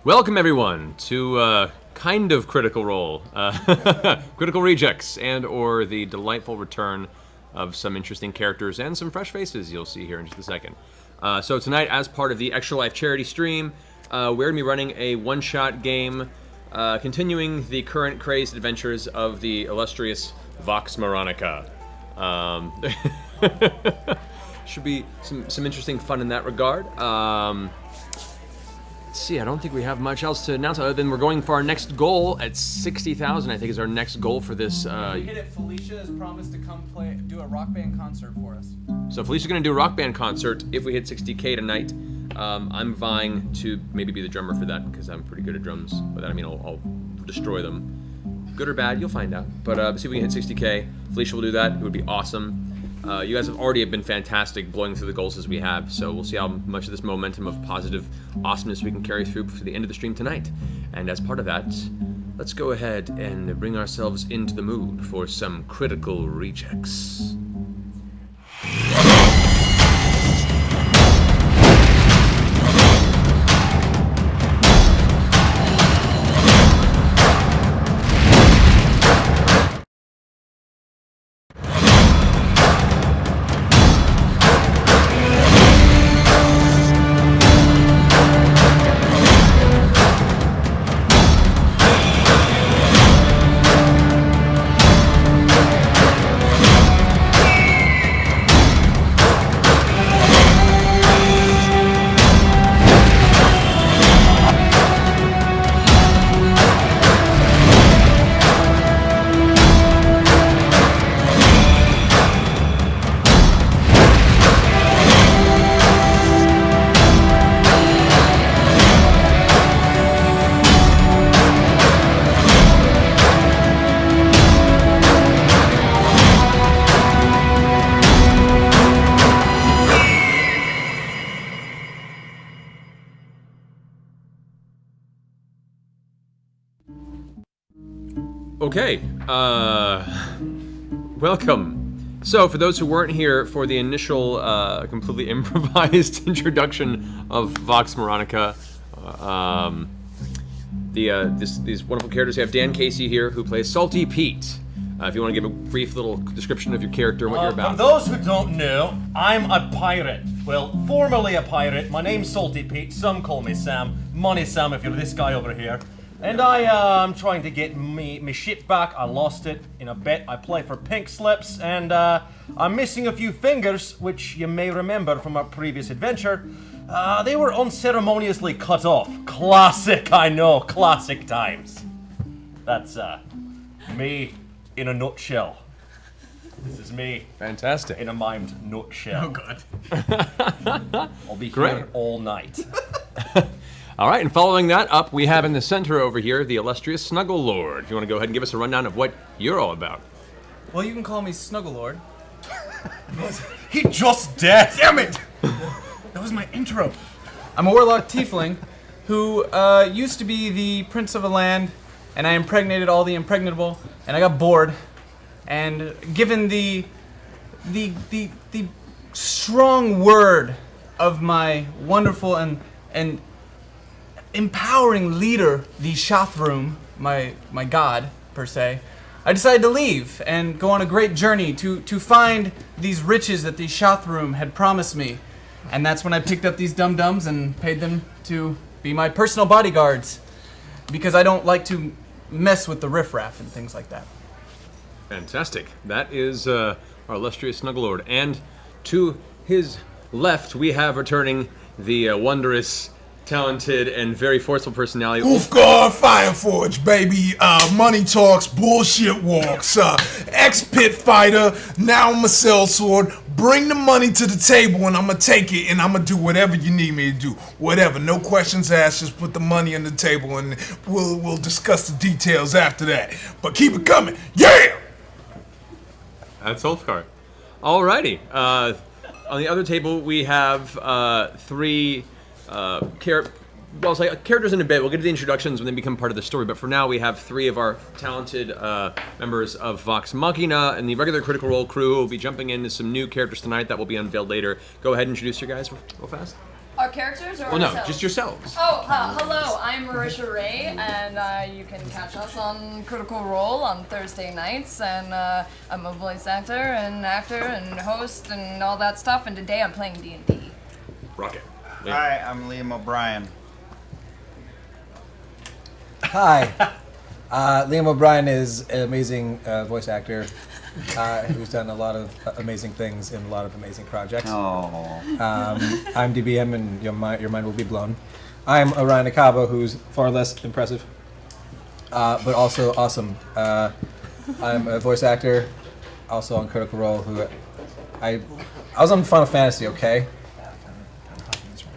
Welcome everyone to kind of Critical Role, Critical Rejects, and or the delightful return of some interesting characters and some fresh faces you'll see here in just a second. So tonight, as part of the Extra Life charity stream, we're going to be running a one-shot game continuing the current crazed adventures of the illustrious Vox Moronica. Should be some interesting fun in that regard. Let's see, I don't think we have much else to announce other than we're going for our next goal at 60,000, I think is our next goal for this. If we hit it, Felicia has promised to come do a rock band concert for us. So Felicia's gonna do a rock band concert if we hit 60K tonight. I'm vying to maybe be the drummer for that because I'm pretty good at drums. By that I mean I'll destroy them. Good or bad, you'll find out. But see if we can hit 60K. Felicia will do that, it would be awesome. You guys have already been fantastic blowing through the goals as we have, so we'll see how much of this momentum of positive awesomeness we can carry through for the end of the stream tonight. And as part of that, let's go ahead and bring ourselves into the mood for some critical rejects. Okay, welcome. So, for those who weren't here for the initial, completely improvised introduction of Vox Moronica, these wonderful characters, we have Dan Casey here, who plays Salty Pete. If you want to give a brief little description of your character and what you're about. For those who don't know, I'm a pirate. Well, formerly a pirate. My name's Salty Pete. Some call me Sam. Money Sam if you're this guy over here. And I'm trying to get me ship back. I lost it in a bet I play for Pink Slips, and I'm missing a few fingers, which you may remember from our previous adventure. They were unceremoniously cut off. Classic, I know, classic times. That's me in a nutshell. This is me. Fantastic. In a mimed nutshell. Oh God. I'll be Great. here all night. All right, and following that up, we have in the center over here the illustrious Snuggle Lord. If you want to go ahead and give us a rundown of what you're all about. Well, you can call me Snuggle Lord. He just dead. Damn it! That was my intro. I'm a warlock tiefling who used to be the prince of a land, and I impregnated all the impregnable, and I got bored. And given the strong word of my wonderful and empowering leader, the Shathroom, my god, per se, I decided to leave and go on a great journey to find these riches that the Shathroom had promised me. And that's when I picked up these dum-dums and paid them to be my personal bodyguards, because I don't like to mess with the riffraff and things like that. Fantastic. That is our illustrious Snuggle Lord. And to his left, we have returning the wondrous, talented, and very forceful personality. Oofgar Fireforge, baby. Money talks, bullshit walks. Ex-pit fighter, now I'm a sellsword. Bring the money to the table and I'm gonna take it and I'm gonna do whatever you need me to do. Whatever, no questions asked, just put the money on the table and we'll discuss the details after that. But keep it coming, yeah! That's Ulfgar. Alrighty. On the other table, we have three characters in a bit. We'll get to the introductions when they become part of the story, but for now we have three of our talented members of Vox Machina and the regular Critical Role crew. We'll be jumping into some new characters tonight that will be unveiled later. Go ahead and introduce your guys real fast. Our characters or Well, no, ourselves? just yourselves. Oh, hello. I'm Marisha Ray, and you can catch us on Critical Role on Thursday nights. And I'm a voice actor and host and all that stuff. And today I'm playing D&D. Rocket. Hi, I'm Liam O'Brien. Hi. Liam O'Brien is an amazing voice actor who's done a lot of amazing things in a lot of amazing projects. Oh. I'm DBM, and your mind will be blown. I'm Orion Akaba, who's far less impressive, but also awesome. I'm a voice actor, also on Critical Role. I was on Final Fantasy, okay?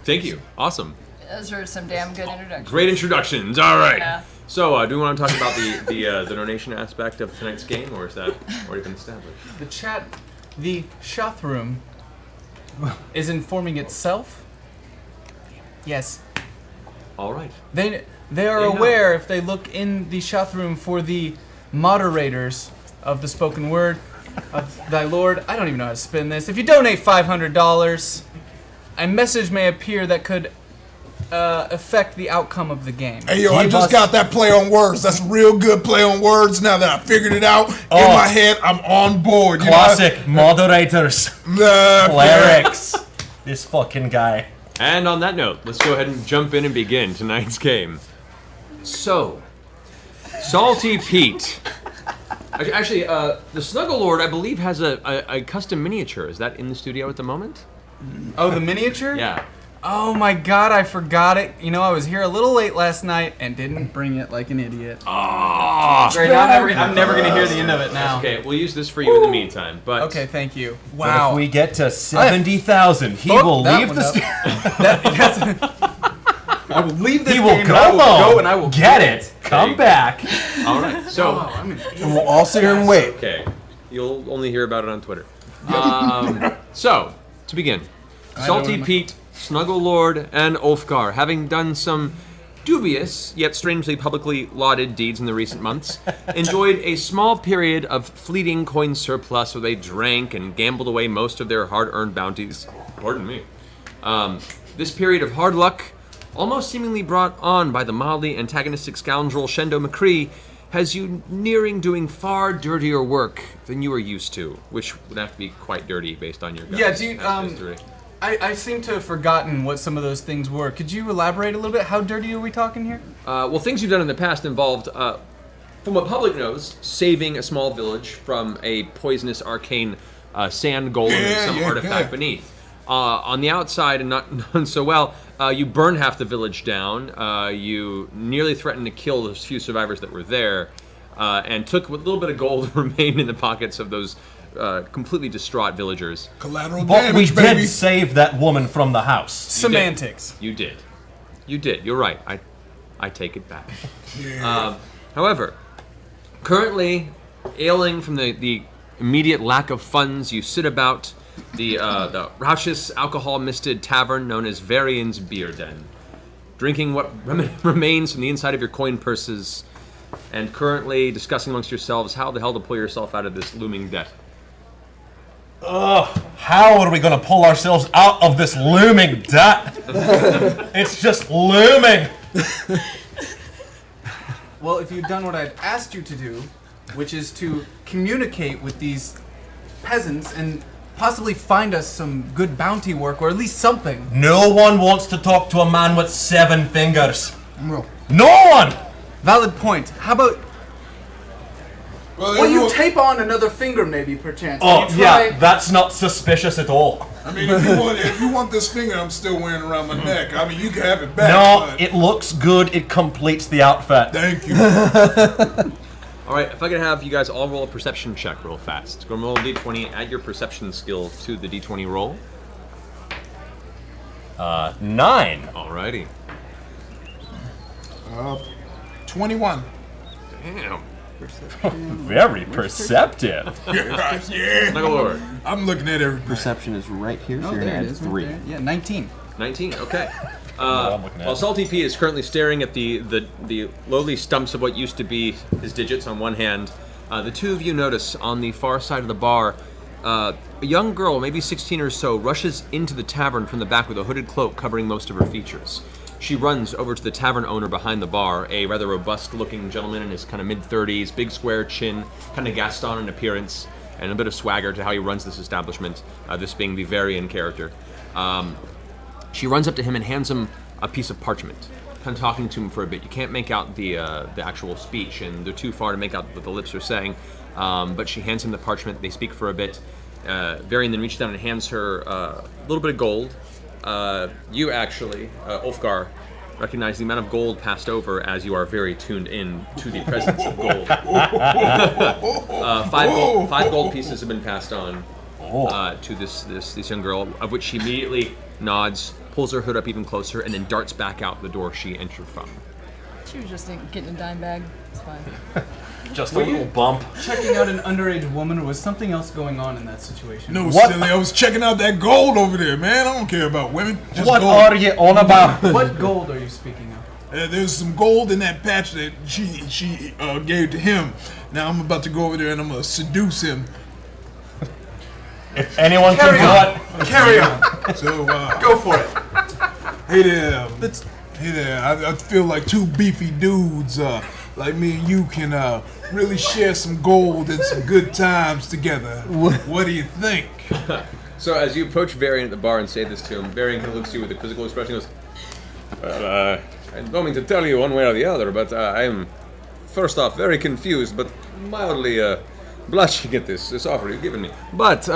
Thank you. Awesome. Those are some damn good introductions. Great introductions. All right. Yeah. So, do we want to talk about the donation aspect of tonight's game, or is that already been established? The Shoth Room is informing itself. Yes. All right. They are aware if they look in the Shoth Room for the moderators of the spoken word of thy Lord. I don't even know how to spin this. If you donate $500, a message may appear that could affect the outcome of the game. Hey, yo, I just got that play on words. That's a real good play on words. Now that I figured it out in my head, I'm on board. Classic moderators. Clerics. This fucking guy. And on that note, let's go ahead and jump in and begin tonight's game. So, Salty Pete. Actually, the Snuggle Lord, I believe, has a custom miniature. Is that in the studio at the moment? Oh, the miniature? Yeah. Oh my god, I forgot it. You know, I was here a little late last night and didn't bring it like an idiot. Oh, great. I'm never going to hear the end of it now. Okay, we'll use this for you in the meantime. But okay, thank you. But Wow. if we get to 70,000, he will leave the studio. I will leave this He will game go and I will home, go and I will get it, come back. All right, so And we'll all sit here and wait. okay, you'll only hear about it on Twitter. So to begin, Salty Pete, Snuggle Lord, and Ulfgar, having done some dubious yet strangely publicly lauded deeds in the recent months, enjoyed a small period of fleeting coin surplus where they drank and gambled away most of their hard-earned bounties. Pardon me. This period of hard luck, almost seemingly brought on by the mildly antagonistic scoundrel Shendo McCree, has you nearing doing far dirtier work than you are used to, which would have to be quite dirty based on your guys' history. I seem to have forgotten what some of those things were. Could you elaborate a little bit? How dirty are we talking here? Well, things you've done in the past involved, from what public knows, saving a small village from a poisonous arcane sand golem and some artifact beneath. On the outside, and not done so well, you burned half the village down. You nearly threatened to kill those few survivors that were there, and took what little bit of gold remained in the pockets of those completely distraught villagers. Collateral But we damage, baby. did save that woman from the house. Semantics. You did. You're right. I take it back. However, currently, ailing from the immediate lack of funds, you sit about the raucous, alcohol-misted tavern known as Varian's Beer Den, drinking what remains from the inside of your coin purses, and currently discussing amongst yourselves how the hell to pull yourself out of this looming debt. How are we going to pull ourselves out of this looming debt? It's just looming. Well, if you'd done what I'd asked you to do, which is to communicate with these peasants and possibly find us some good bounty work, or at least something. No one wants to talk to a man with 7 fingers. No. No one! Valid point. How about... Well, you tape on another finger, maybe, perchance. Oh, Can you try- yeah, that's not suspicious at all. I mean, if you want this finger, I'm still wearing around my neck. I mean, you can have it back. No, but it looks good. It completes the outfit. thank you. All right, if I could have you guys all roll a perception check real fast. Go roll a d20, add your perception skill to the d20 roll. 9. Alrighty. 21. Damn. Very perceptive. Yeah. Snuggle Lord. I'm looking at everything. Perception is right here, so Oh, you're going there to it add is. 3. Right there. Yeah, 19. 19, okay. I'm looking at While it. Salty P is currently staring at the lowly stumps of what used to be his digits on one hand, the two of you notice on the far side of the bar, a young girl, maybe 16 or so, rushes into the tavern from the back with a hooded cloak covering most of her features. She runs over to the tavern owner behind the bar, a rather robust-looking gentleman in his kind of mid-30s, big square chin, kind of Gaston in appearance, and a bit of swagger to how he runs this establishment, this being the Varian character. She runs up to him and hands him a piece of parchment, kind of talking to him for a bit. You can't make out the actual speech, and they're too far to make out what the lips are saying, but she hands him the parchment. They speak for a bit. Varian then reaches down and hands her a little bit of gold. You actually, Ulfgar, recognize the amount of gold passed over as you are very tuned in to the presence of gold. Five gold pieces have been passed on to this young girl, of which she immediately nods, pulls her hood up even closer, and then darts back out the door she entered from. She was just getting a dime bag. It's fine. Just a little bump. Checking out an underage woman, or was something else going on in that situation? No, silly. I was checking out that gold over there, man. I don't care about women. Just What gold. are you on about? What gold are you speaking of? There's some gold in that patch that she gave to him. Now I'm about to go over there and I'm gonna seduce him. If anyone can do it, Carry on. So Go for it. hey there, I feel like two beefy dudes like me and you can really share some gold and some good times together. What do you think? So as you approach Varian at the bar and say this to him, Varian kind of looks at you with a quizzical expression and goes, well, I don't mean to tell you one way or the other, but I'm, first off, very confused, but mildly blushing at this offer you've given me. But,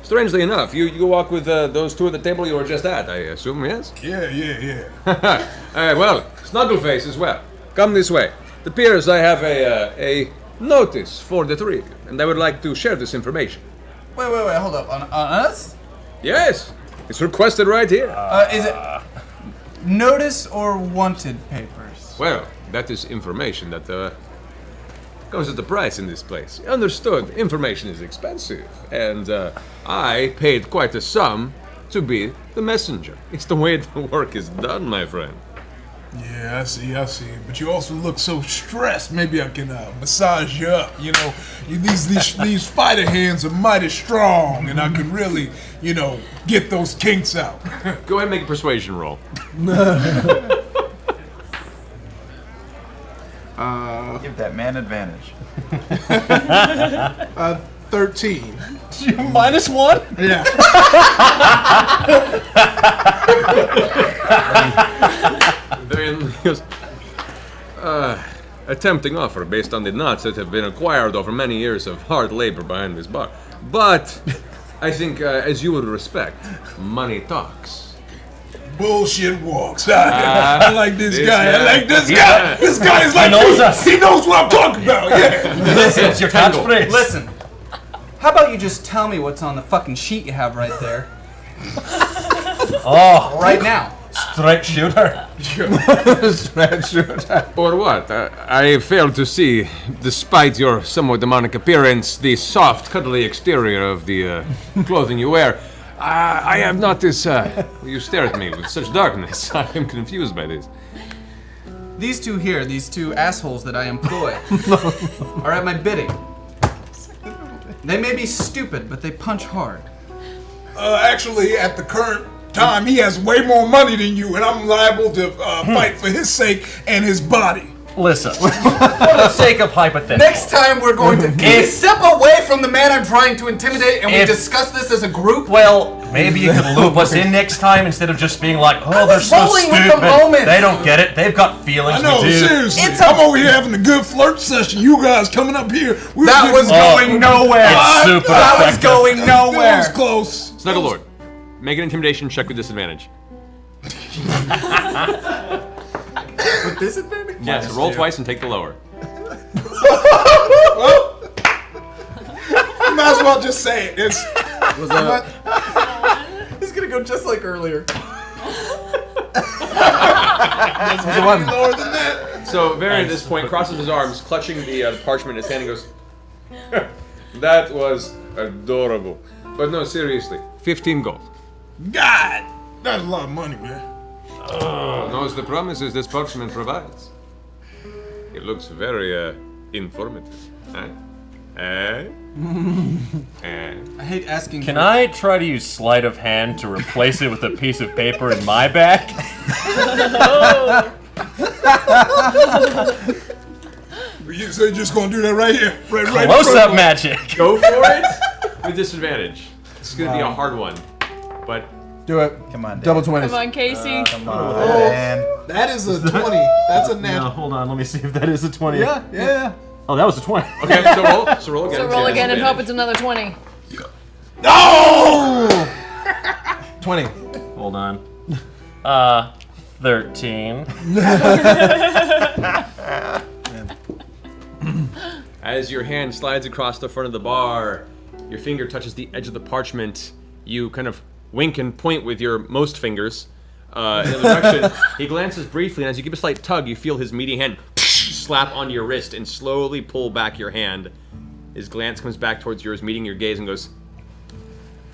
strangely enough, you walk with those two at the table you were just at, I assume, yes? Yeah. Well, Snuggleface as well. Come this way. It appears I have a notice for the three of you, and I would like to share this information. Wait, hold up. On us? Yes, it's requested right here. Is it notice or wanted papers? Well, that is information that comes at the price in this place. Understood, information is expensive, and I paid quite a sum to be the messenger. It's the way the work is done, my friend. Yeah, I see. But you also look so stressed. Maybe I can massage you up. You know, these fighter hands are mighty strong, and I can really, get those kinks out. Go ahead and make a persuasion roll. Give that man advantage. 13. -1? Yeah. Varian goes, a tempting offer based on the nuts that have been acquired over many years of hard labor behind this bar. But I think, as you would respect, money talks. Bullshit walks. I like this guy. I like this Yeah. guy. This guy is like knows me. us. He knows what I'm talking about. Yeah. It's your catchphrase. Listen. How about you just tell me what's on the fucking sheet you have right there? Oh, Right now. straight shooter. Or what? I fail to see, despite your somewhat demonic appearance, the soft, cuddly exterior of the clothing you wear. I have not this, you stare at me with such darkness. I am confused by this. These two here, these two assholes that I employ, are at my bidding. They may be stupid, but they punch hard. Actually, at the current time, he has way more money than you, and I'm liable to fight for his sake and his body. Listen, for the sake of hypothetical. Next time we're going to step away from the man I'm trying to intimidate, and we discuss this as a group. Well, maybe you could loop us in next time instead of just being like, oh, they're so rolling with the stupid. moment. They don't get it. They've got feelings. I know, we do. seriously. I'm over here having a good flirt session. You guys coming up here. That was going nowhere. It's super That was effective. going That nowhere. was close. Snugglelord, make an intimidation check with disadvantage. With disadvantage? Yes, roll twice and take the lower. You might as well just say it. It's It's gonna go just like earlier. lower than that. So Varian at this point crosses his arms, clutching the parchment in his hand, and goes, that was adorable. But no, seriously, 15 gold. God, that's a lot of money, man. Knows the promises this parchment provides. It looks very informative. Eh? I hate asking. Can I try to use sleight of hand to replace it with a piece of paper in my back? So you're just gonna do that right here, right. Close-up magic. Go for it with disadvantage. It's gonna be a hard one, but Do it. Come on, Dan. Double 20s. Come on, Casey. Come on, Dan. That is a 20. That's a No, natural. hold on. Let me see if that is a 20. Yeah. Oh, that was a 20. okay. So roll again. So roll again and hope it's another 20. No! 20. Hold on. 13. As your hand slides across the front of the bar, your finger touches the edge of the parchment. You kind of wink and point with your most fingers in the direction. He glances briefly, and as you give a slight tug, you feel his meaty hand slap onto your wrist and slowly pull back your hand. His glance comes back towards yours, meeting your gaze, and goes,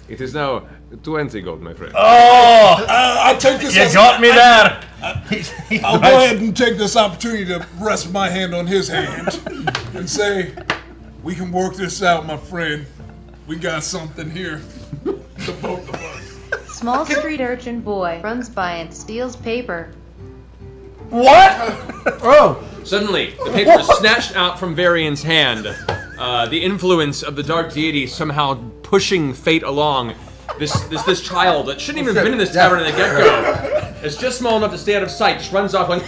"It is now 20 gold, my friend." Oh! I'll take this. You as- got me there! I'll go ahead and take this opportunity to rest my hand on his hand and say, "We can work this out, my friend. We got something here, the both of us." Small street urchin boy runs by and steals paper. What? Oh! Suddenly, the paper is snatched out from Varian's hand. The influence of the dark deity somehow pushing fate along. This child that shouldn't even have been in this tavern in the get-go is just small enough to stay out of sight. Just runs off going,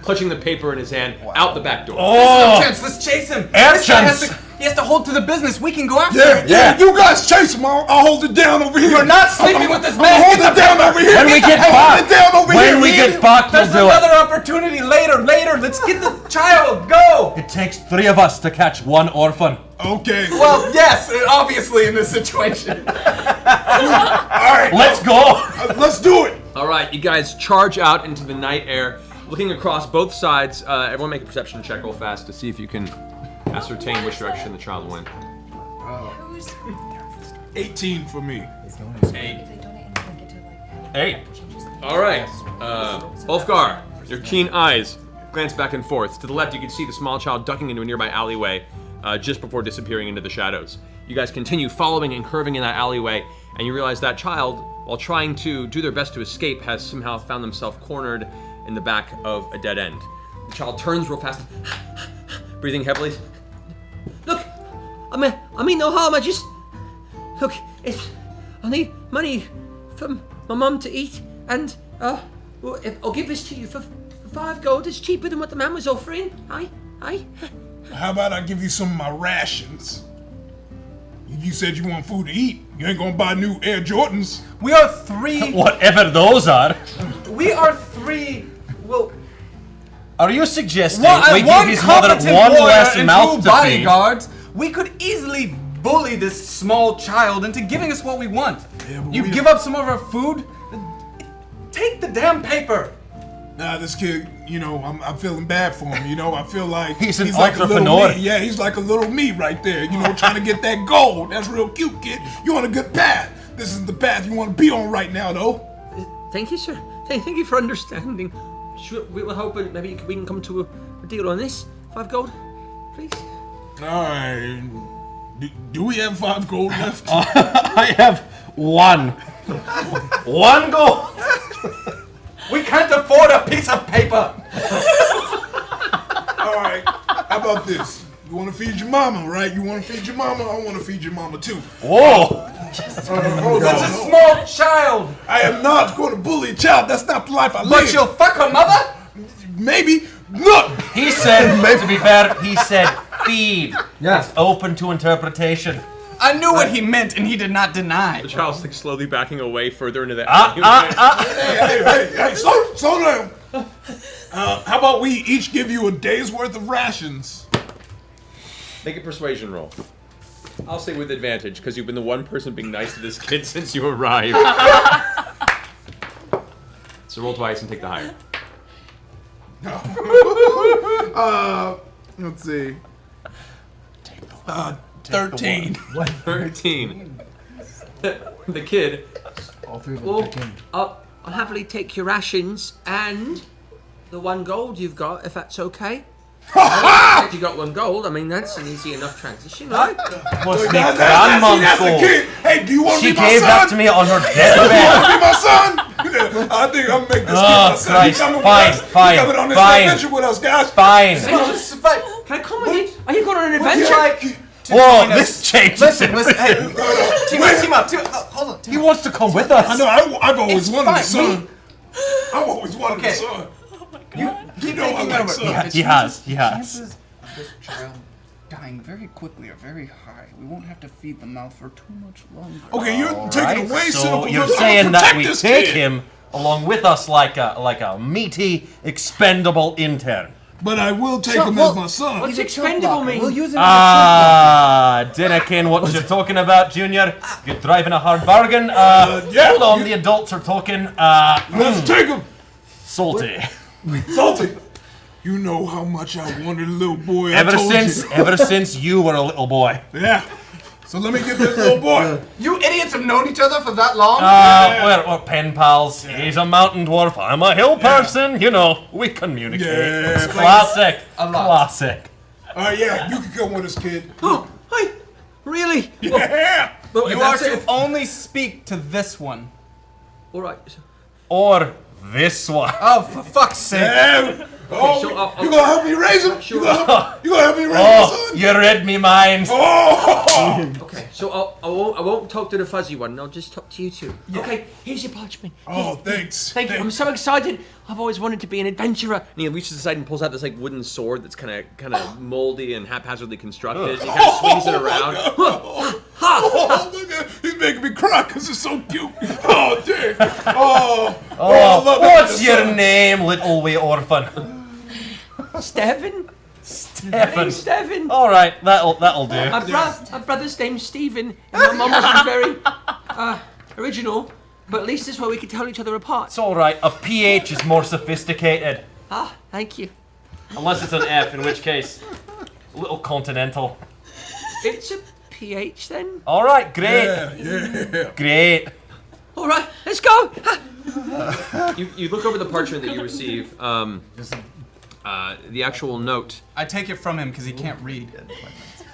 clutching the paper in his hand, out the back door. No chance. Let's chase him. This guy he has to hold to the business. We can go after him. Yeah. You guys chase him. I'll hold it down over here. You're not sleeping with this man. I'll hold it down over here. When we get I'll back. hold it down over here. When we get back, we'll There's do another it. opportunity later. Let's get the child. Go. It takes 3 of us to catch 1 orphan. Okay. Well, yes, obviously in this situation. all right. Let's go! Let's do it. All right, you guys charge out into the night air, looking across both sides. Everyone make a perception check real fast to see if you can ascertain which direction the child went. 18 for me. 8. All right, Ulfgar, your keen eyes glance back and forth. To the left, you can see the small child ducking into a nearby alleyway just before disappearing into the shadows. You guys continue following and curving in that alleyway, and you realize that child, while trying to do their best to escape, has somehow found themselves cornered in the back of a dead end. The child turns real fast, breathing heavily. Look, I mean no harm. Look, I need money from my mum to eat, and I'll give this to you for 5 gold. It's cheaper than what the man was offering. Aye. How about I give you some of my rations? You said you want food to eat. You ain't gonna buy new Air Jordans. We are 3. Whatever those are. We are 3. Well, Are you suggesting one, we give one his mother competent 1 warrior less and mouth 2 to feed? bodyguards. We could easily bully this small child into giving us what we want. Yeah, but You we- give up some of our food. Take the damn paper. Nah, this kid, I'm feeling bad for him. I feel like He's an like a little entrepreneur. me. Yeah, he's like a little me right there. Trying to get that gold. That's real cute, kid. You're on a good path. This is the path you want to be on right now, though. Thank you, sir. Thank you for understanding. We were hoping maybe we can come to a deal on this. 5 gold, please. All right. Do we have 5 gold left? I have 1. 1 gold! We can't afford a piece of paper. All right. How about this? You want to feed your mama, right? You want to feed your mama? I want to feed your mama, too. Whoa! Hold It's a on. small child. I am not going to bully a child. That's not the life I live. But you'll fuck her mother? Maybe. Look. He said, to be fair, he said feed. Yeah. It's open to interpretation. I knew what he meant, and he did not deny. The child's like slowly backing away further into that. Hey, slow down. How about we each give you a day's worth of rations? Make a persuasion roll. I'll say with advantage, because you've been the one person being nice to this kid since you arrived. So roll twice and take the higher. Let's see. 13. 13. The kid. I'll happily take your rations and the 1 gold you've got, if that's okay. You got 1 gold. I mean, that's an easy enough transition, right? What's the That's grandma's the gold? kid. Hey, do you want to She be my gave son? that to me on her You want deathbed. to be my son? I think I'm gonna make this kid my son. Christ. He coming with Fine, us. fine, He coming on this fine. adventure with us, guys. Fine. Can I come with you? Are you going on an adventure? Whoa, this changes. Listen, hey, team up. Hold on. He wants to come with us. I know. I've always wanted a fine, son. I've always wanted Okay. a son. Keep know I thinking like over. son. He has. Chances of this child dying very quickly are very high. We won't have to feed the mouth for too much longer. Okay, you're taking away So Cynical. you're Look, I'm saying gonna that protect we this take kid. him along with us like a meaty, expendable intern. But I will take him as my son. What's expendable mean? We'll use him Dinnerkin, what you're talking about, Junior? You're driving a hard bargain. yeah. Hold on, the adults are talking. Let's take him. Salty. Salty. You know how much I wanted a little boy. I Ever told since you were a little boy. you. Yeah. So let me get this little boy. You idiots have known each other for that long? We're pen pals. He's a mountain dwarf. I'm a hill person. You know, we communicate. Yeah. Classic. A lot. Classic. Yeah, you can come with us, kid. Oh, hi. Really? Yeah. Well, You are to only speak to this one. All right. Or this one. Oh, for fuck's sake. Yeah. Oh, so you gonna help me raise him? Sure. You gonna help me raise my Oh, son? you read me mind. Oh. Okay, so I won't talk to the fuzzy one. I'll just talk to you two. Okay, here's your parchment. Oh, thanks. Thank you. I'm so excited. I've always wanted to be an adventurer. And he reaches aside and pulls out this like wooden sword that's kind of moldy and haphazardly constructed. He kind of swings it around. Oh, look at he's making me cry because it's so cute. Oh, damn. Oh, I love it. What's your name, little wee orphan? Stephen. Stephen. Stephen. All right, that'll do. My brother's name's Stephen, and my mum wasn't very original. But at least this way we can tell each other apart. It's all right. A PH is more sophisticated, Ah, thank you. unless it's an F, in which case, a little continental. It's a PH then. All right, great, Yeah. great. All right, let's go. You look over the parchment that you receive. The actual note. I take it from him because he can't read.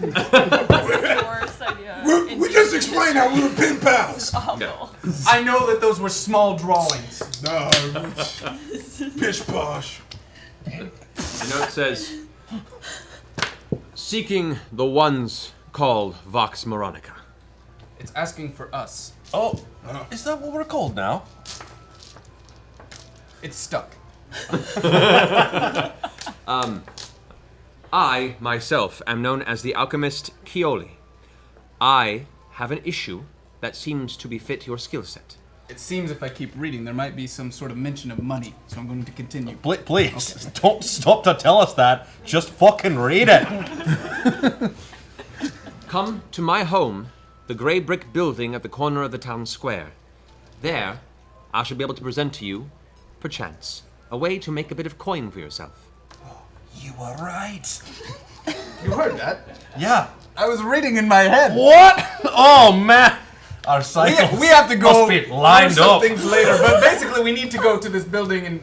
This is the worst idea. We just explained how we were pen pals. Awful. I know that those were small drawings. No, pish posh. The note says, "Seeking the ones called Vox Moronica." It's asking for us. Oh, is that what we're called now? It's stuck. I, myself, am known as the alchemist Chioli. I have an issue that seems to befit your skill set. It seems if I keep reading, there might be some sort of mention of money, so I'm going to continue. Please, don't stop to tell us that. Just fucking read it. Come to my home, the grey brick building at the corner of the town square. There, I shall be able to present to you, perchance, a way to make a bit of coin for yourself. You were right. You heard that? Yeah. I was reading in my head. What? Oh man, our cycles We have to go must be lined over some up. things later, but basically we need to go to this building and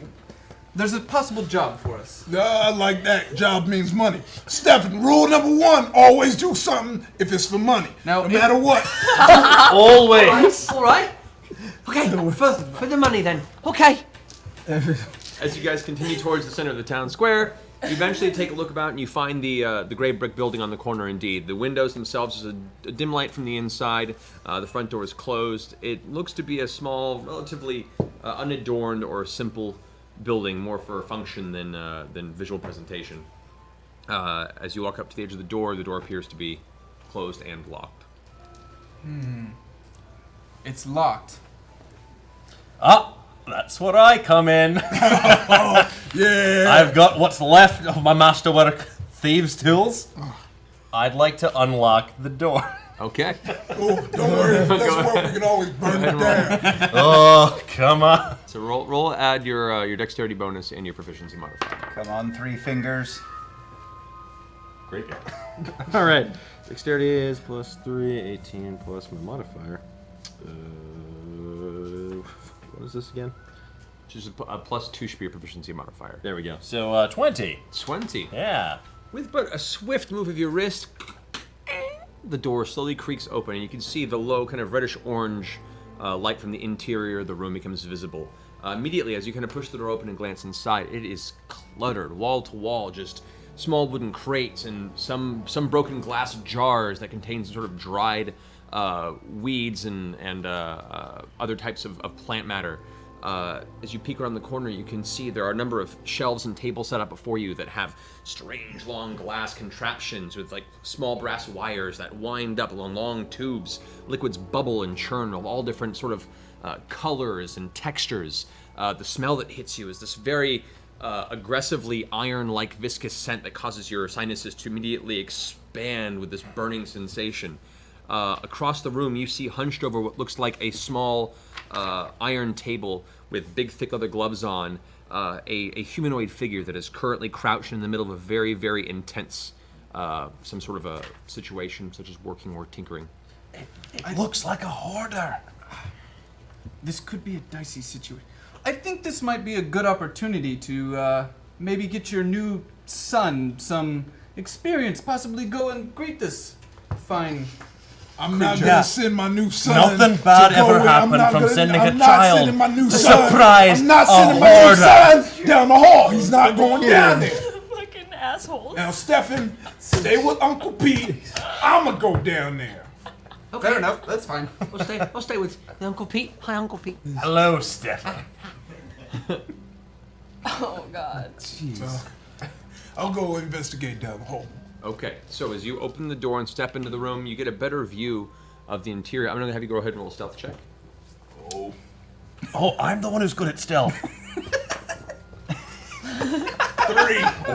there's a possible job for us. I like that. Job means money. Stephen, rule number 1, always do something if it's for money. Now, no matter what. Always. All right. Okay, for the money then. Okay. As you guys continue towards the center of the town square, you eventually take a look about and you find the gray brick building on the corner indeed. The windows themselves is a dim light from the inside. The front door is closed. It looks to be a small, relatively unadorned or simple building, more for function than visual presentation. As you walk up to the edge of the door appears to be closed and locked. It's locked. Ah, that's where I come in. Yeah. I've got what's left of my masterwork thieves' tools. I'd like to unlock the door. Okay. Oh, don't worry. If that's where we can always burn it down. Oh, come on. So roll add your dexterity bonus and your proficiency modifier. Come on, 3 fingers. Great. All right. Dexterity is +3, 18 plus my modifier. What is this again? which is a +2 spear proficiency modifier. There we go. So 20. 20. Yeah. With but a swift move of your wrist, the door slowly creaks open, and you can see the low kind of reddish-orange light from the interior of the room becomes visible. Immediately, as you kind of push the door open and glance inside, it is cluttered, wall to wall, just small wooden crates and some broken glass jars that contain sort of dried weeds and other types of plant matter. As you peek around the corner, you can see there are a number of shelves and tables set up before you that have strange long glass contraptions with like small brass wires that wind up along long tubes. Liquids bubble and churn of all different sort of colors and textures. The smell that hits you is this very aggressively iron-like viscous scent that causes your sinuses to immediately expand with this burning sensation. Across the room, you see hunched over what looks like a small iron table with big, thick leather gloves on, a humanoid figure that is currently crouched in the middle of a very, very intense, some sort of a situation, such as working or tinkering. It looks like a hoarder. This could be a dicey situation. I think this might be a good opportunity to maybe get your new son some experience, possibly go and greet this fine I'm not gonna send my new son. Nothing bad ever happened from sending a child. Sending my new to son. surprise I'm not sending my new son down the hall. He's not going down there. Fucking assholes. Now, Stefan, stay with Uncle Pete. I'ma go down there. Okay. Fair enough. That's fine. I'll stay with Uncle Pete. Hi, Uncle Pete. Hello, Stefan. Oh God. Jeez. I'll go investigate down the hall. Okay, so as you open the door and step into the room, you get a better view of the interior. I'm gonna have you go ahead and roll a stealth check. Oh, I'm the one who's good at stealth. 3.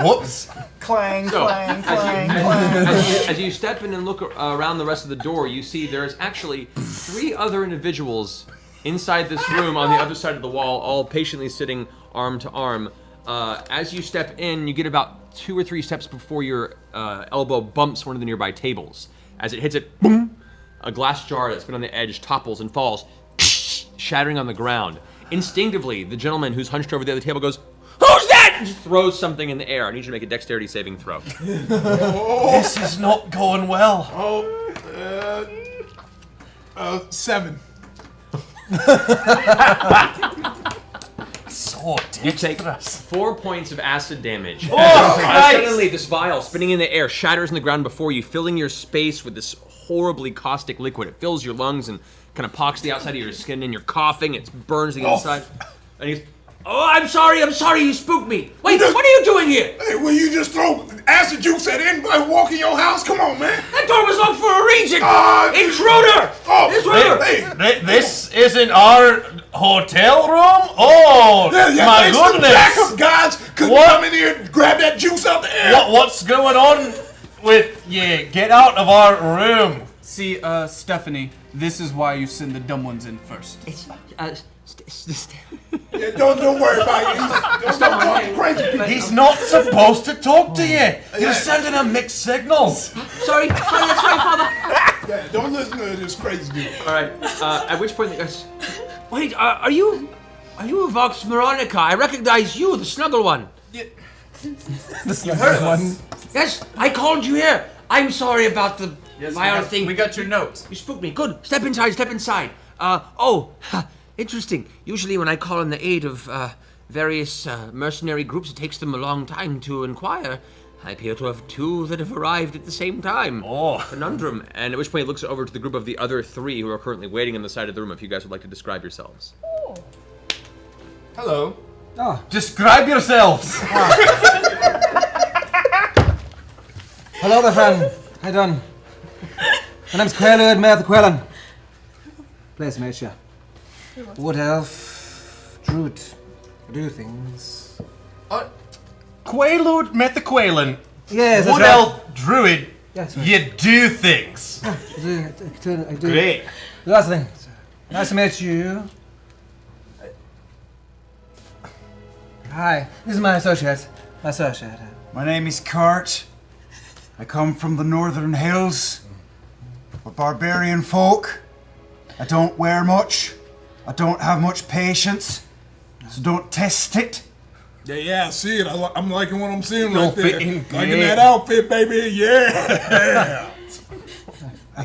Whoops. Clang, So, clang, clang, clang. As you step in and look around the rest of the door, you see there's actually 3 other individuals inside this room on the other side of the wall, all patiently sitting arm to arm. As you step in, you get about 2 or 3 steps before your elbow bumps one of the nearby tables. As it hits it, boom, a glass jar that's been on the edge topples and falls, shattering on the ground. Instinctively, the gentleman who's hunched over the other table goes, "Who's that?" and just throws something in the air. I need you to make a dexterity saving throw. This is not going well. 7. So You take 4 points of acid damage. Oh, As suddenly, this vial spinning in the air shatters in the ground before you, filling your space with this horribly caustic liquid. It fills your lungs and kind of pocks the outside of your skin, and you're coughing. It burns the inside. And he's, "Oh, I'm sorry, you spooked me. Wait, what are you doing here?" Hey, will you just throw acid juice at anybody walk in your house? Come on, man. That door was locked for a reason. Intruder! Intruder! Hey. This isn't our hotel room? Oh, my goodness. Backup guys could come in here and grab that juice out the air. What's going on with you? Get out of our room. See, Stephanie, this is why you send the dumb ones in first. Yeah, don't worry about it. Don't talk crazy people. He's not supposed to talk to you. You're sending him mixed signals. Sorry, that's right, Father. Yeah, don't listen to this crazy dude. All right. At which point, wait, are you Vox Veronica? I recognize you, the snuggle one. The snuggle one. Yes, I called you here. I'm sorry about the violent thing. We got your notes. You spooked me. Good. Step inside. Interesting. Usually when I call in the aid of various mercenary groups, it takes them a long time to inquire. I appear to have 2 that have arrived at the same time. Oh. Conundrum. And at which point he looks over to the group of the other 3 who are currently waiting on the side of the room, if you guys would like to describe yourselves. Oh. Hello. Oh. Describe yourselves. Hello there, friend. How you doing? My name's Quaalude Merth Quellen. Pleased to meet you. Wood elf, druid, do things. Quaalude Methaqualen. Yes, that's Wood right. elf druid. Yes, right. You do things. I do. Great. Lots of things. Nice to meet you. Hi, this is my associate. My name is Kurt. I come from the northern hills. We're barbarian folk. I don't wear much. I don't have much patience. So don't test it. Yeah, I see it. I'm liking what I'm seeing You'll right there. fit in Liking great. that outfit, baby. Yeah.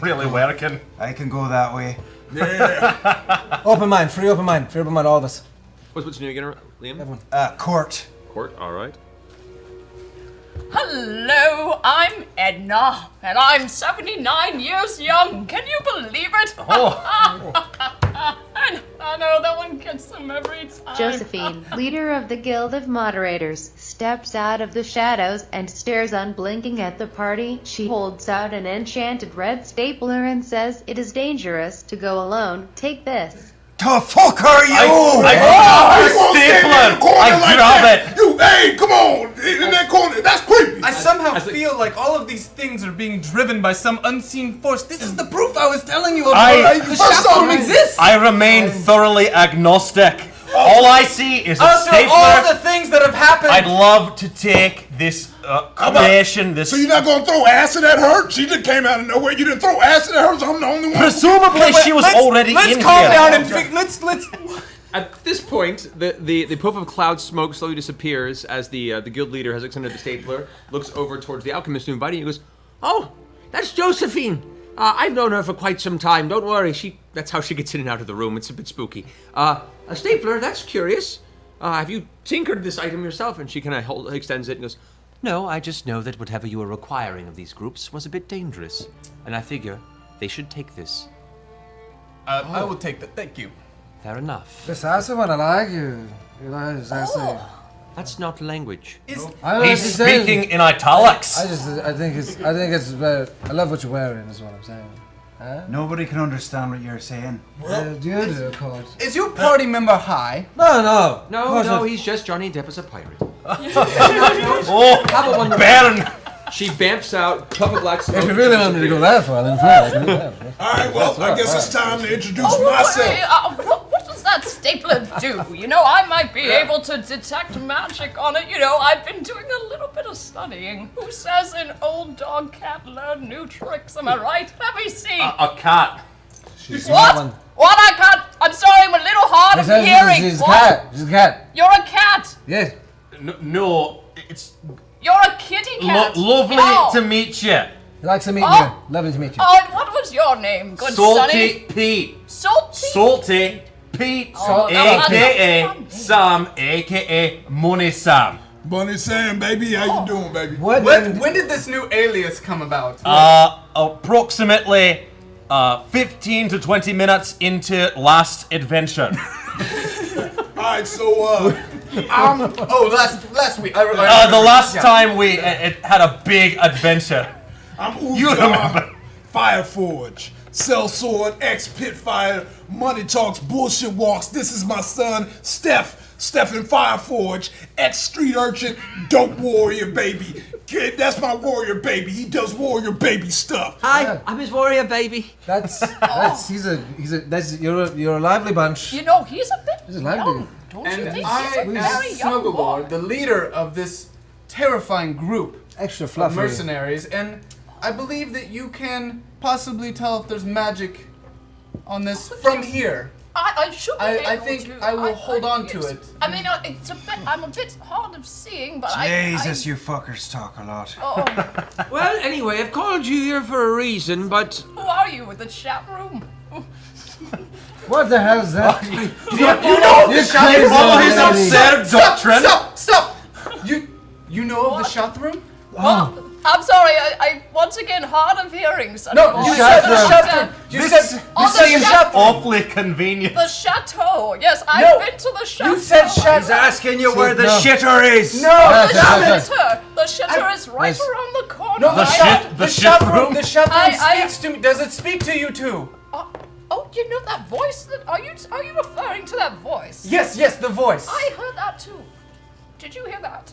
Really working. I can go that way. Yeah. Open mind, free open mind, all of us. What's new again, Liam? Everyone. Court. Court, all right. Hello, I'm Edna, and I'm 79 years young. Can you believe it? I know that one gets them every time. Josephine, leader of the Guild of Moderators, steps out of the shadows and stares unblinking at the party. She holds out an enchanted red stapler and says, "It is dangerous to go alone. Take this." The fuck are you? I stapler! I grab it! You, hey, come on! In that corner, that's creepy! I somehow feel like all of these things are being driven by some unseen force. This is the proof I was telling you about. The shop room exists! I remain thoroughly agnostic. All I see is a After stapler. all the things that have happened, I'd love to take this creation, this... So you're not gonna throw acid at her? She just came out of nowhere. You didn't throw acid at her, so I'm the only one. Presumably she was already in here. Let's calm down and let's. At this point, the puff of cloud smoke slowly disappears as the guild leader has extended the stapler, looks over towards the alchemist who invited you, and goes, "Oh, that's Josephine. I've known her for quite some time. Don't worry. That's how she gets in and out of the room. It's a bit spooky. A stapler, that's curious. Have you tinkered this item yourself?" And she kind of extends it and goes, "No, I just know that whatever you were requiring of these groups was a bit dangerous. And I figure they should take this." I will take that. Thank you. Fair enough. Precisely what I like you. You know, exactly. That's not language. He's speaking in italics. I think it's very, I love what you're wearing is what I'm saying. Huh? Nobody can understand what you're saying. Do you do, of course. Is your party member high? No, he's just Johnny Depp as a pirate. Oh, Baron! She bamps out, puff of black smoke. If you really want me to go that far, then fine, I can do that. Alright, well, I guess it's time to introduce myself. What does that stapler do? You know, I might be able to detect magic on it. You know, I've been doing a little bit of studying. Who says an old dog can't learn new tricks? Am I right? Let me see. A cat. What? What? I can't. I'm sorry, I'm a little hard of hearing. She's a cat. She's a cat. You're a cat. Yes. No, it's You're a kitty cat. lovely Oh. to meet you. Like to meet you. Lovely to meet you. Oh, and what was your name, good Salty Sonny? Pete. Salty. Salty Pete, Oh, aka that's Sam, aka Money Sam. Bunny Sam, baby, how you doing, baby? When did this new alias come about? Approximately 15 to 20 minutes into last adventure. Alright, so, last week. The last time we had a big adventure. I'm You remember. Fireforge, Sellsword, X-Pitfire, Money Talks, Bullshit Walks. This is my son, Stephen Fireforge, X-Street Urchin, Dope Warrior Baby. Kid, that's my warrior baby. He does warrior baby stuff. Hi, I'm his warrior baby. You're a lively bunch. You know, he's a bit He's a lively. young. Don't you And think I he's a am very young boy? Snuggleboard, the leader of this terrifying group Extra of fluffy. mercenaries, and I believe that you can possibly tell if there's magic on this from here. I should be able I think to. I will hold on to it. I mean, it's a bit. I'm a bit hard of seeing, but Jesus, you fuckers talk a lot. Oh, Well, anyway, I've called you here for a reason, but who are you with the chat room? What the hell is that? You follow his absurd doctrine. Stop! You know of the shot room? Well, I'm sorry. I once again hard of hearing. Son. No, you said the shot room. You said the shot room. Awfully convenient. The chateau. Yes, I've been to the chateau. You said shut. He's asking you where the No. shitter is. No, The shitter. The shitter is right Yes. around the corner. no, the the shot shit room? The shot room I- speaks to me. Does it speak to you too? Oh, you know that voice? Are you referring to that voice? Yes, the voice. I heard that too. Did you hear that?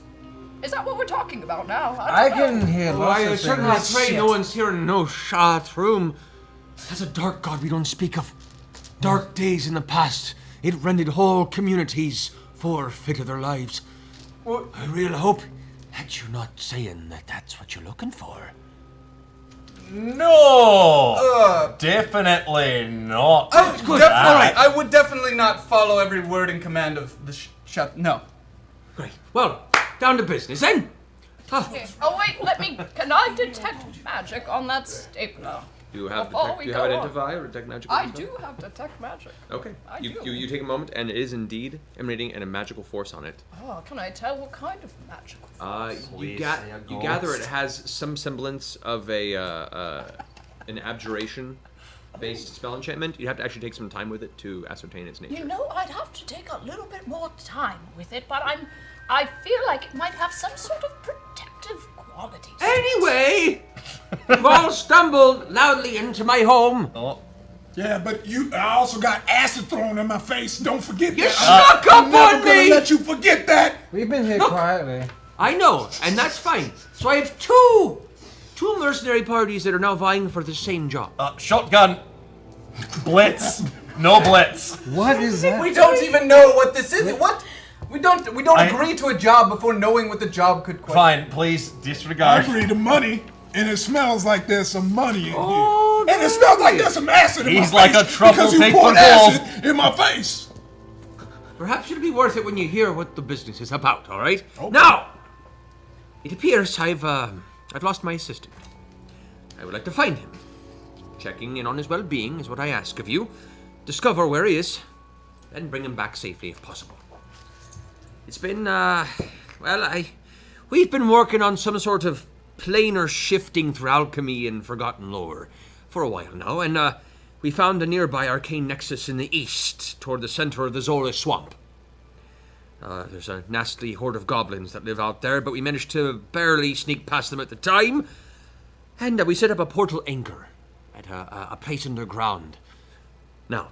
Is that what we're talking about now? I don't know. can hear I lots of certainly things. pray no one's here in no shot room. As a dark god we don't speak of. Dark days in the past, it rendered whole communities forfeit of their lives. I really hope that you're not saying that that's what you're looking for. No! Definitely not. I would definitely not follow every word and command of the shut. No. Great. Well, down to business then. Okay. Oh wait, can I detect magic on that stapler? You have Before we you go have on. identify or detect magic? I do have detect magic. Okay. I You do. take a moment, and it is indeed emanating a magical force on it. Oh, can I tell what kind of magical force? You gather it has some semblance of an abjuration-based spell enchantment. You have to actually take some time with it to ascertain its nature. You know, I'd have to take a little bit more time with it, but I feel like it might have some sort of protective qualities. Anyway, you've all stumbled loudly into my home. Oh. Yeah, but I also got acid thrown in my face. Don't forget You that. snuck up I'm never on gonna me! let you forget that. We've been here Look. quietly. I know, and that's fine. So I have two mercenary parties that are now vying for the same job. Shotgun. Blitz. No blitz. What is that? We don't even know what this is. What? We don't I- agree to a job before knowing what the job could quite. Fine, please I disregard. agree to money, and it smells like there's some money in Oh, here. And it smells like there's some acid in my face. He's like a truffle because you pig poured for gold. acid in my face. Perhaps it'll be worth it when you hear what the business is about, all right? Okay. Now, it appears I've lost my assistant. I would like to find him. Checking in on his well-being is what I ask of you. Discover where he is, then bring him back safely if possible. It's been, we've been working on some sort of planar shifting through alchemy and forgotten lore for a while now, and we found a nearby arcane nexus in the east, toward the center of the Zola swamp. There's a nasty horde of goblins that live out there, but we managed to barely sneak past them at the time, and we set up a portal anchor at a place underground. Now,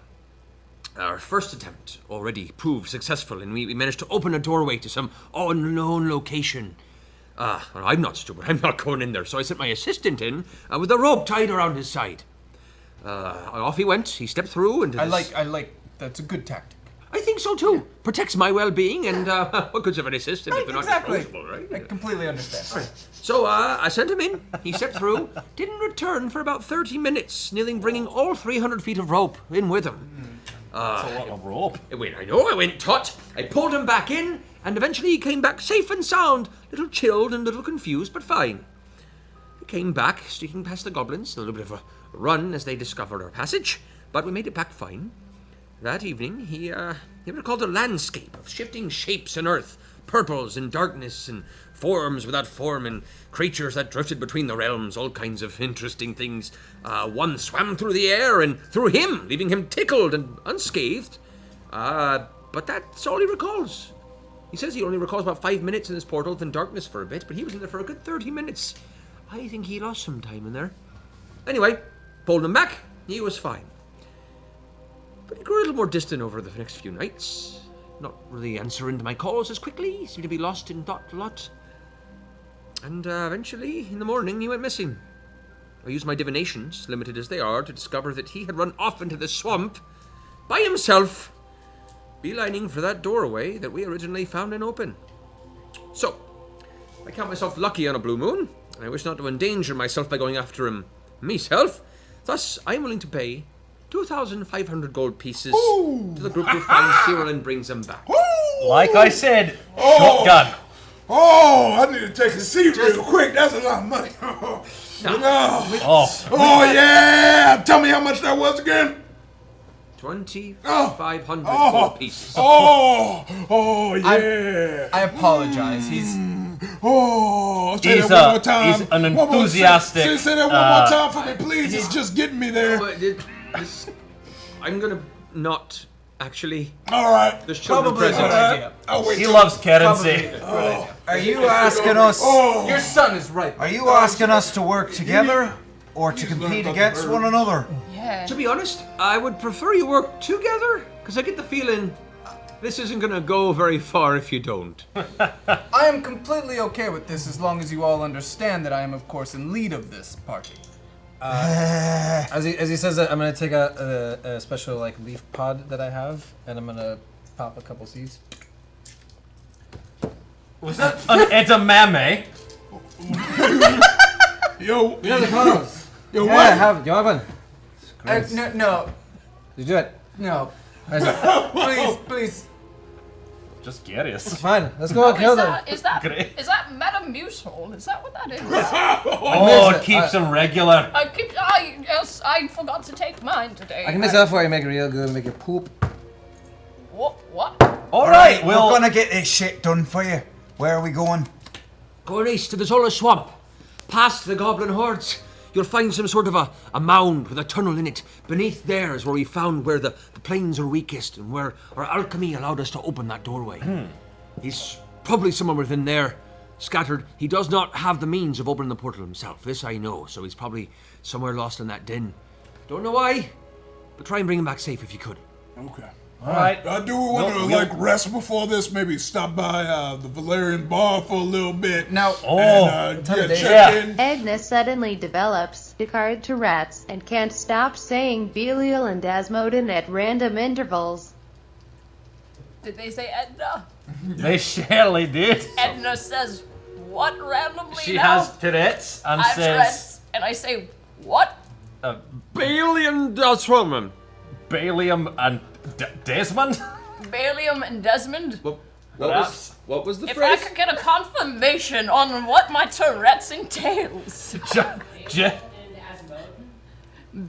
our first attempt already proved successful, and we managed to open a doorway to some unknown location. Well, I'm not stupid. I'm not going in there, so I sent my assistant in with a rope tied around his side. Off he went. He stepped through into this... I like. That's a good tactic. I think so, too. Protects my well-being, and what good's of an assistant if they're not Exactly. disposable, right? I completely understand. So, I sent him in. He stepped through. Didn't return for about 30 minutes, nearly bringing all 300 feet of rope in with him. That's a lot of rope. I went taut. I pulled him back in, and eventually he came back safe and sound. Little chilled and a little confused, but fine. He came back, streaking past the goblins, a little bit of a run as they discovered our passage, but we made it back fine. That evening, he recalled a landscape of shifting shapes in earth, purples and darkness, and forms without form, and creatures that drifted between the realms, all kinds of interesting things. One swam through the air and through him, leaving him tickled and unscathed. But that's all he recalls. He says he only recalls about 5 minutes in this portal, then darkness for a bit, but he was in there for a good 30 minutes. I think he lost some time in there. Anyway, pulled him back. He was fine. But he grew a little more distant over the next few nights. Not really answering to my calls as quickly. Seemed to be lost in thought a lot. And eventually, in the morning, he went missing. I used my divinations, limited as they are, to discover that he had run off into the swamp by himself, beelining for that doorway that we originally found and open. So, I count myself lucky on a blue moon, and I wish not to endanger myself by going after him myself. Thus, I am willing to pay 2,500 gold pieces to the group who finds Cyril and brings him back. Like I said, shotgun. Oh, I need to take a seat real quick. That's a lot of money. Oh, yeah. Tell me how much that was again. 2,500 gold pieces. Oh, yeah. I apologize. He's. Say that one more time. He's an enthusiastic. Say that one more time for me, please. It's just getting me there. I'm gonna not actually. All right. There's children Probably a present. good idea. I'll wait He till- loves currency. Are you asking us? Your son is right. Are you asking us to work together, or to compete against one another? Yeah. To be honest, I would prefer you work together, because I get the feeling this isn't going to go very far if you don't. I am completely okay with this as long as you all understand that I am, of course, in lead of this party. As he says that, I'm gonna take a special leaf pod that I have, and I'm gonna pop a couple seeds. Was that an edamame? Yo, You know the clothes. Yo, Yeah, what? do you want one? No, You do it. no. Where's it? Please. Just curious. It's fine. Let's go kill them. Is that Great. Metamucil? Is that what that is? Oh, it keeps them regular. I forgot to take mine today. I can mix it up for you, make it real good, make it poop. What? All right, we're gonna get this shit done for you. Where are we going? Going east to the Zola Swamp, past the goblin hordes. You'll find some sort of a mound with a tunnel in it. Beneath there is where we found where the planes are weakest and where our alchemy allowed us to open that doorway. He's probably somewhere within there, scattered. He does not have the means of opening the portal himself, this I know, so he's probably somewhere lost in that den. Don't know why, but try and bring him back safe if you could. Okay. All right. Do we want to rest before this? Maybe stop by the Valerian bar for a little bit. Now, check in. Edna suddenly develops Picard Tourette's and can't stop saying Belial and Asmodin at random intervals. Did they say Edna? They surely did. Edna says what randomly She now? has Tourette's and I have says... Tourette's, and I say what? Balian Desmond. Balium and Desmond? Balium and Desmond? What was the If phrase? I could get a confirmation on what my Tourette's entails.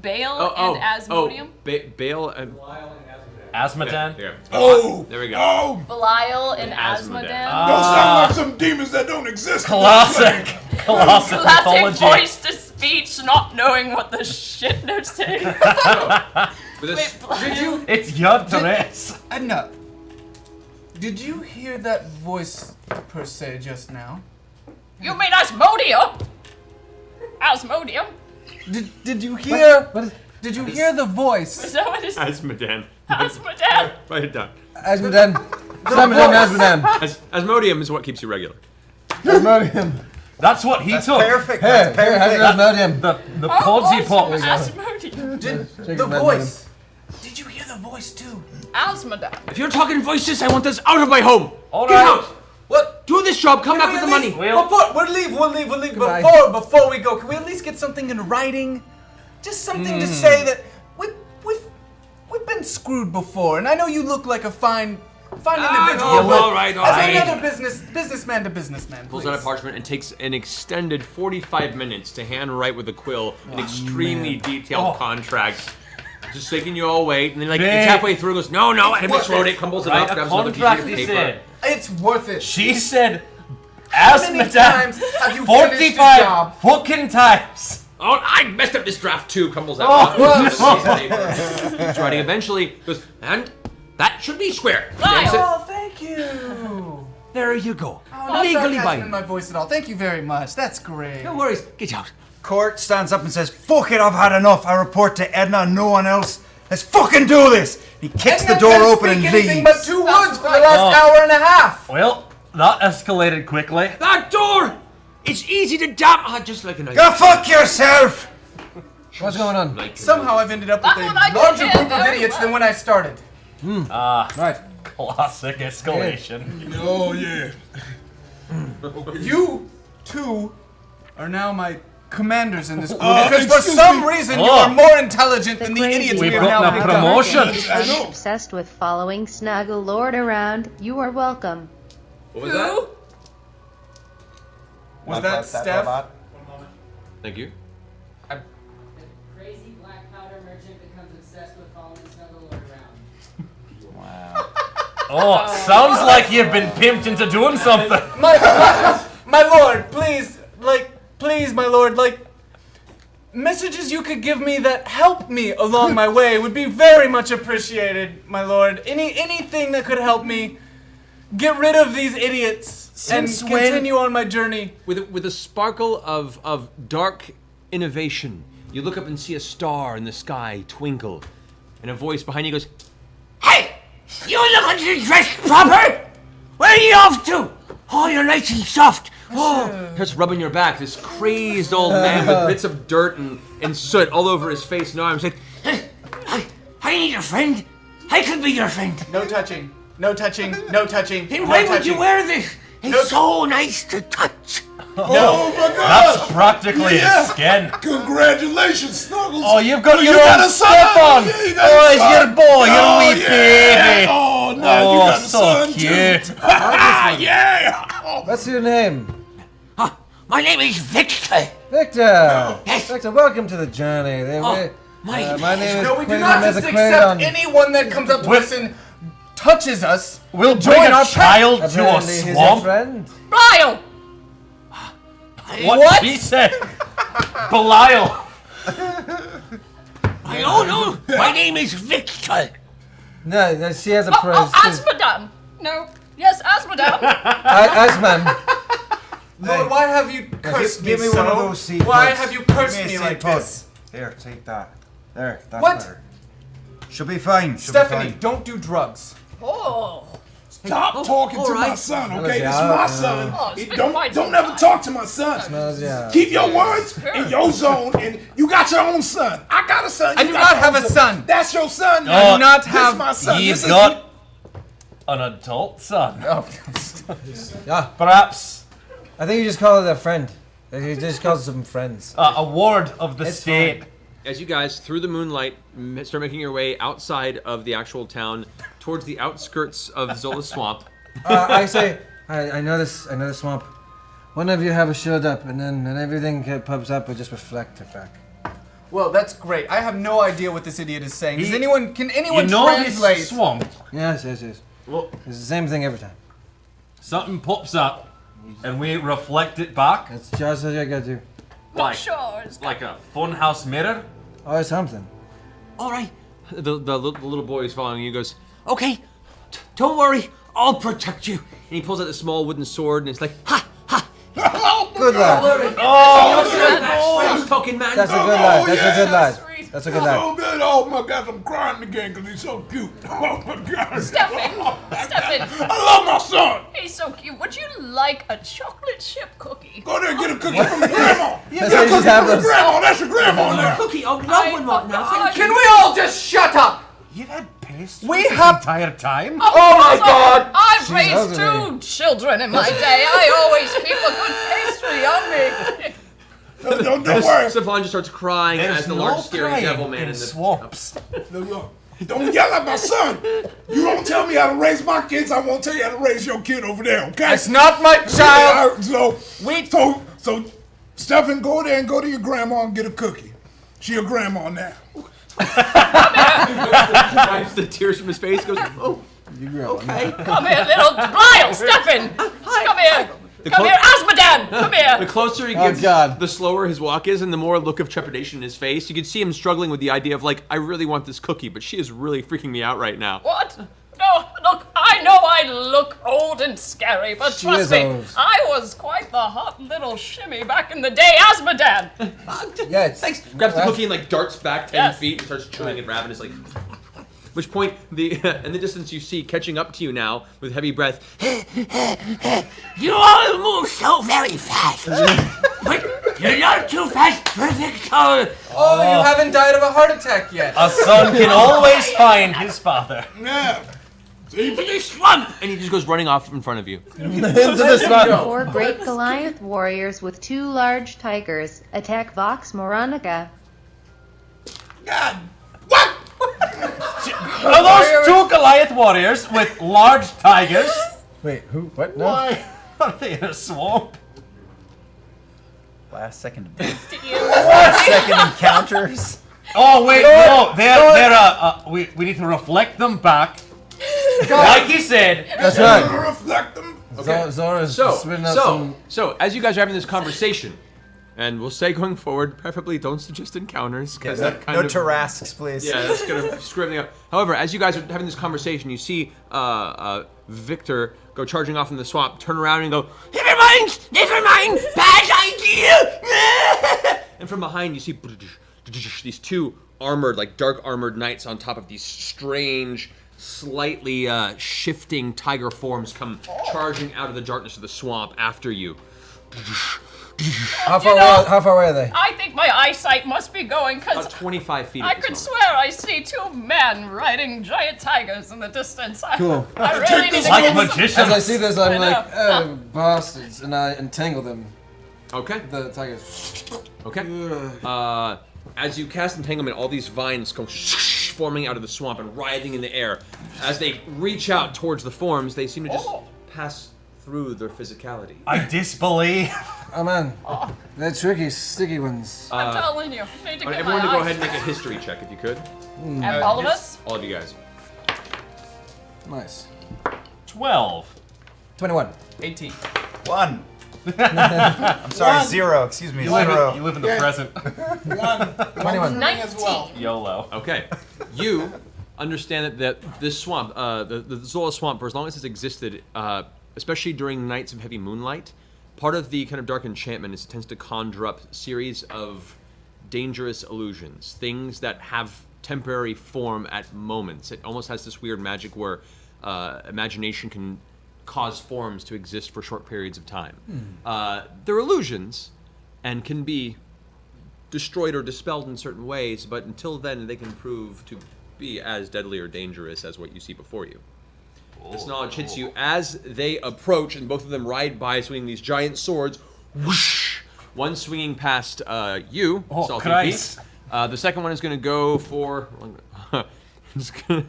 Bale and Asmodium? Bale and... Asmodan? There. Oh! There we go. Oh! Belial and Asmodan. Asmodan? Don't sound like some demons that don't exist. Classic Classic mythology. voice to speech, not knowing what the shit they're saying. Wait, Belial? It's your Tourette's. Edna, did you hear that voice per se just now? You mean Asmodium? Asmodium? Did you hear? Did you hear the voice? Is that what it is? Asmodan. Asmodan. Write it down. Asmodan. Asmodan. Asmodium is what keeps you regular. Asmodium. That's what he took. Perfect. Here, Asmodium. The podsy pop. Asmodium. The voice. Did you hear the voice too? Asmodan. If you're talking voices, I want this out of my home. All Get right. out. What? Do this job. Come back with the money. We'll leave. Goodbye. Before we go, can we at least get something in writing? Just something to say that we've been screwed before, and I know you look like a fine individual. all right. As another businessman to businessman, Pulls please. out a parchment and takes an extended 45 minutes to handwrite with a quill an extremely detailed contract. Just making you all wait, and then it's halfway through, goes, no, I miswrote it, crumbles it up, grabs another piece of paper. It's worth it. She said, How many Asmodan, times have you finished the 45 job? fucking times. Oh, I messed up this draft too, crumbles out. He's writing eventually, goes, and that should be square. Stamps it. Oh, thank you. There you go. No Legally sarcasm in binding. my voice at all. Thank you very much. That's great. No worries, get out. Court stands up and says, "Fuck it, I've had enough. I report to Edna and no one else. Let's fucking do this." He kicks the door open and anything but leaves. 2 words for the last hour and a half. Well, that escalated quickly. That door! It's easy to damn. Just like a knife. Go fuck yourself! What's going on? Like Somehow I've ended up with That a one I can larger hear group of very idiots well. than when I started. Right. Classic escalation. Oh, yeah. You two are now my commanders in this group because for some reason you are Oh. more intelligent than the idiots we We've have got now a picked promotion. up. And obsessed with following Snuggle Lord around. You are welcome. What was that? Was that Steph? Thank you. Crazy black powder merchant becomes obsessed with following Snuggle Lord around. Wow. Oh, sounds like you've been pimped into doing something. My lord, please, my lord, messages you could give me that help me along my way would be very much appreciated, my lord. Anything that could help me get rid of these idiots and continue on my journey. With a sparkle of dark innovation, you look up and see a star in the sky twinkle, and a voice behind you goes, "Hey! You look like you're dressed proper! Where are you off to? Oh, you're nice and soft. Oh." Starts rubbing your back, this crazed old man with bits of dirt and soot all over his face and arms. Like, I need a friend. I could be your friend. No touching. No touching. No touching. Then no why touching. would you wear this? It's so nice to touch. No. That's practically his skin. Congratulations, Snuggles. Oh, you've got your got own a son. stuff on. Yeah, you got Oh, a he's son. your boy, your Oh, wee baby. Oh, now you got a so son cute. too. Yeah. What's your name? My name is Victor. Victor. Yes. Victor, welcome to the journey. My name is No, we do Quaidon not just accept anyone that comes up to us and touches us. We'll join bring our a child to a Apparently he's your swamp. friend. Belial! What? He said. Belial. No. My name is Victor. No, she has a Oh, praise. Asmodan! No. Yes, Asmodan! Asman. Lord, why have you cursed me Give me so? one of those seed Why pods. have you cursed Give me a like seed pod. this? There, take that. There, that's What? better. She'll be fine. She'll Stephanie, be fine. don't do drugs. Oh. Stop talking to my right. son, Smells okay? This is yeah. my son. Oh, it's been Don't quite some ever time. talk to my son. Smells, yeah. Keep your words in your zone, and you got your own son. I got a son. I you do got not your have own a son. That's your son. I do not This have- is my son. You've This is- got an adult son. Oh. Yeah. Perhaps I think you just call it a friend. You just call some friends. a ward of the It's state. fine. As you guys, through the moonlight, start making your way outside of the actual town, towards the outskirts of Zola's swamp. I say, I know this swamp. One of you have showed up, and then everything pops up, but just reflect it back. Well, that's great. I have no idea what this idiot is saying. Can anyone You know translate? this swamp. Yes. Well, It's the same thing every time. something pops up, and we reflect it back. That's just what you gotta do. Not sure. It's Like a funhouse mirror. Oh, it's something. All right. The little boy is following you. Goes, Okay. Don't worry. I'll protect you. and he pulls out the small wooden sword, and it's like, ha! Good lad. Oh, talking man. That's a good lad. That's yeah. a good lad. Sweet. That's a good lad. Oh, good. Oh, my God. I'm crying again because he's so cute. Oh, my God. Stefan! I love my son. He's so cute. Would you like a chocolate chip cookie? Go there and get a cookie from your grandma. That's how you just have those. Grandma, that's your grandma now. Cookie, I'll love one right now. Thank you. Can we all just shut up? You've had pastries We this have- entire time. Oh my God! I've She's raised ugly. 2 children in my day. I always keep a good pastry on me. Don't worry. Stefan just starts crying There's as the no large scary crying devil man in in the swamps. Don't yell at my son. You don't tell me how to raise my kids. I won't tell you how to raise your kid over there. Okay? That's not my child. So Stefan, go there and go to your grandma and get a cookie. She your grandma now. wipes the tears from his face. Goes, oh, Okay. Come here, little Belial, Stefan. Come here. Come here, Asmodan. Come The here. closer he Oh, gets, God. the slower his walk is, and the more look of trepidation in his face. You can see him struggling with the idea of like, I really want this cookie, but she is really freaking me out right now. What? No, look, I know I look old and scary, but She trust is me, old. I was quite the hot little shimmy back in the day, Asmodan. Yeah, it's, Thanks. Grabs the cookie and like darts back 10 Yes. feet and starts chewing it ravenously. Which point, in the distance, you see catching up to you now with heavy breath. You all move so very fast. But you're not too fast for Victor. Oh, you haven't died of a heart attack yet. A son can always find his father. Yeah. Into this swamp. And he just goes running off in front of you. into the swamp. 4 great Goliath warriors with 2 large tigers attack Vox Moronica. God. What? Are those 2 Goliath warriors with large tigers? Wait, who? What? No. Why are they in a swamp? Last second encounters. Oh wait, no, they're we need to reflect them back. Like he said. That's right. Reflect them. Zora's So, spitting out some. as you guys are having this conversation, and we'll say going forward, preferably don't suggest encounters, because that kind No of... Tarrasques, please. Yeah, that's gonna screw everything up. However, as you guys are having this conversation, you see Victor go charging off in the swamp, turn around and go, Never mind. Bad idea. and from behind you see these 2 armored, like dark armored knights on top of these strange, slightly shifting tiger forms come charging out of the darkness of the swamp after you. How far away are they? I think my eyesight must be going, because About 25 feet. I at this could moment. swear I see 2 men riding giant tigers in the distance. Cool. I really need to Like get magicians. As I see this, I'm I like, know. bastards, and I entangle them. Okay. The tigers. Okay. As you cast Entanglement, all these vines come forming out of the swamp and writhing in the air. As they reach out towards the forms, they seem to just pass through their physicality. I disbelieve. Oh man, they're tricky, sticky ones. I'm telling you. Need to I want get everyone my to go eyes ahead and make a back. history check if you could. And all of us? All of you guys. Nice. 12. 21. 18. 1. I'm sorry, 1. 0. Excuse me, You 0. live in the present. 1. 21. 19. YOLO. Okay. You understand that this swamp, the Zola swamp, for as long as it's existed, especially during nights of heavy moonlight, part of the kind of dark enchantment is it tends to conjure up a series of dangerous illusions, things that have temporary form at moments. It almost has this weird magic where imagination can cause forms to exist for short periods of time. They're illusions and can be destroyed or dispelled in certain ways, but until then they can prove to be as deadly or dangerous as what you see before you. This knowledge hits you as they approach, and both of them ride by swinging these giant swords. Whoosh! One swinging past you, Salty Christ. Pete. The second one is going to go for... it's going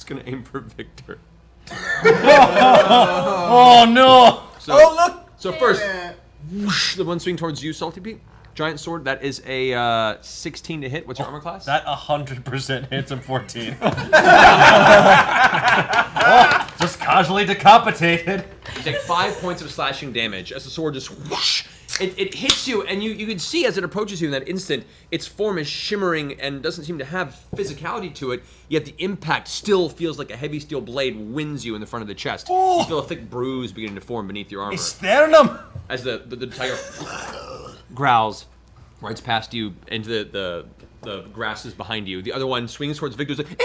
to aim for Victor. Oh no! So, look! So first, whoosh, the one swinging towards you, Salty Pete. Giant sword, that is a 16 to hit. What's your armor class? That 100% hits him 14. Just casually decapitated. You take 5 points of slashing damage as the sword just whoosh. It hits you, and you can see as it approaches you in that instant, its form is shimmering and doesn't seem to have physicality to it, yet the impact still feels like a heavy steel blade winds you in the front of the chest. You feel a thick bruise beginning to form beneath your armor. Sternum! As the tiger growls, rides past you into the grasses behind you. The other one swings towards Victor's like,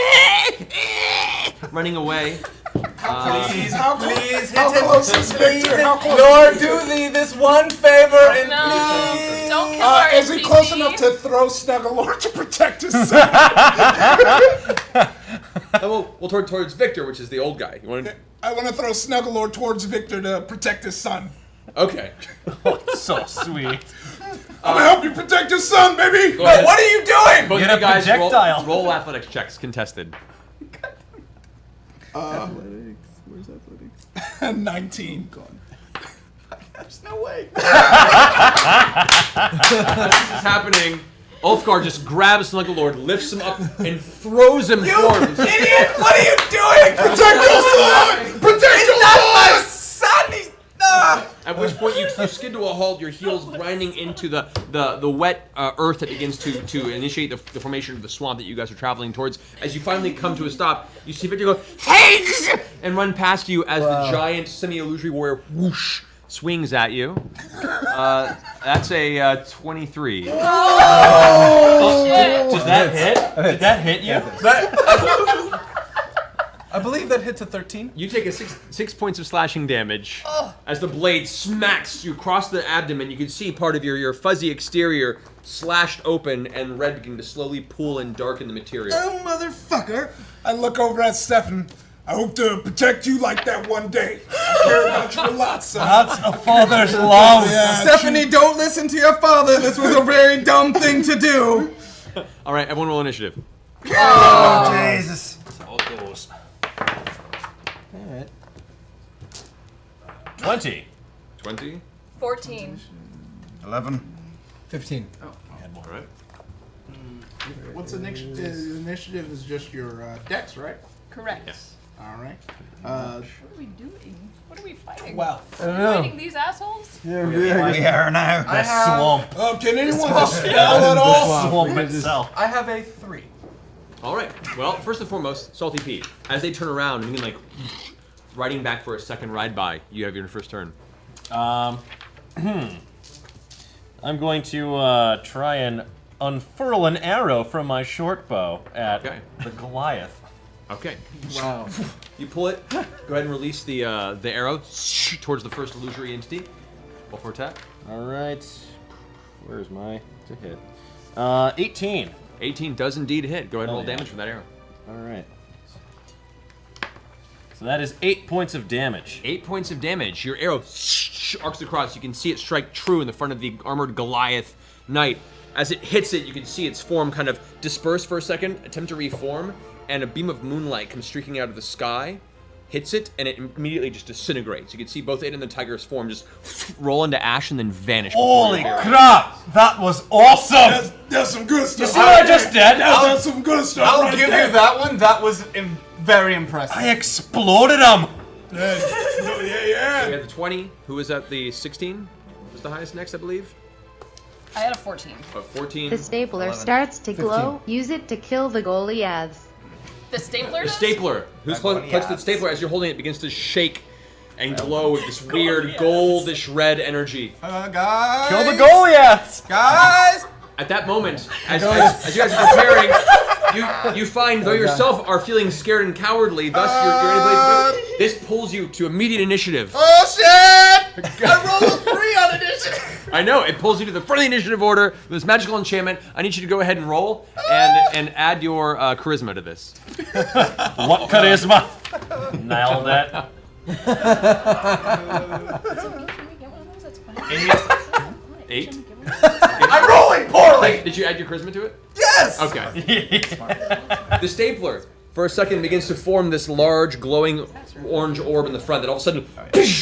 running away. Please, Please hit him. close is Victor? How close? Lord, do thee this one favor and No, please. don't kill our Is he NPC. close enough to throw Snugglelord to protect his son? Well, towards Victor, which is the old guy. You want to? I want to throw Snugglelord towards Victor to protect his son. Okay. So sweet. I'm gonna help you protect his son, baby! Go ahead. What are you doing? Both Get of you a guys projectile. roll athletics checks contested. Athletics. Where's athletics? 19. There's no way. As this is happening, Ulfgar just grabs Snugglelord, lifts him up, and throws him forwards. Idiot! What are you doing? Protect your son! Protect your My son! son! He's... At which point you skid to a halt, your heels grinding into the wet earth that begins to initiate the formation of the swamp that you guys are traveling towards. As you finally come to a stop, you see Victor go, "Thanks!" and run past you as the giant semi-illusory warrior whoosh swings at you. That's a 23. Oh, shit. Did that hit? Did that hit you? I believe that hits a 13. You take a six points of slashing damage as the blade smacks you across the abdomen. You can see part of your fuzzy exterior slashed open and red beginning to slowly pool and darken the material. Oh, motherfucker! I look over at Stefan. I hope to protect you like that one day. I care about you a lot, son. That's a father's love. Yeah, Stephanie, don't listen to your father. This was a very dumb thing to do. All right, everyone roll initiative. Oh, Jesus. That's how it goes. Alright. 20. 20. 14. 11. 15. All right. What's the next initiative? Is just your dex, right? Correct. Yes. All right. What are we doing? What are we fighting? Wow. I don't know. Fighting these assholes? We are now. The swamp. Can anyone dispel at all? Swamp itself. I have a 3. All right. Well, first and foremost, Salty Pete. As they turn around and begin like riding back for a second ride by, you have your first turn. I'm going to try and unfurl an arrow from my short bow at the Goliath. Okay. Wow. You pull it. Go ahead and release the arrow towards the first illusory entity. Roll for attack. All right. Where's my to hit? 18. 18 does indeed hit. Go ahead and Oh, roll yeah. damage from that arrow. All right. So that is 8 points of damage. 8 points of damage. Your arrow arcs across. You can see it strike true in the front of the armored Goliath knight. As it hits it, you can see its form kind of disperse for a second, attempt to reform, and a beam of moonlight comes streaking out of the sky, hits it, and it immediately just disintegrates. You can see both it and the tiger's form just roll into ash and then vanish. Holy crap! That was awesome! That's some good stuff. You see what I just did? That's some good stuff. I'll right give there. you that one. That was very impressive. I exploded him! Yeah. We had the 20. Who was at the 16? Was the highest next, I believe? I had a 14. 14. The stapler starts to glow. Use it to kill the Goliaths. The stapler The does? stapler. Who's close to the stapler as you're holding it begins to shake and glow with this weird goldish red energy. Guys. Kill the Goliaths! Guys. At that moment, as you guys are preparing, you find, though yourself are feeling scared and cowardly, thus you're unable to, this pulls you to immediate initiative. Oh shit! I rolled a 3 on initiative. I know, it pulls you to the front of the initiative order with this magical enchantment. I need you to go ahead and roll and add your charisma to this. What charisma? Nailed it. Can we get one of those? That's fine. 8? I'm rolling poorly. Did you add your charisma to it? Yes. Okay. The stapler, for a second, begins to form this large, glowing orange orb in the front that all of a sudden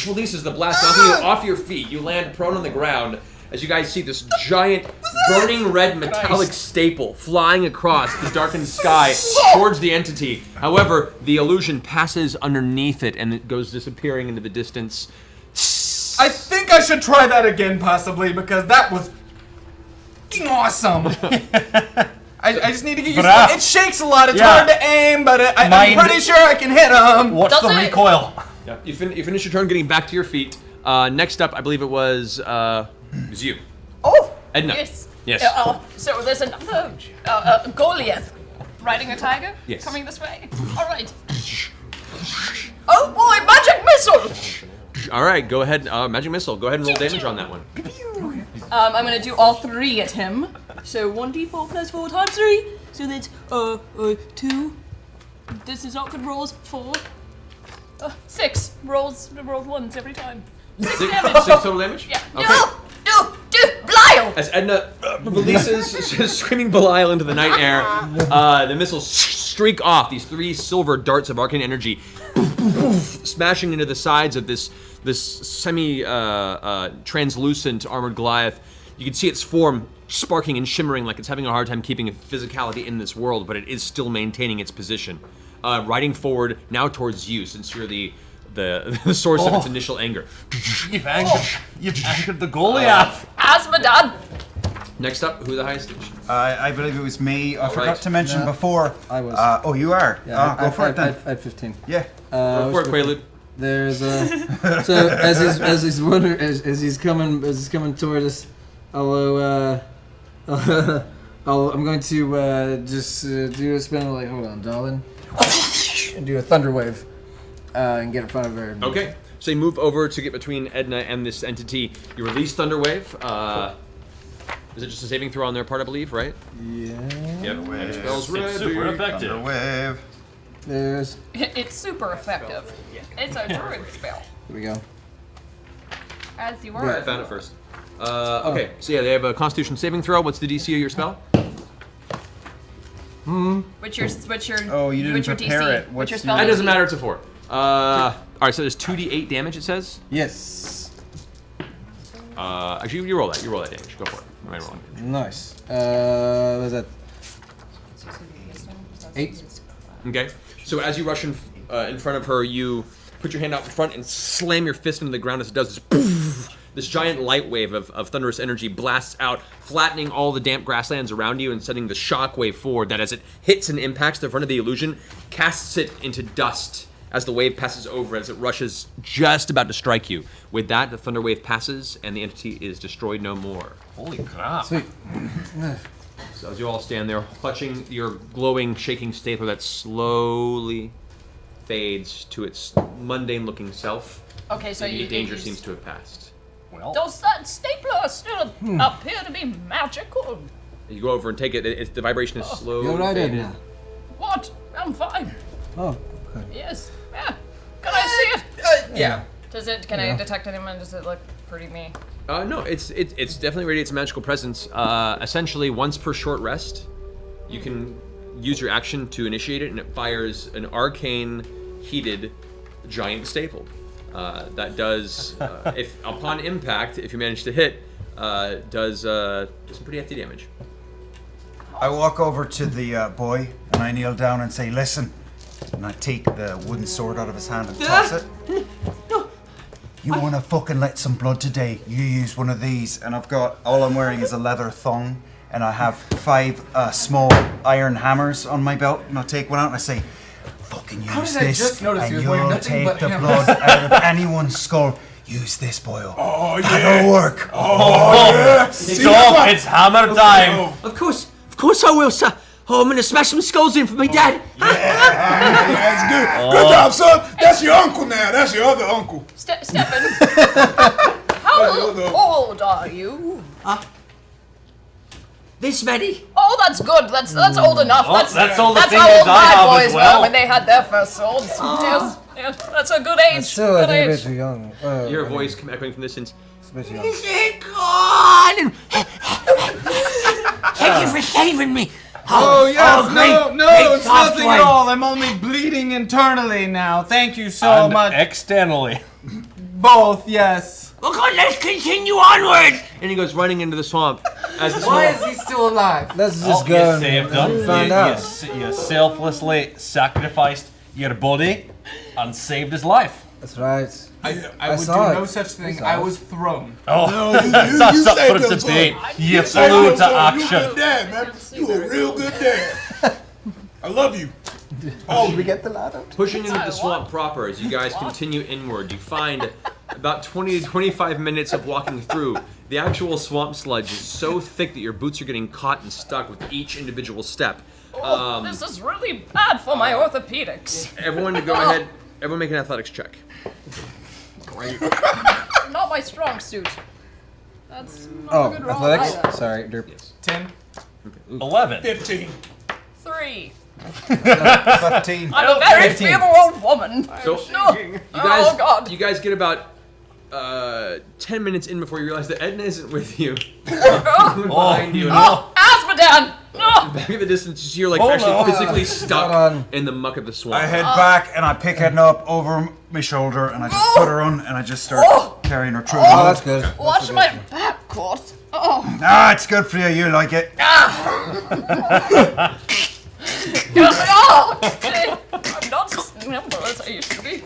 releases the blast, knocking you off your feet. You land prone on the ground as you guys see this giant, burning red metallic staple flying across the darkened sky towards the entity. However, the illusion passes underneath it and it goes disappearing into the distance. I think I should try that again, possibly, because that was f***ing awesome. I just need to get used to it. It shakes a lot. It's hard to aim, but I'm pretty sure I can hit him. What's the recoil? Yeah, you finish your turn getting back to your feet. Next up, I believe it was you. Oh! Edna. Yes. Yes. So there's another Goliath riding a tiger Yes. coming this way. All right. Oh boy, magic missile! All right, go ahead. Magic missile. Go ahead and roll damage on that one. I'm gonna do all 3 at him. So 1d4 plus 4 times 3. So that's 2. This is not good rolls. 4. 6 rolls once every time. 6 damage. 6 total damage? Yeah. Okay. No, Belial! As Edna releases screaming Belial into the night air, the missiles streak off, these 3 silver darts of arcane energy, smashing into the sides of this semi-translucent armored Goliath. You can see its form sparking and shimmering like it's having a hard time keeping its physicality in this world, but it is still maintaining its position. Riding forward now towards you, since you're the source of its initial anger. You've angered the Goliath. Asmodan! Next up, who the highest stage? I believe it was me. I forgot right. to mention before. I was. Oh, you are? Yeah, go for it then. I had 15. Yeah. Go for it, Quaalude. There's so as he's coming toward us, I'm going to just do a spin like, hold on, darling, and do a thunder wave and get in front of her. Okay, so you move over to get between Edna and this entity. You release Thunder Wave. Is it just a saving throw on their part, I believe, right? Yeah. Yep. Magic spells ready. It's super effective. Thunder wave. There's. It's super effective. It's a druid spell. Here we go. As you I were. found it first. Okay, so yeah, they have a Constitution saving throw. What's the DC of your spell? What's your Oh, you didn't what's your prepare DC? it. What's your What's spell? That doesn't DC? matter. It's a 4. All right, so there's 2d8 damage. It says. Yes. Actually, you roll that. You roll that damage. Go for it. Am I rolling? Nice. What is that? 8. Okay. So as you rush in front of her, you put your hand out in front and slam your fist into the ground as it does this. Poof, this giant light wave of thunderous energy blasts out, flattening all the damp grasslands around you and sending the shock wave forward that as it hits and impacts the front of the illusion, casts it into dust as the wave passes over, as it rushes just about to strike you. With that, the thunder wave passes and the entity is destroyed no more. Holy crap. Sweet. So as you all stand there, clutching your glowing, shaking stapler that slowly fades to its mundane-looking self, Okay, so the you danger seems to have passed. Well, Does that stapler still appear to be magical? You go over and take it. The vibration is slowly You're right, faded. Edna. What? I'm fine. Oh, good. Yes. Yeah. Yeah. Can I detect anyone? Does it look pretty me? No, it's definitely radiates a magical presence. Essentially, once per short rest, you can use your action to initiate it, and it fires an arcane, heated, giant staple. That does, if upon impact, if you manage to hit, does some pretty hefty damage. I walk over to the boy and I kneel down and say, "Listen," and I take the wooden sword out of his hand and toss it. You want to fucking let some blood today? You use one of these, and all I'm wearing is a leather thong, and I have 5 small iron hammers on my belt, and I take one out and I say, "Fucking use this, and you'll take the blood out of anyone's skull. Use this, boy. Oh, yeah. That'll work." Oh, yeah. Stop! It's hammer time. Of course I will, sir. Oh, I'm gonna smash some skulls in for my dad. That's good. Good job, son. That's your uncle now. That's your other uncle. Stefan, how old are you? This many? Oh, that's good. That's old enough. That's all the That's fingers how old I my have boys as well. were when they had their first swords. Yes, that's a good age. Still, I good think a age. bit too young. You hear a voice echoing from the distance. It's a bit young. Is it gone? Thank you for saving me. Oh, yes, great, no, great it's soft nothing wine. at all. I'm only bleeding internally now. Thank you so And much. externally. Both, yes. Well, good, let's continue onward. And he goes running into the swamp. As the Why swamp, is he still alive? Let's just You go saved him. and find out. You selflessly sacrificed your body and saved his life. That's right. I would do saw no it. such thing. saw I it. was thrown. Oh, No, that's you up saved for him, debate. son. You saved flew him, to son. You a action. good dad, man. You a real good dad. I love you. Oh, Should we get the ladder? pushing into the swamp proper, as you guys continue inward, you find about 20 to 25 minutes of walking through. The actual swamp sludge is so thick that your boots are getting caught and stuck with each individual step. This is really bad for my orthopedics. Everyone go ahead. Everyone make an athletics check. Not my strong suit. That's not Oh, a good roll athletics? either. Sorry, derp. 10. 11. 15. 3. 15. I'm a very feeble old woman. So, No. you guys, Oh, God. you guys get about 10 minutes in before you realize that Edna isn't with you. Oh, Behind you. Asmodan! No! Back in the distance, you're like Oh, actually no. physically Hold stuck on. in the muck of the swamp. I head back and I pick Edna up over my shoulder and I just put her on and I just start carrying her through the Oh, mud. that's good. Watch my back, Court. Oh. Ah, it's good for you. You like it. Oh, shit. I'm not as nimble as I used to be.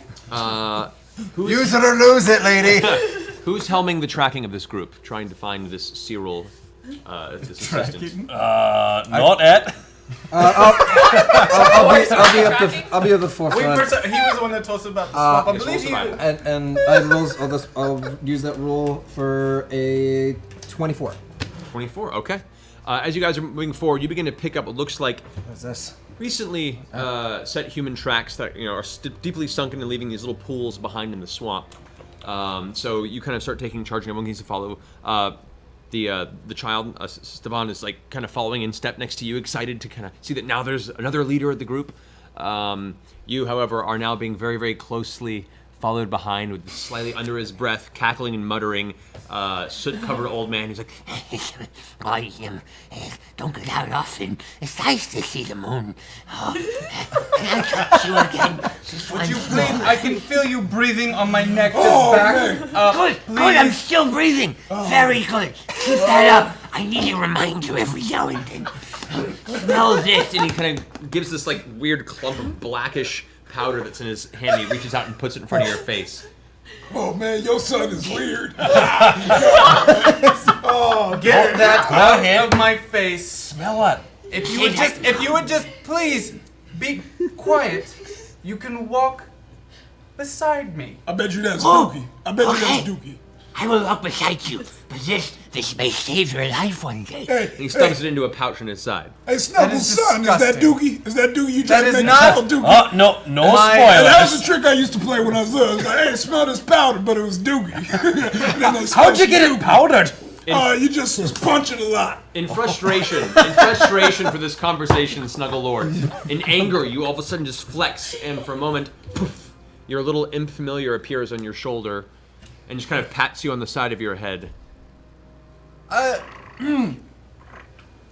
Use it or lose it, lady. Who's helming the tracking of this group, trying to find this Cyril, this assistant? Not Ed. I'll be at the forefront. He was the one that told us about the swamp. I believe you. And I'll use that roll for a 24. 24, okay. As you guys are moving forward, you begin to pick up what looks like What's this? recently set human tracks that are deeply sunken and leaving these little pools behind in the swamp. So you kind of start taking charge, and everyone needs to follow. The child, Stevan, is like kind of following in step next to you, excited to kind of see that now there's another leader of the group. You, however, are now being very, very closely followed behind with slightly under his breath, cackling and muttering, soot-covered old man who's like, I don't get out often. It's nice to see the moon. Oh, can I touch you again? Just Would you once please? more? I can feel you breathing on my neck. Just Oh, back man. up. Good, please. good, I'm still breathing. Very good. Keep that up. I need to remind you every now and then. Smell this. and he kind of gives this like weird clump of blackish powder that's in his hand. And he reaches out and puts it in front of your face. Oh man, your son is weird. Get that Go out ahead. of my face. Smell it. If you would just please be quiet, you can walk beside me. I bet you that's Oh, Dookie. I bet you okay. that's Dookie. I will walk beside you, but this may save your life one day. Hey, And he stuffs it into a pouch on his side. hey, Snuggles' is son, is that disgusting. Dookie? Is that Dookie? You That trying to is make not- it called Dookie? Oh, no And that was spoilers. a trick I used to play when I was little. I was like, hey, smell this powder, but it was Dookie. And then they How'd you switched get to it powdered? You just punch it a lot. In frustration for this conversation, Snuggle Lord, in anger, you all of a sudden just flex, and for a moment, poof, your little imp familiar appears on your shoulder and just kind of pats you on the side of your head.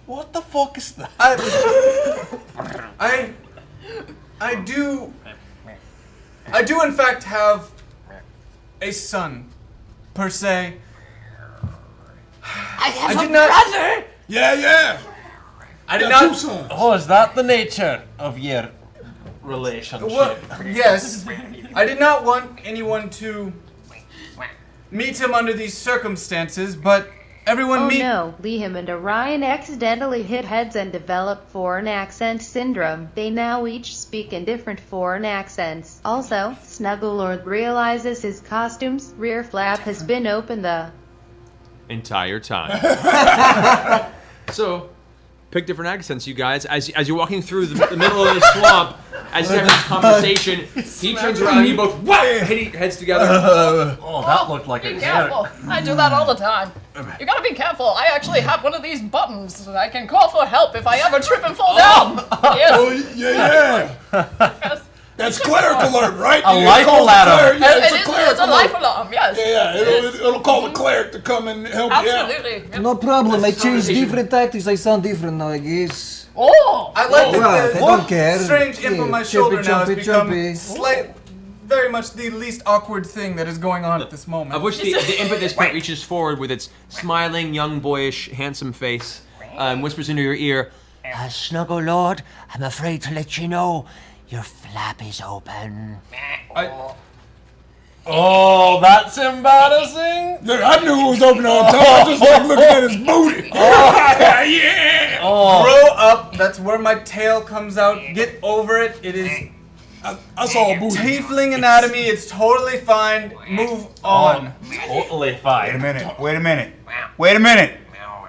What the fuck is that? I do in fact have a son, per se. I have I a did not- brother! Yeah. I did Got not. two sons. Oh, is that the nature of your relationship? Well, yes, I did not want anyone to meet him under these circumstances, but everyone Oh meet. no, Liam and Orion accidentally hit heads and developed foreign accent syndrome. They now each speak in different foreign accents. Also, Snugglelord realizes his costume's rear flap has been open the Entire time. So, pick different accents, you guys. As you're walking through the middle of the swamp, as you're having this conversation, he turns around and you both hit your heads together. Oh, that looked like Be a careful. I do that all the time. You gotta be careful. I actually have one of these buttons. I can call for help if I ever trip and fall down. Yes. Oh, yeah. Yes. That's cleric alert, right? A life ladder. Yeah, It is a life alarm, yes. Yeah, it'll call the cleric to come and help you out. Absolutely. Yep. No problem. I changed different tactics. I sound different now, I guess. Oh! I like that Right, the I don't care. strange imp on my Yeah, shoulder jumpy, now has jumpy, become jumpy. very much the least awkward thing that is going on at this moment. Of which the imp at this point reaches forward with its smiling, young, boyish, handsome face, and whispers into your ear, Snuggle Lord, I'm afraid to let you know your flap is open. Oh, that's embarrassing. Look, I knew it was open all the time. I just like looking at his booty. Yeah. Grow up. That's where my tail comes out. Get over it. It is I saw a booty. tiefling anatomy. It's totally fine. Move on. Totally Wait a fine. minute. Wait a minute.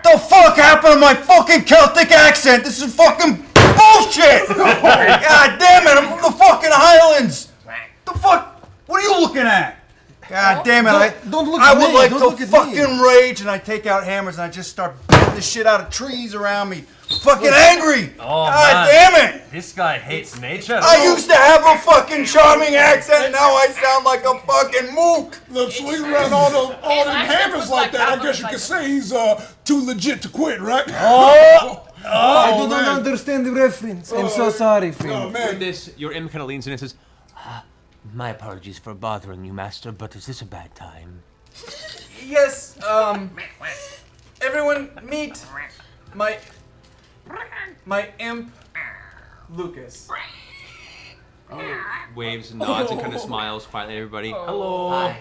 The fuck happened to my fucking Celtic accent? This is fucking bullshit! God damn it, I'm from the fucking Highlands! The fuck? What are you looking at? God damn it, Don't look I at would me, like don't to look at fucking me. rage, and I take out hammers and I just start beating the shit out of trees around me. Fucking angry! Oh, God man. damn it! This guy hates nature. I used to have a fucking charming accent, now I sound like a fucking mook! Look, swing around all them accent hammers was like like that. I half guess of you like- could say he's too legit to quit, right? I don't man. understand the reference. I'm so sorry, friend. Oh, with man. this, your imp kind of leans in and says, My apologies for bothering you, Master, but is this a bad time? Yes. Everyone meet my imp, Lucas. waves and nods and kind of smiles quietly at everybody. Hello.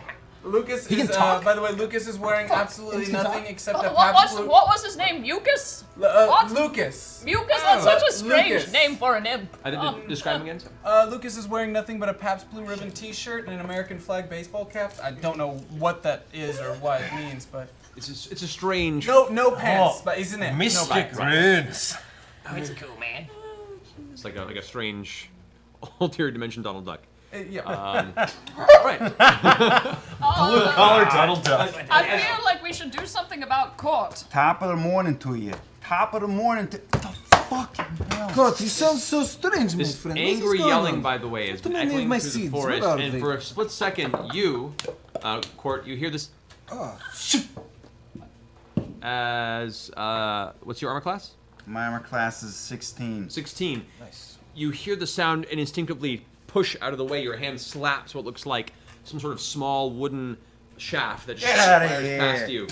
Lucas He is, can talk. by the way, Lucas is wearing absolutely He can nothing talk. except a What Pabst Blue. was his name? Mucus? What? Lucas. Mucus? That's such a strange Lucas. name for an imp. I did describe him again. Lucas is wearing nothing but a Pabst Blue Ribbon T-shirt and an American flag baseball cap. I don't know what that is or what it means, but It's a strange. no pants, but isn't it? Mystic no runes. Oh, it's cool, man. It's like a strange, ulterior dimension Donald Duck. Yeah. All right. Blue collar Donald Duck. I feel like we should do something about court. Top of the morning to you. Top of the morning to... What the fucking hell? God, you sound so strange, my This friend. angry What's going yelling, on? by the way, has Too been many of echoing my through the seeds. forest, What are and they? for a split second, you, Court, you hear this as what's your armor class? My armor class is 16. 16. Nice. You hear the sound and instinctively push out of the way. Your hand slaps what looks like some sort of small wooden shaft that Get outta fires here. past you.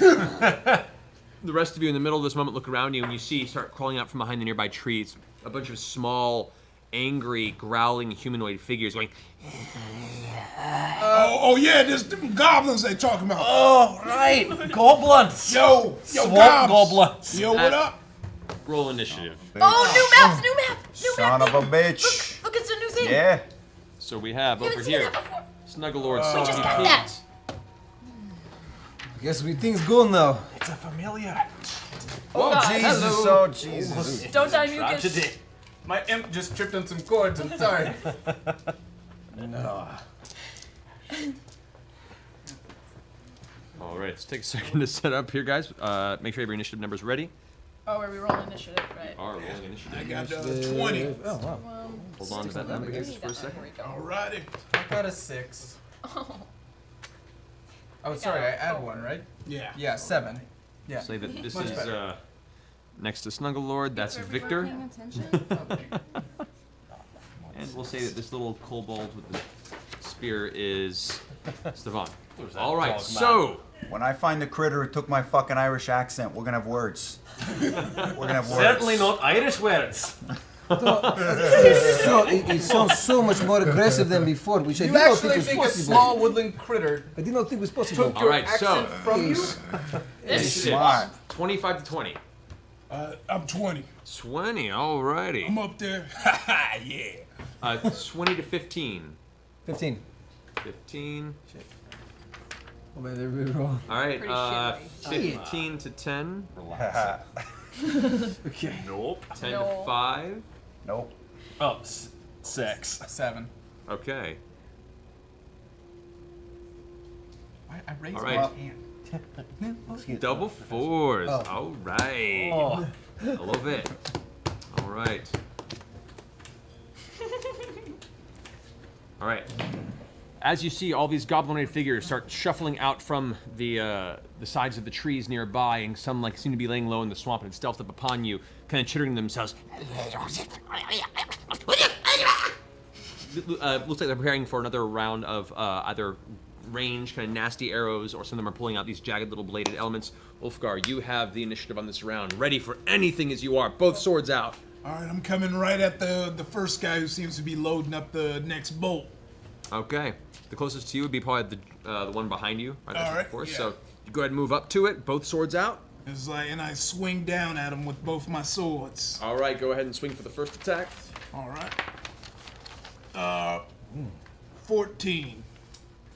The rest of you in the middle of this moment look around you and you see start crawling out from behind the nearby trees a bunch of small, angry, growling humanoid figures going. Oh yeah, there's them goblins they talking about. Oh, right. Goblins. Yo, Swamp gobs. goblins. Yo, what up? Roll initiative. Oh, new map! New map! New Son map! of a bitch. Look, it's a new thing. Yeah. So we have We over haven't seen here that before. Snugglelord We Salty just got that. Pete. I guess we things go now. It's a familiar. Oh, God. Jesus, Hello. oh Jesus. Don't die, Mucus. Tragedy. My imp just tripped on some cords. I'm sorry. All right, let's take a second to set up here, guys. Make sure you have your initiative numbers ready. Oh, are we rolling initiative, right? Are rolling initiative. I got 20. Oh wow. Hold on to that number here just for a second. Alrighty. I got a 6. Oh, sorry, I add 1, right? Yeah. Yeah, 7. Yeah. Say that this Much is better. next to Snuggle Lord. That's Victor. Paying attention? And we'll say that this little kobold with the spear is Stefan. All right, so When I find the critter who took my fucking Irish accent, we're gonna have words. We're gonna have words. Certainly not Irish words. It sounds so much more aggressive than before, which I You did not actually think was think a possible. small woodland critter I did not think was possible. took all your right, so accent from you? Smart. 25 to 20. I'm 20. 20, alrighty. I'm up there. Haha, yeah. 20 to 15. 15. 15. Oh man, they're really wrong. All right, Pretty 15 to 10. Okay. Nope. 10 No. to 5. Nope. Oh, 6. 7. Okay. I raised All my right. hand. Double 4s. Oh. All right. Oh. I love it. All right. All right. As you see, all these goblinoid figures start shuffling out from the sides of the trees nearby, and some like seem to be laying low in the swamp and stealthed up upon you, kind of chittering to themselves. Looks like they're preparing for another round of either range, kind of nasty arrows, or some of them are pulling out these jagged little bladed elements. Ulfgar, you have the initiative on this round, ready for anything as you are. Both swords out. All right, I'm coming right at the first guy who seems to be loading up the next bolt. Okay. The closest to you would be probably the one behind you, right? All right, Of course. yeah. So you go ahead and move up to it. Both swords out. It's like, and I swing down at him with both my swords. All right. Go ahead and swing for the first attack. All right. 14.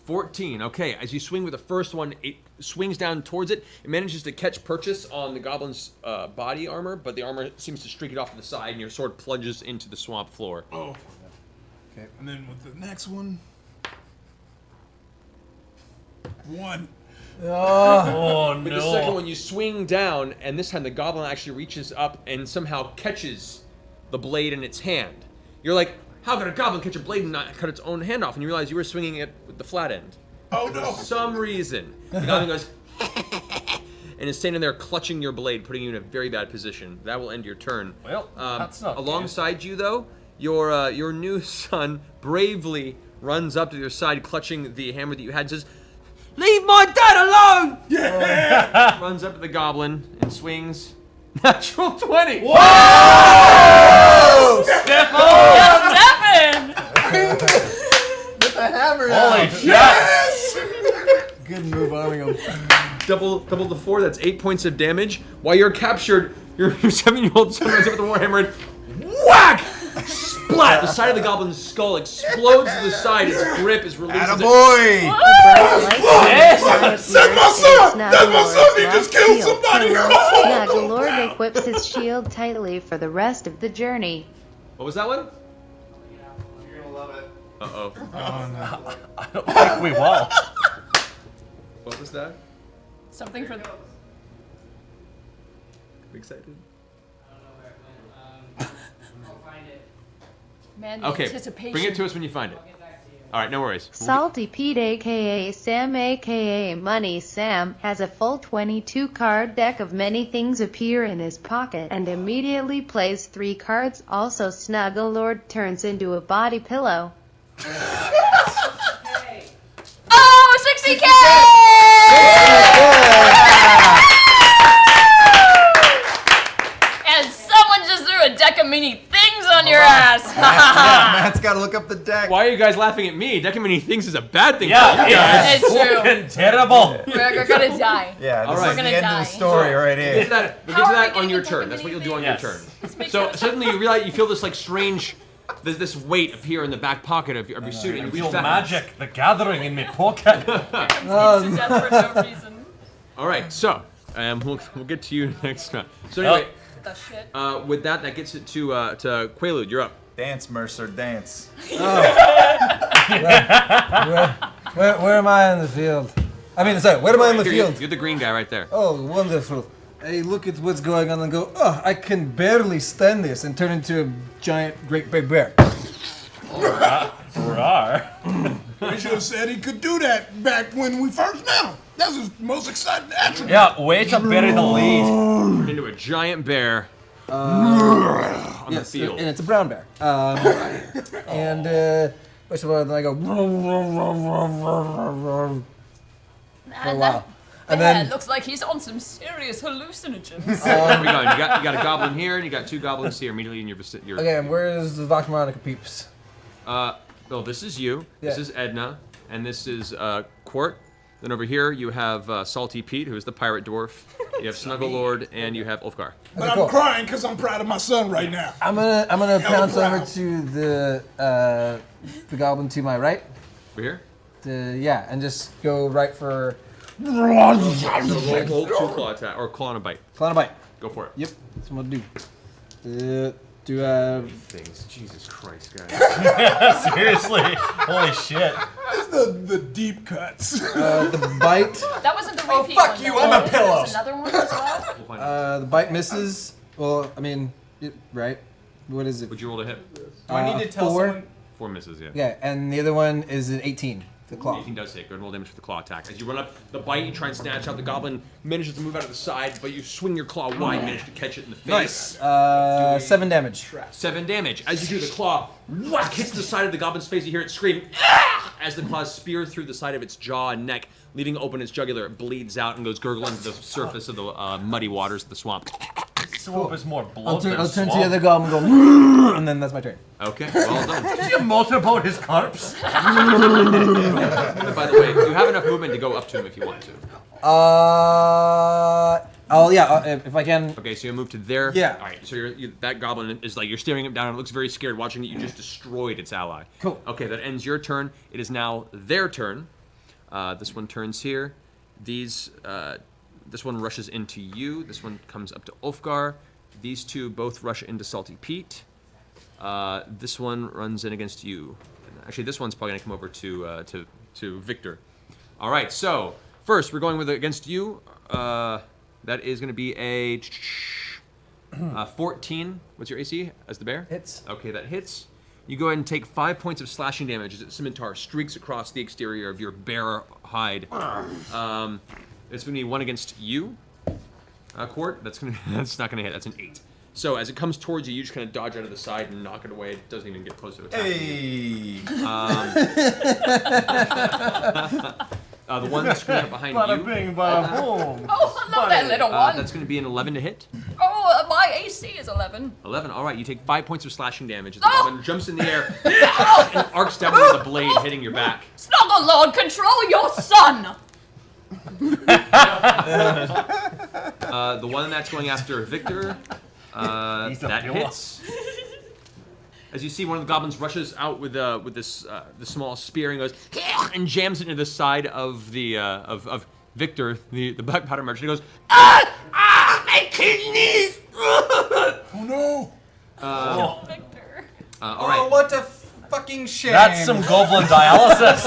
14. Okay. As you swing with the first one, it swings down towards it. It manages to catch purchase on the goblin's body armor, but the armor seems to streak it off to the side, and your sword plunges into the swamp floor. Oh. Okay. And then with the next one. 1. Oh, no. With the second one, you swing down, and this time the goblin actually reaches up and somehow catches the blade in its hand. You're like, how could a goblin catch a blade and not cut its own hand off? And you realize you were swinging it with the flat end. Oh no! For some reason, the goblin goes, and is standing there clutching your blade, putting you in a very bad position. That will end your turn. Well, that's not alongside you, though, your new son bravely runs up to your side, clutching the hammer that you had, and says, "Leave my dad alone!" Yeah! Runs up to the goblin and swings. Natural 20. Whoa! Stefan! With the hammer Holy out. shit! Yes! Good move, arming him. Double the 4, that's 8 points of damage. While you're captured, your 7-year-old son runs up with the warhammer and whack! Splat! The side of the goblin's skull explodes to the side. Its grip is released. Attaboy! Yes! That's my son! That's my son! He just killed somebody! Snugglord equips his shield tightly for the rest of the journey. What was that one? You're gonna love it. Uh-oh. I don't think we will. What was that? Something for the... I'm excited. I'll find it. Man, the Okay, anticipation. bring it to us when you find it. All right, no worries. Salty Pete aka Sam aka Money Sam has a full 22 card deck of many things appear in his pocket and immediately plays 3 cards. Also Snugglord turns into a body pillow. Oh, 60K! And someone just threw a deck of mini things on your ass. Matt's gotta look up the deck. Why are you guys laughing at me? Decking many things is a bad thing Yeah, for you guys. It's true. fucking terrible. We're gonna die. Yeah, this All is right. the We're end gonna of the die. story right We'll get here. to that, How are we on getting your the turn. deck That's of what you'll mini do on your Yes. turn. Let's make So sure- suddenly you realize you feel this like strange, there's this weight appear in the back pocket of your suit, and you reach Real back. magic, the gathering in my pocket. to death for no reason. All right, so we'll get to you next time. So anyway, The shit. with that gets it to Quaalude. You're up. Dance, Mercer, dance. Where am I in the field? I mean, sorry, where am I in the Here, field? You're the green guy right there. Oh, wonderful. I look at what's going on and go, oh, I can barely stand this, and turn into a giant, great big bear. Rawr. He should have said he could do that back when we first met him. That's his most exciting attribute. Yeah, way to bury the lead. Into a giant bear on the field. And it's a brown bear. And first of all, then I go for a while. And then looks like he's on some serious hallucinogens. Where we going? You got a goblin here, and you got 2 goblins here immediately in your vicinity. okay, and where's the Vox Veronica peeps? Well, this is you. Yeah. This is Edna, and this is Quart. Then over here you have Salty Pete, who is the pirate dwarf. You have Snuggle Lord, and you have Ulfgar. But Okay, cool. I'm crying because I'm proud of my son right now. I'm gonna pounce proud. over to the goblin to my right. Over here? Yeah, and just go right for So roll 2 claw attack, or claw and a bite. claw and a bite. Go for it. Yep, that's what I'm gonna do. Things. Jesus Christ, guys. Seriously. Holy shit. It's the deep cuts. The bite. That wasn't the repeat fuck one, you, though. I'm a pillow. There's another one as well. We'll find out. The bite misses. Well, I mean, right? What is it? Would you roll to hit? Do I need to tell 4? someone? 4 misses, yeah. Yeah, and the other one is an 18. The claw. 18 does hit. Go and roll damage for the claw attack. As you run up the bite, you try and snatch out. The goblin manages to move out of the side, but you swing your claw wide, manage to catch it in the face. Nice. 7 damage. 7 damage. As you do, the claw whack hits the side of the goblin's face. You hear it scream "Ah!" as the claws spear through the side of its jaw and neck, leaving open its jugular. It bleeds out and goes gurgling to the surface of the muddy waters of the swamp. Swamp is more blood I'll turn than to the swamp. other goblin and go, and then that's my turn. Okay, well done. Did you motorboat his corpse? And by the way, you have enough movement to go up to him if you want to. If I can. Okay, so you move to there. Yeah. All right. So that goblin is like you're staring him down. And it looks very scared, watching that you just destroyed its ally. Cool. Okay, that ends your turn. It is now their turn. This one turns here. This one rushes into you. This one comes up to Ulfgar. These 2 both rush into Salty Pete. This one runs in against you. Actually, this one's probably gonna come over to Victor. All right. So first, we're going with against you. That is going to be a 14. What's your AC as the bear? Hits. Okay, that hits. You go ahead and take 5 points of slashing damage as the scimitar streaks across the exterior of your bear hide. It's going to be 1 against you, Quart. That's not going to hit. That's an 8. So as it comes towards you, you just kind of dodge out of the side and knock it away. It doesn't even get close to attacking you. The one that's screwing up behind Bada you. bing, bada boom. Oh, I love that little one. That's going to be an 11 to hit. Oh, my AC is 11. 11. All right, you take 5 points of slashing damage. As the goblin jumps in the air and arcs down with the blade, hitting your back. Snuggle Lord, control your son! The one that's going after Victor, that pillow. hits. As you see, one of the goblins rushes out with this small spear and goes and jams it into the side of the of Victor, the black powder merchant. He goes, my kidneys! Oh no! Victor. All right. What a fucking shame. That's some goblin dialysis.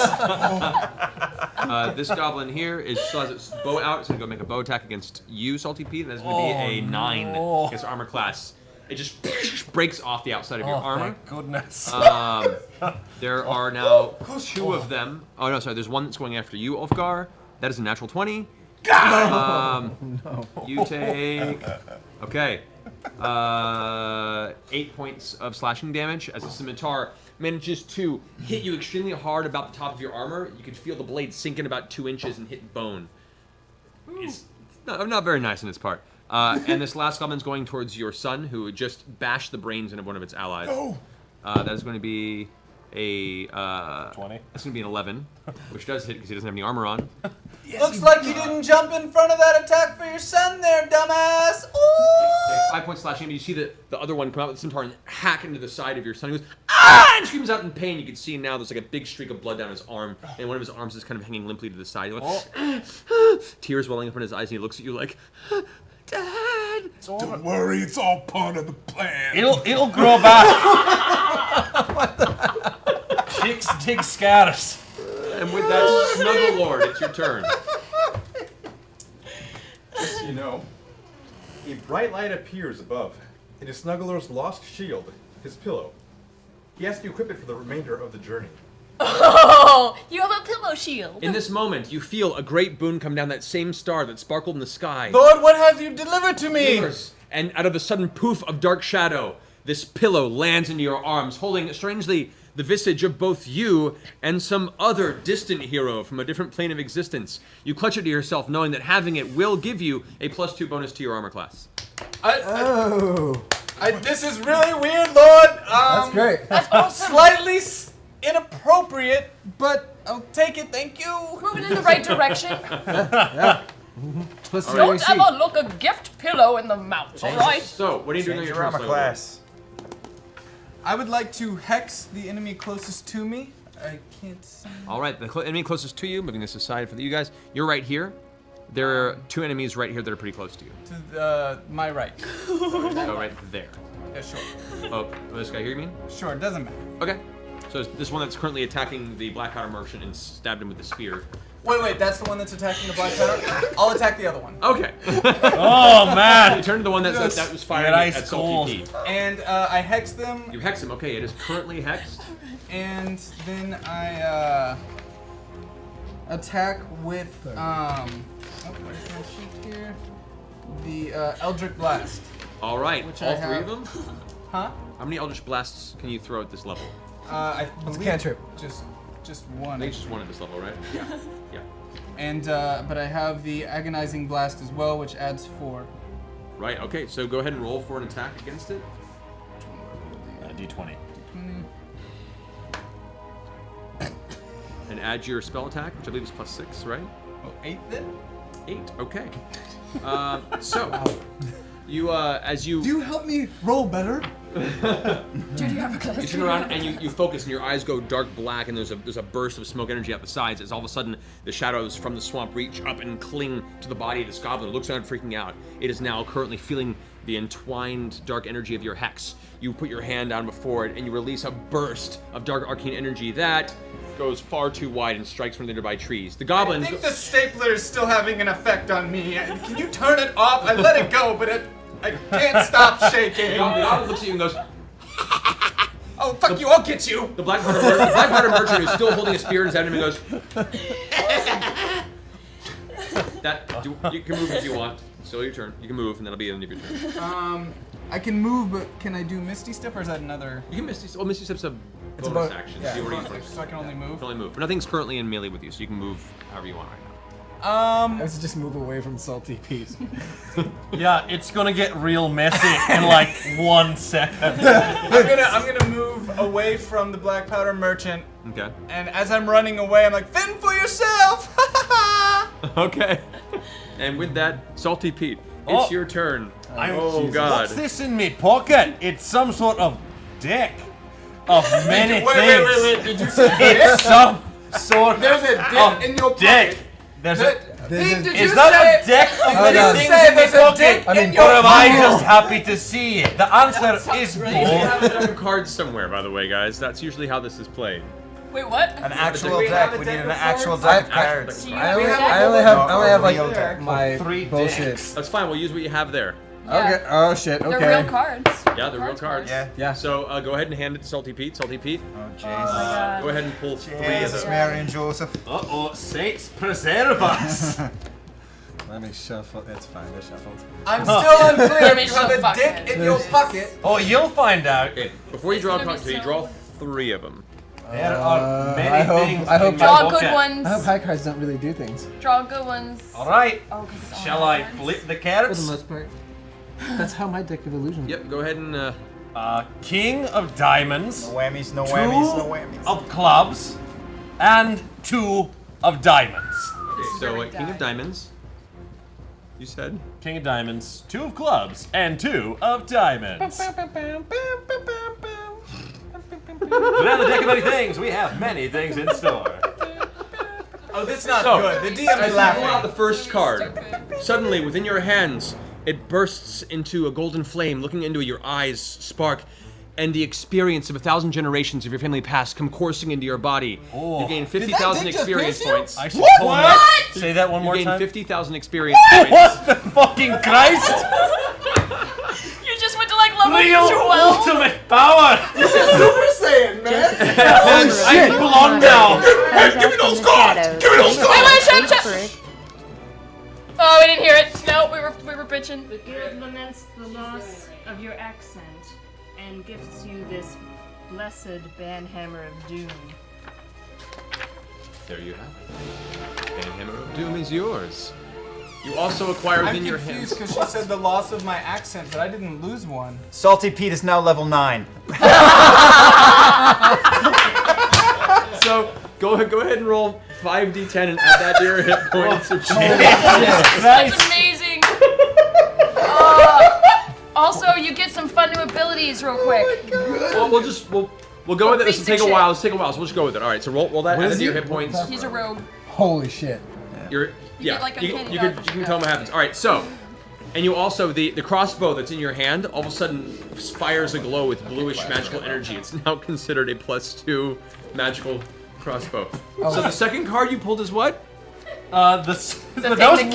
This goblin here still has its bow out. It's going to go make a bow attack against you, Salty Pete. And that's going to be a 9 against armor class. It just breaks off the outside of your armor. Thank goodness. There are now 2 of them. Oh, no, sorry. There's one that's going after you, Ulfgar. That is a natural 20. You take... Okay. 8 points of slashing damage as the scimitar manages to hit you extremely hard about the top of your armor. You can feel the blade sink in about 2 inches and hit bone. It's not very nice in its part. And this last goblin's going towards your son, who just bashed the brains into one of its allies. Oh. That is going to be a 20. That's going to be an 11, which does hit because he doesn't have any armor on. Looks like you didn't jump in front of that attack for your son there, dumbass. Ooh! 5 points slashing, but you see the other one come out with the scimitar and hack into the side of your son. He goes, ah! And screams out in pain. You can see now there's like a big streak of blood down his arm, and one of his arms is kind of hanging limply to the side. He goes, tears welling up in his eyes, and he looks at you like, Dad! Don't worry, it's all part of the plan. It'll grow back. Chicks dig scatters. And with that, Snuggle Lord, it's your turn. Just so you know, A bright light appears above. It is Snuggler's lost shield, his pillow. He has to equip it for the remainder of the journey. Oh, you have a pillow shield. In this moment, you feel a great boon come down that same star that sparkled in the sky. Lord, what have you delivered to me? And out of the sudden poof of dark shadow, this pillow lands into your arms, holding, strangely, the visage of both you and some other distant hero from a different plane of existence. You clutch it to yourself, knowing that having it will give you a +2 bonus to your armor class. This is really weird, Lord. That's great. That's awesome. Slightly inappropriate, but I'll take it. Thank you. Moving in the right direction. Yeah. Plus three Don't AC. ever look a gift pillow in the mouth, all right? So, what are you doing on Change your your turn, armor Slugger? class. I would like to hex the enemy closest to me. I can't see. All right, the enemy closest to you, moving this aside for you guys, you're right here. There are 2 enemies right here that are pretty close to you. To my right. So right there. Yeah, sure. Oh, this guy here, you mean? Sure, it doesn't matter. Okay. So it's this one that's currently attacking the Black Powder Merchant and stabbed him with the spear. Wait, that's the one that's attacking the black powder? I'll attack the other one. Okay. Oh, man. You turn to the one that was firing Ice at cold. Salty Pete. And I hex them. You hex him. Okay, it is currently hexed. And then I attack with where's my sheet here? The Eldritch Blast. All right. Which All I 3 have. of them? Huh? How many Eldritch Blasts can you throw at this level? I It's a believe cantrip. Just one. I think it's just 1 at this level, right? Yeah. Yeah. And but I have the Agonizing Blast as well, which adds 4. Right, okay, so go ahead and roll for an attack against it. D20. And add your spell attack, which I believe is +6, right? Oh, 8 then? 8, okay. So, you, as you... Do you help me roll better? Dude, you have a close You turn around and you focus and your eyes go dark black and there's a burst of smoke energy out the sides as all of a sudden the shadows from the swamp reach up and cling to the body of this goblin. It looks around freaking out. It is now currently feeling the entwined dark energy of your hex. You put your hand down before it and you release a burst of dark arcane energy that goes far too wide and strikes one of the nearby trees. The goblin... I think the stapler is still having an effect on me. Can you turn it off? I let it go, but I can't stop shaking. The goblin looks at you and goes... Oh, fuck you, I'll get you! The Black Powder Merchant who's still holding a spear in his hand and goes... You can move if you want. Still your turn. You can move and that'll be the end of your turn. I can move, but can I do Misty Step or is that another? You can Misty Step's a It's a bonus bo- action. yeah. So, you already So I can only move? You can only move. But nothing's currently in melee with you, so you can move however you want right now. I was just move away from Salty Pete. Yeah, it's gonna get real messy in like 1 second. I'm gonna move away from the Black Powder Merchant. Okay. And as I'm running away, I'm like, fend for yourself! Okay. And with that, Salty Pete, Oh. it's your turn. Oh, Oh God. What's this in me pocket? It's some sort of deck of many Wait, things. did you say It's some sort There's a of dick in your pocket. deck. There's a. Pete, did you Is that say? a deck of Did you many say things in there's my a pocket? dick I mean, in your Or am I pocket? just happy to see it? The answer is You both. have a deck of cards somewhere, by the way, guys. That's usually how this is played. Wait, what? An actual we have deck. a We deck need an of actual cards? deck of cards. Do you I have only, a deck? I only have real like deck. my 3 bullshit. decks. That's fine. We'll use what you have there. Yeah. Okay. Oh shit. Okay. They're real cards. Yeah, they're real cards. Yeah. Yeah. So go ahead and hand it to Salty Pete. Salty Pete, Oh, Oh my Jesus. god. go ahead and pull 3 of Jesus, them. Mary and Joseph. Uh-oh, saints preserve us. Let me shuffle. It's fine. They're shuffled. I'm still unclear Let me if you have show a fuck dick it. in your pocket. Oh, you'll find out. Okay, before you draw a gonna be card, so you so- draw 3 of them. There are many I hope- things I hope in Draw my good pocket. ones. I hope high cards don't really do things. Draw good ones. All right. Oh, 'cause it's all Shall I cards. flip the For the cards? most part. That's how my deck of illusions. Yep, go ahead and King of diamonds. No whammies, no 2 whammies, no whammies. of clubs, and 2 of diamonds. okay, so very King of die. Diamonds. You said? King of diamonds, 2 of clubs, and 2 of diamonds. Around the deck of many things, we have many things in store. Oh, that's not So, good. The As DM's you pull out laughing. the first card, Stupid. suddenly within your hands, it bursts into a golden flame. Looking into it, your eyes spark, and the experience of 1,000 generations of your family past come coursing into your body. Oh. You gain that 50,000 dick just experience pierce you? points. I should What? pull What? that. Say that one You more gain time. 50,000 experience points. What the fucking Christ? well. Ultimate power! Super Saiyan, man. Holy I'm blonde now. Hey, give me those cards! Give me those Wait, shut. Oh, we didn't hear it. No, we were bitching. The guild laments the loss of your accent and gifts you this blessed banhammer of doom. There you have it. Banhammer of Doom is yours. You also acquire within your hands. I'm confused because she said the loss of my accent, but I didn't lose one. Salty Pete is now level 9. So go ahead and roll 5d10 and add that to your hit points. That's amazing. Also, you get some fun new abilities real quick. Well, we'll go with it. This will take a while. So we'll just go with it. All right. So roll that. Add it to your hit points. He's a rogue. Holy shit. You can tell him what happens. All right. So, and you also the crossbow that's in your hand all of a sudden fires a glow with bluish magical energy. It's now considered a +2 magical crossbow. So the second card you pulled is what? That was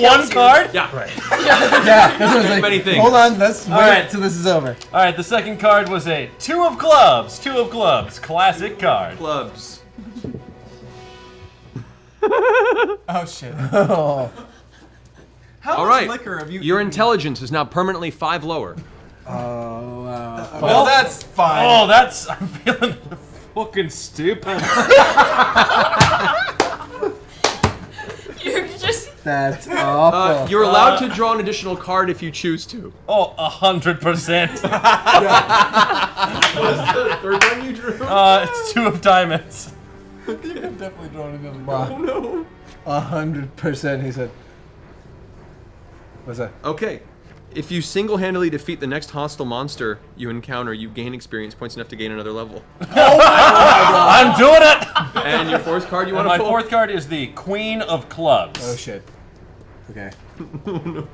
one card? Yeah. Right. Yeah, that's what I was like, many things. hold on, let's All wait right. till this is over. Alright, the second card was a 2 of clubs. 2 of clubs. Classic card. Clubs. Oh shit. Oh. How All much right. liquor have you Your eaten? intelligence is now permanently 5 lower. Oh, Well, that's fine. Oh, I'm feeling fucking stupid. You're just. That's awful. You're allowed to draw an additional card if you choose to. Oh, 100%. What is the third one you drew? It's 2 of diamonds. You have definitely drawn another Wow. one. Oh no. 100%, he said. What's that? Okay. If you single-handedly defeat the next hostile monster you encounter, you gain experience points enough to gain another level. Oh my god! I'm doing it! And your fourth card you want to My pull? fourth card is the Queen of Clubs. Oh shit. Okay. Oh no.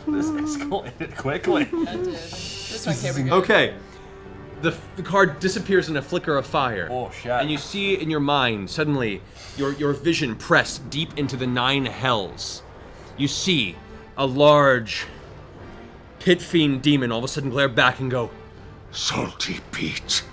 This escalated quickly. That did. This one came good. Okay. The card disappears in a flicker of fire. Oh shit. And you see in your mind, suddenly, your vision pressed deep into the 9 hells. You see a large pit fiend demon all of a sudden glare back and go, Salty Pete,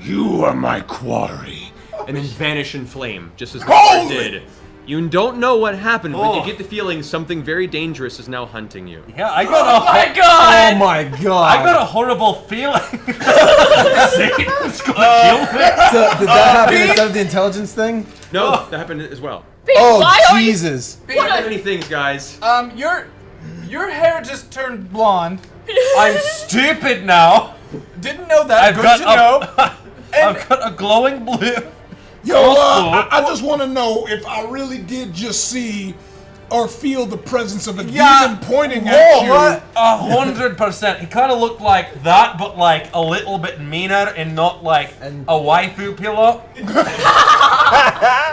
you are my quarry. and then vanish in flame, just as the card did. You don't know what happened, but you get the feeling something very dangerous is now hunting you. Yeah, I got Oh my god! Oh my god. I got a horrible feeling. Satan's gonna kill me. So, did that happen instead of the intelligence thing? No, that happened as well. Pete, Oh, why are you- Jesus. What many things, guys? Your hair just turned blonde. I'm stupid now. Didn't know that. I've Good got to know. I've got a glowing blue. Yo, I just want to know if I really did just see or feel the presence of a demon pointing at you. 100%. He kind of looked like that, but like a little bit meaner and not like a waifu pillow.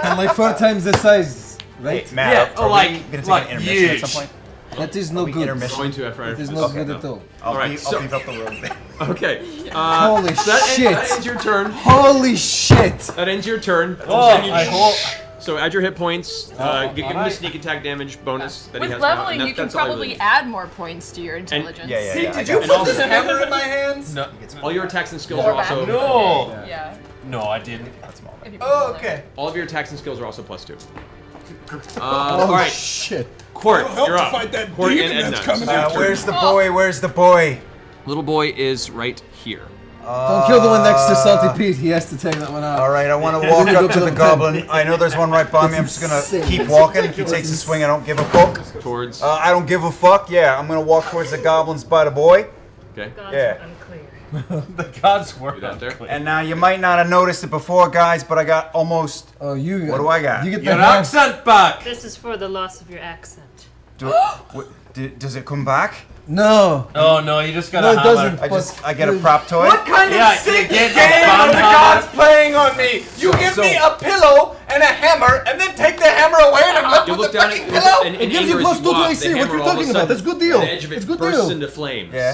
And like 4 times the size, right? Hey, Matt, Yeah, are we like- gonna take like an intermission huge. at some point? That is no good. intermission? Going to after I That is not good at all. Alright, I'll beef up the room. Okay. Holy That shit. ends your turn. Holy shit. That ends your turn. Oh, Then you I hope. So add your hit points. Give him a sneak attack damage bonus that he With has now. leveling, and you can that's all I probably really- add more points to your intelligence. Yeah. See, I did got you it. And put also- this hammer in my hands? No, all your attacks and skills Or are also. No. Yeah. No, I didn't. If you put Oh, it there. okay. All of your attacks and skills are also +2. Oh all right, shit. Court, Help you're to up. fight that Court demon and that's Edna. coming after Where's you. the boy? Where's the boy? Little boy is right here. Don't kill the one next to Salty Pete. He has to take that one out. All right, I want to walk up to the goblin. I know there's one right by me. I'm just gonna keep walking. If he takes a swing, I don't give a fuck. Towards. I don't give a fuck. Yeah, I'm gonna walk towards the goblins by the boy. Okay. Gods Yeah. are unclear. The gods were Do that there. And now you might not have noticed it before, guys, but I got almost. Oh, you got. What do I got? You get Your the hand. accent back. This is for the loss of your accent. Does it come back? No. Oh no, you just got No, a it hammer. doesn't. I get a prop toy. What kind Yeah, of sick you get a game are the bomb gods playing on me? You give me a pillow and a hammer, and then take the hammer away, and I'm left You with look the down fucking at pillow? and It gives you anger plus as 2 to walk, AC. the What hammer you're all of a talking about? sudden, That's good deal. The edge of it It's good bursts deal. into flames. Yeah.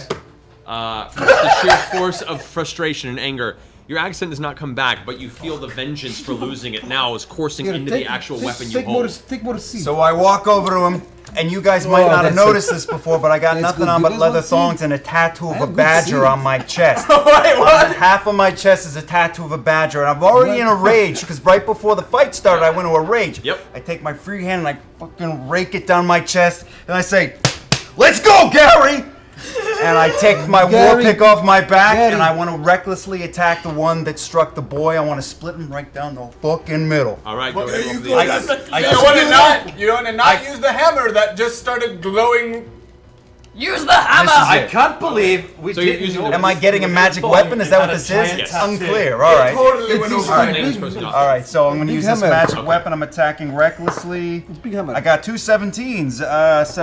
From the sheer force of frustration and anger, Your accent does not come back, but you feel the vengeance for losing it now is coursing into the actual weapon you hold. Take more seat. So I walk over to him, and you guys might not have noticed this before, but I got nothing on but leather thongs and a tattoo of a badger on my chest. Wait, what? Half of my chest is a tattoo of a badger, and I'm already in a rage, because right before the fight started, I went into a rage. Yep. I take my free hand and I fucking rake it down my chest, and I say, "Let's go, Gary!" And I take my war pick off my back, and I want to recklessly attack the one that struck the boy. I want to split him right down the fucking middle. All right, go ahead. You want to not use the hammer that just started glowing. Use the hammer! I can't believe we So you're didn't using know the- Am I getting a magic weapon? Is that what this is? Yes. Unclear. All right. Totally went over my Name's head. supposed to not. All right, so I'm going to Big use this hammer. magic Okay. weapon. I'm attacking recklessly. Big hammer. I got 2 17s. So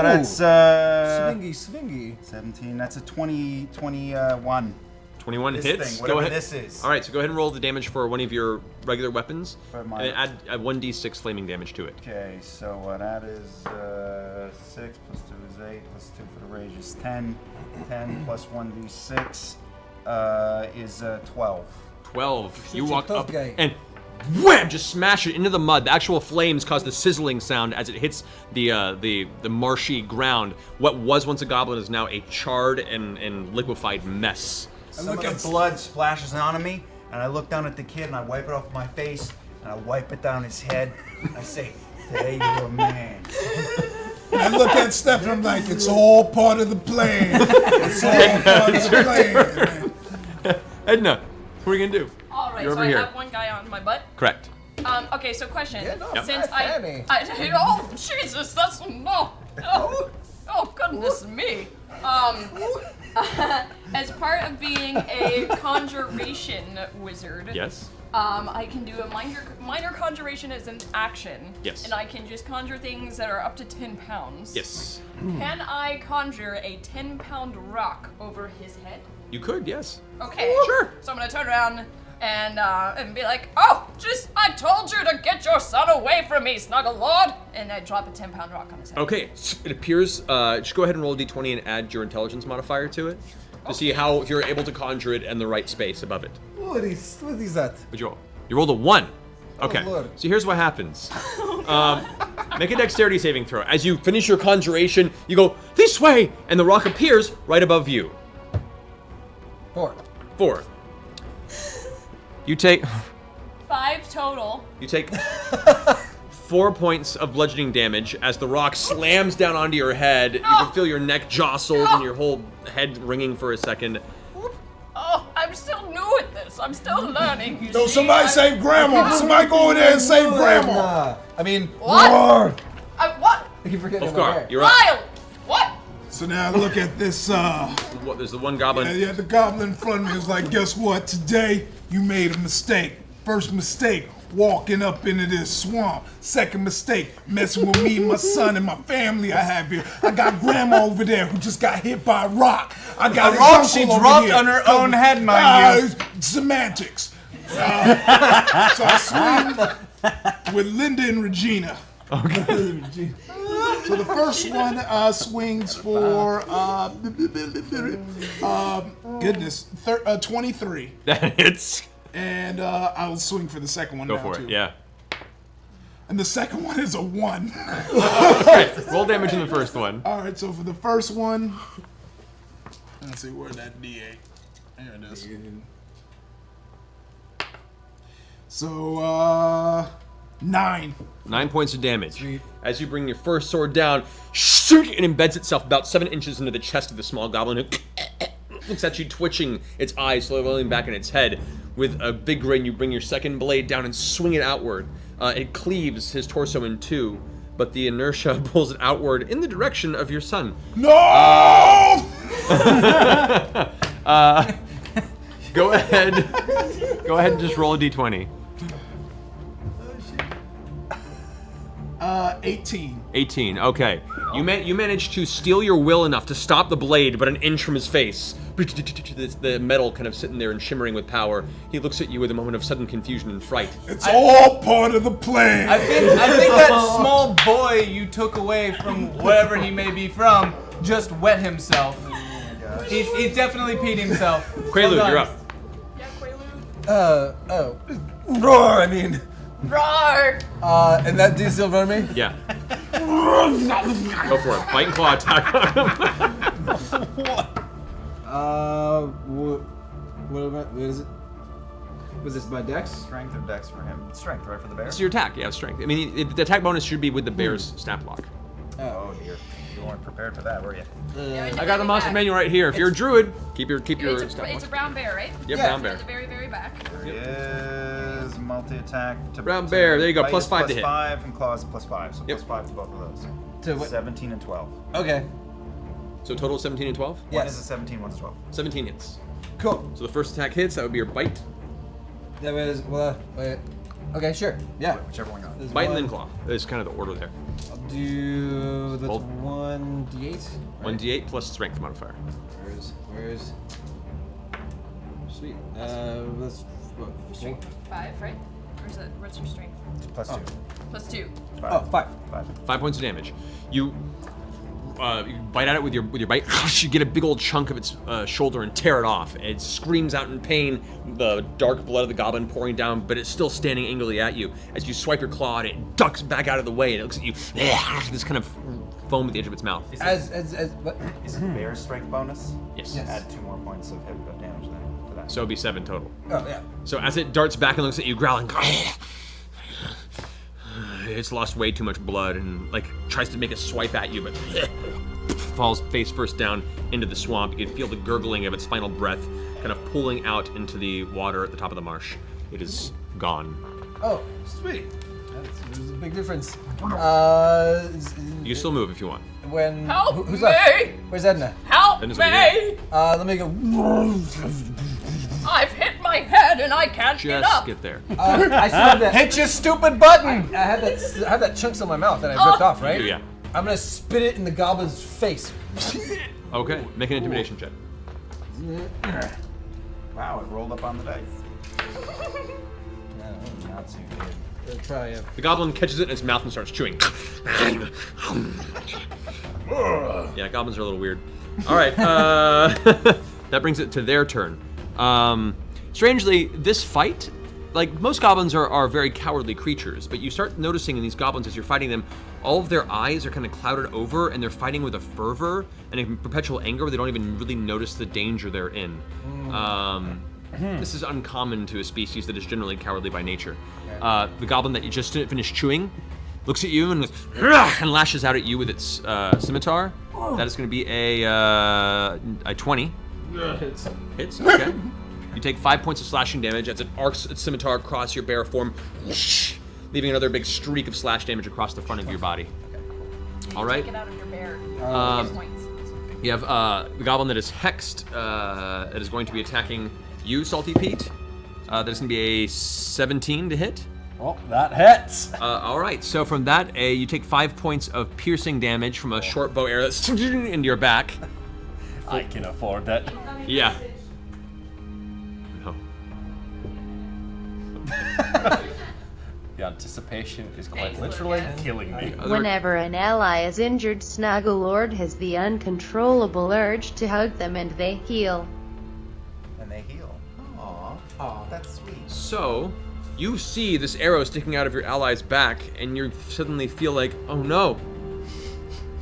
that's Swingy. 17. That's a 21. 21 This hits. thing, Go whatever ahead. this is. All right, so go ahead and roll the damage for one of your regular weapons, For my- and add a 1d6 flaming damage to it. Okay, so that is 6 plus 2 is 8 plus 2 for the rage is 10. 10 plus 1d6 is 12. 12. You Such a walk tough up guy. and wham! Just smash it into the mud. The actual flames cause the sizzling sound as it hits the marshy ground. What was once a goblin is now a charred and liquefied mess. Some of the blood splashes onto me, and I look down at the kid and I wipe it off my face, and I wipe it down his head. I say, "Today you're a man." And I look at Steph and I'm like, it's all part of the plan. It's all part of the plan. Edna, what are you gonna do? All right, You're so over I here. have one guy on my butt. Correct. Okay, so question. Yeah, no, Since Fanny. oh Jesus, that's no. Oh goodness me. As part of being a conjuration wizard. Yes. I can do a minor conjuration as an action. Yes. And I can just conjure things that are up to 10 pounds. Yes. Can I conjure a 10-pound rock over his head? You could, yes. Okay. Sure. So I'm gonna turn around and be like, "Oh, just I told you to get your son away from me, Snuggle Lord!" And I drop a 10-pound rock on his head. Okay, it appears. Just go ahead and roll a d20 and add your intelligence modifier to it to see how if you're able to conjure it in the right space above it. What is that? What'd you roll? You rolled a 1. Okay. Lord. So here's what happens. Make a dexterity saving throw. As you finish your conjuration, you go this way, and the rock appears right above you. 4. 4. You take 5 total. 4 points of bludgeoning damage as the rock slams down onto your head. You can feel your neck jostled and your whole head ringing for a second. Oh, I'm still new at this. I'm still learning. You So see? somebody save Grandma. Somebody go over there and save Grandma. I mean, What? What? You forget Ulfgar, you're up. Lyle! What? So now look at this. What, there's the one goblin. Yeah, the goblin in front of me was like, guess what? Today you made a mistake. First mistake, walking up into this swamp. Second mistake, messing with me and my son and my family I have here. I got Grandma over there who just got hit by a rock. I got A rock his she uncle over dropped here. on her own head, mind you. Semantics. So I swing with Linda and Regina. Okay. So the first one swings for goodness, 23. That hits. And I'll swing for the second one. Go now for too. it, yeah. And the second one is a 1. Okay, roll damage in the first one. All right, so for the first one, let's see where's that D8. There it is. So 9. 9 points of damage. As you bring your first sword down, it embeds itself about 7 inches into the chest of the small goblin who looks at you, twitching its eyes, slowly rolling back in its head. With a big grin, you bring your second blade down and swing it outward. It cleaves his torso in 2, but the inertia pulls it outward in the direction of your son. No! Go ahead. Go ahead and just roll a d20. 18. 18. Okay. You managed to steal your will enough to stop the blade, but an inch from his face. The metal kind of sitting there and shimmering with power. He looks at you with a moment of sudden confusion and fright. It's all part of the plan. I think that small boy you took away from wherever he may be from just wet himself. He's definitely peed himself. Quaalude, Well done. you're up. Yeah, Quaalude. Roar, I mean. Roar! And that dude's still in front of me? Yeah. Go for it. Bite and claw attack on him. What is it? Was this my dex? Strength or dex for him? Strength, right, for the bear? It's your attack. Yeah, strength. I mean, the attack bonus should be with the bear's snap block. Oh, dear. You weren't prepared for that, were you? I got the monster manual right here. If you're a druid, keep your It's snap a block. brown bear, right? Yep, brown bear. At the very, very back. There is multi-attack. Brown bear, there you go, bite plus is 5 to hit. +5 and claws +5, so Yep. +5 to both of those. To what? 17 and 12. Okay. So total 17 and 12? One is a 17, one's a 12. 17 hits. Cool. So the first attack hits, that would be your bite. That was, wait. Okay, sure. Yeah. Whichever one you want. Bite and then claw. That's kind of the order there. I'll do the Well- 1d8. 1d8 plus strength modifier. Where's? Sweet. Let's. Strength 5, right? Or is it, what's your strength? +2. +2. Oh, 5. 5 points of damage. You bite at it with your bite. You get a big old chunk of its shoulder and tear it off. It screams out in pain, the dark blood of the goblin pouring down, but it's still standing angrily at you. As you swipe your claw at it, it ducks back out of the way and it looks at you. This kind of foam at the edge of its mouth. As what? Is it bear strength bonus? Yes. Add 2 more points of hit damage then to that. So it'd be 7 total. Oh, yeah. So as it darts back and looks at you, growling, it's lost way too much blood and like tries to make a swipe at you, but falls face first down into the swamp. You can feel the gurgling of its final breath kind of pulling out into the water at the top of the marsh. It is gone. Oh, sweet. There's a big difference. You can still move if you want. When Help who's me! left? Where's Edna? Help Edna's me! over here. Let me go. I've hit my head and I can't get Just up. get there. I still have that. Hit your stupid button! I had that chunks on my mouth that I ripped off, right? Yeah. I'm gonna spit it in the goblin's face. Okay, make an intimidation check. Wow, it rolled up on the dice. Not too good. Try it. The goblin catches it in its mouth and starts chewing. Yeah, goblins are a little weird. All right, that brings it to their turn. Strangely, this fight, like most goblins are very cowardly creatures, but you start noticing in these goblins as you're fighting them, all of their eyes are kind of clouded over and they're fighting with a fervor and a perpetual anger where they don't even really notice the danger they're in. This is uncommon to a species that is generally cowardly by nature. The goblin that you just finished chewing looks at you and lashes out at you with its scimitar. That is going to be a 20. Hits. Hits, okay. You take 5 points of slashing damage as it arcs its scimitar across your bare form, leaving another big streak of slash damage across the front of your body. All right. Take it out of your bear. Points. You have the goblin that is hexed, that is going to be attacking you, Salty Pete. That is going to be a 17 to hit. Well, that hits. All right, so from that, you take 5 points of piercing damage from a short bow arrow that's into your back. I can afford that. Yeah. No. The anticipation is quite literally killing me. Whenever an ally is injured, Snugglord has the uncontrollable urge to hug them and they heal. And they heal. Aw, that's sweet. So, you see this arrow sticking out of your ally's back, and you suddenly feel like, oh no,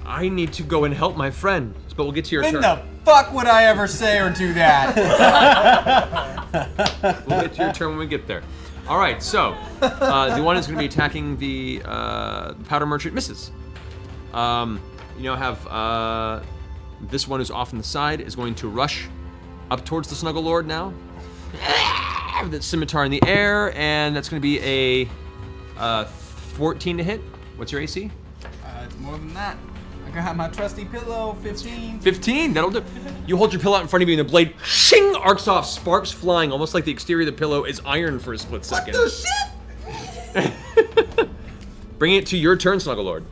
I need to go and help my friend. But we'll get to your When turn. the fuck would I ever say or do that? We'll get to your turn when we get there. All right, so the one that's going to be attacking the powder merchant misses. You now have this one who's off on the side is going to rush up towards the Snugglord now. That scimitar in the air, and that's going to be a 14 to hit. What's your AC? It's more than that. I got my trusty pillow, 15. 15, that'll do. You hold your pillow out in front of you, and the blade shing arcs off, sparks flying, almost like the exterior of the pillow is iron for a split second. What the shit? Bring it to your turn, Snugglord.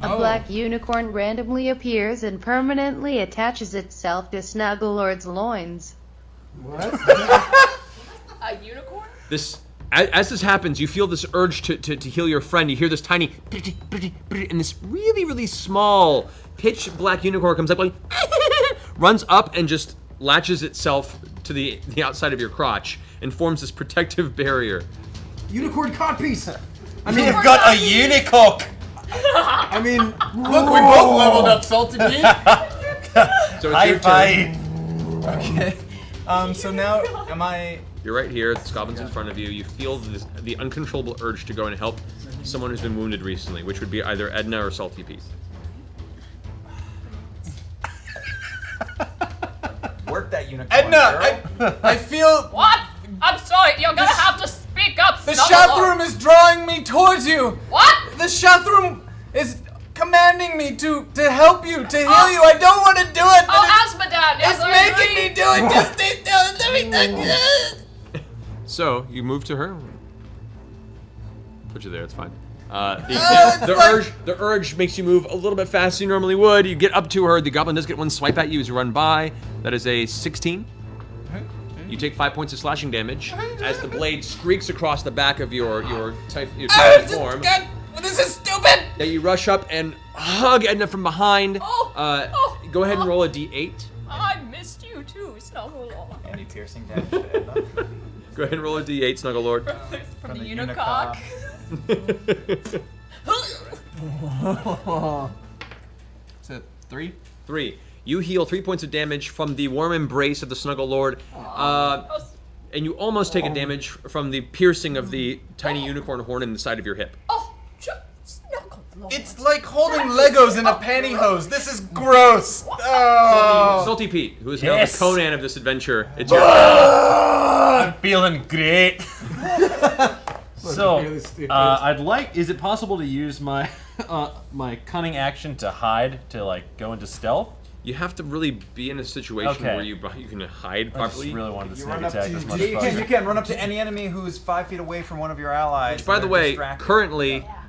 A black unicorn randomly appears and permanently attaches itself to Snugglord's loins. What? A unicorn? As this happens, you feel this urge to heal your friend. You hear this tiny, and this really, really small, pitch black unicorn comes up, going, runs up and just latches itself to the outside of your crotch and forms this protective barrier. Unicorn codpiece. I mean, you've got a unicock. I mean, look, we both leveled up, Salty Pete. So it's your turn. Okay. So now, am I? You're right here. The goblin's in front of you. You feel the uncontrollable urge to go and help someone who's been wounded recently, which would be either Edna or Salty Pete. Work that unicorn. Edna, I feel. What? I'm sorry, you're gonna have to speak up. The Shathroom is drawing me towards you. What? The Shathroom is commanding me to help you, to heal you. I don't want to do it. But Asmodan, yes, it's I making agree. me do it. Just stay down. Let me do it. So you move to her. Put you there. It's fine. The urge makes you move a little bit faster than you normally would. You get up to her. The goblin does get one swipe at you as you run by. That is a 16. You take 5 points of slashing damage as the blade streaks across the back of your form. This is stupid. Yeah, you rush up and hug Edna from behind. Go ahead and roll a d8. I missed you too, Snugglelord. Any piercing damage to Edna? Go ahead and roll a d8, Snugglelord. From the unicock. Is it 3? 3. You heal 3 points of damage from the warm embrace of the Snugglelord. And you almost take a damage from the piercing of the tiny unicorn horn in the side of your hip. Snugglelord. It's like holding Legos in a pantyhose. This is gross. Oh. Salty Pete, who is now the Conan of this adventure. It's your I'm feeling great. So, I'd like. Is it possible to use my my cunning action to hide, to like go into stealth? You have to really be in a situation where you can hide properly. I just really wanted to You sneak run up attack to, this you motherfucker. can run up to any enemy who's 5 feet away from one of your allies. Which, by the and way, distracted.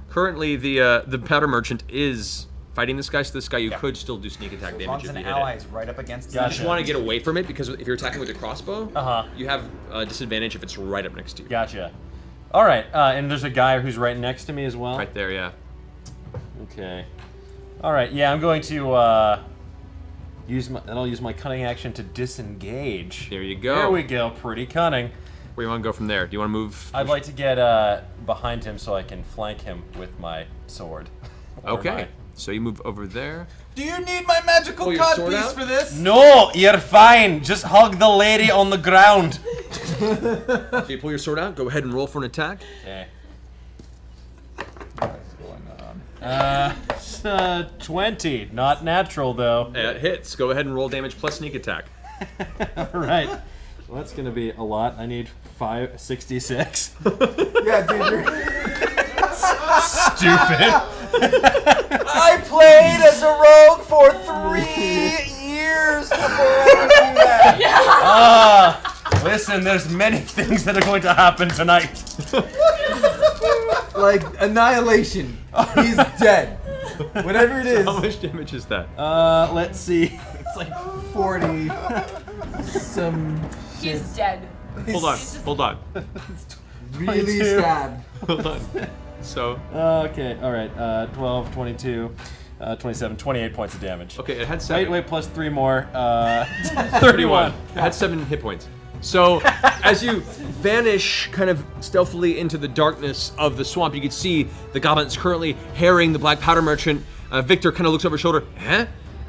currently the powder merchant is fighting this guy. So this guy, you could still do sneak attack As damage long as if an you hit ally it. is right up against You it. just want to get away from it because if you're attacking with a crossbow, you have a disadvantage if it's right up next to you. Gotcha. All right, and there's a guy who's right next to me as well. Right there, yeah. Okay. All right, yeah, I'm going to I'll use my cunning action to disengage. There you go. There we go. Pretty cunning. Where do you want to go from there? Do you want to move? I'd like to get behind him so I can flank him with my sword. Okay. So you move over there. Do you need my magical Pull your sword codpiece out? for this? No, you're fine. Just hug the lady on the ground. So you pull your sword out. Go ahead and roll for an attack. Okay. 20. Not natural though. It hits. Go ahead and roll damage plus sneak attack. All right. Well, that's gonna be a lot. I need 566. Yeah, dude, you're Stupid. I played as a rogue for 3 years before I would do that. Listen, there's many things that are going to happen tonight. like annihilation. He's dead. Whatever it is. How much damage is that? Let's see. It's like 40. Some He's dead. Hold on. really stabbed. Hold on. So. Okay, alright. 12, 22, 27, 28 points of damage. Okay, it had 7. Wait, plus 3 more. 31. It had 7 hit points. So, as you vanish kind of stealthily into the darkness of the swamp, you can see the goblins currently harrying the black powder merchant. Victor kind of looks over his shoulder,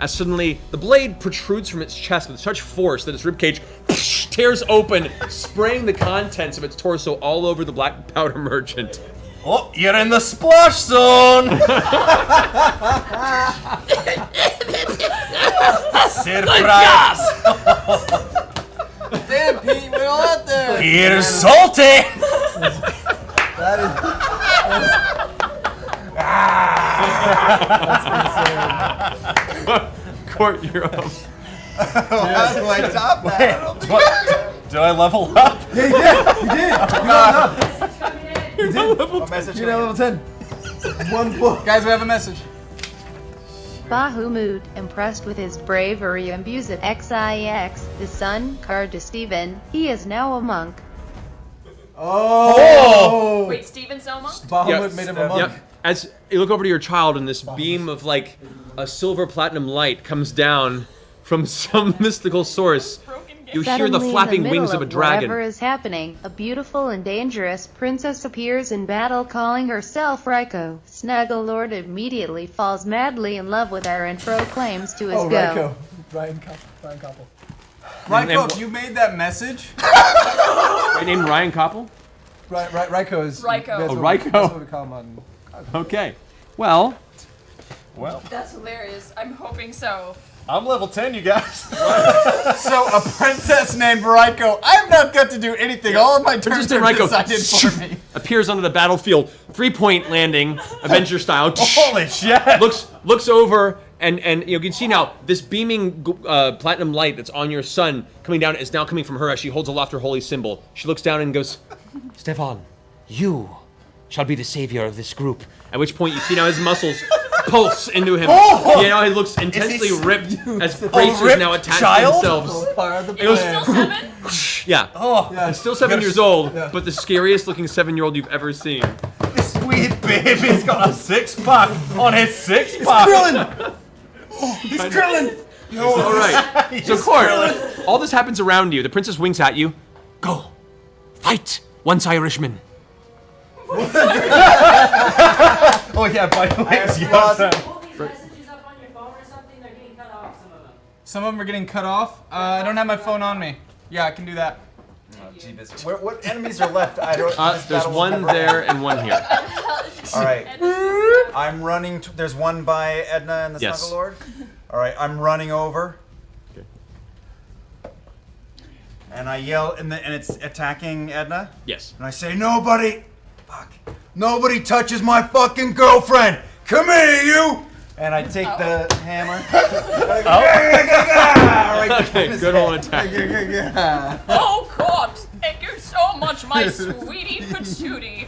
as suddenly the blade protrudes from its chest with such force that its ribcage tears open, spraying the contents of its torso all over the black powder merchant. Oh, you're in the splash zone! Surprise! Damn, Pete, we're all out there. Here's salty! That is. Court, you're up. How do I top that? Do I level up? Yeah, you did. You did. You got up. You're not level 10. You're now level 10. One book. Guys, we have a message. Bahamut, impressed with his bravery, imbues at XIX, the son card to Stephen. He is now a monk. Oh! Wait, Steven's no monk? Bahamut made him a monk. Yep. As you look over to your child, and this beam of like a silver platinum light comes down from some mystical source. You hear the Suddenly, flapping in the middle wings of a dragon. Whatever is happening, a beautiful and dangerous princess appears in battle calling herself Raiko. Snugglelord immediately falls madly in love with her and proclaims to his Raiko. go. Ryan Koppel. And Raiko, if you made that message. Right, named Ryan Koppel? Raiko is. Raiko. That's Oh, what Raiko. That's what we call him on. Okay. Well. That's hilarious. I'm hoping so. I'm level 10, you guys. So a princess named Raiko. I've not got to do anything. All of my turns Princess are named decided for me. appears onto the battlefield, 3-point landing, Avenger style. Holy shit! Looks over, and you can see now this beaming platinum light that's on your sun coming down is now coming from her as she holds aloft her holy symbol. She looks down and goes, Stefan, you shall be the savior of this group. At which point you see now his muscles pulse into him. Oh! He now looks intensely ripped as A bracers ripped now attach child? themselves. Is It goes, he still 7? yeah. Oh, He's still 7 years old, but the scariest looking 7-year-old you've ever seen. This sweet baby's got a 6-pack on his 6-pack. He's Krillin! All right. So, Court, all this happens around you. The princess winks at you. Go. Fight. Once Irishman. Oh yeah, by the way, Pull these messages up on your phone or something, they're getting cut off, some of them. Some of them are getting cut off. I don't have my phone on me. Yeah, I can do that. Oh, jeebus. What enemies are left? I don't. this There's battle will one never there end. and one here. All right. I'm running. There's one by Edna and the Yes. Snuggle Lord. All right. I'm running over. Okay. And I yell, and it's attacking Edna. Yes. And I say, nobody Nobody touches my fucking girlfriend! Come here, you! And I take the hammer. Okay, good old attack. Oh, God! Thank you so much, my sweetie patootie.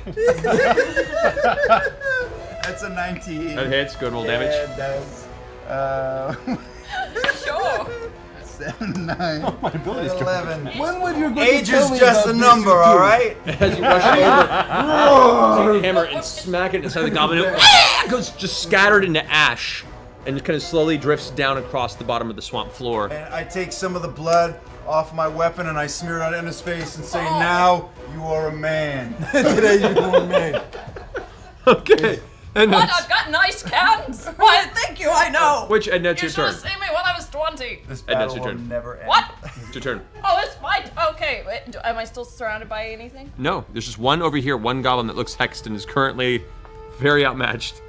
That's a 19. That hits, good roll damage. Yeah, it does. Sure. 7, 9, my ability's 11. When would you go Age to tell is me just a about number, this, you all do? right? As you rush over, take the hammer and smack it inside the goblin. It goes just scattered into ash and just kind of slowly drifts down across the bottom of the swamp floor. And I take some of the blood off my weapon and I smear it on Edna's face and say, now you are a man. Today you are a man. Okay. And What? I've got nice cans. Why, thank you, I know. Which, Edna, it's You your should have turn. seen me when I was 20. This Edna, battle it's your will turn. never end. What? It's your turn. Oh, it's my... Okay, wait, am I still surrounded by anything? No, there's just one over here, one goblin that looks hexed and is currently very outmatched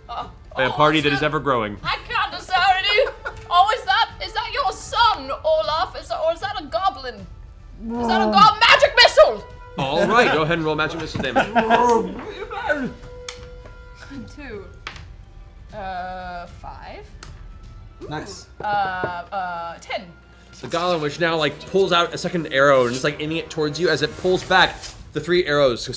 by a party that is ever growing. I can't decide any... Oh, is that your son, Olaf? Or is that a goblin? Is that a magic missile? All right, go ahead and roll magic missile damage. 2. 5. Nice. 10. The goblin, which now like pulls out a second arrow and is like aiming it towards you. As it pulls back, the 3 arrows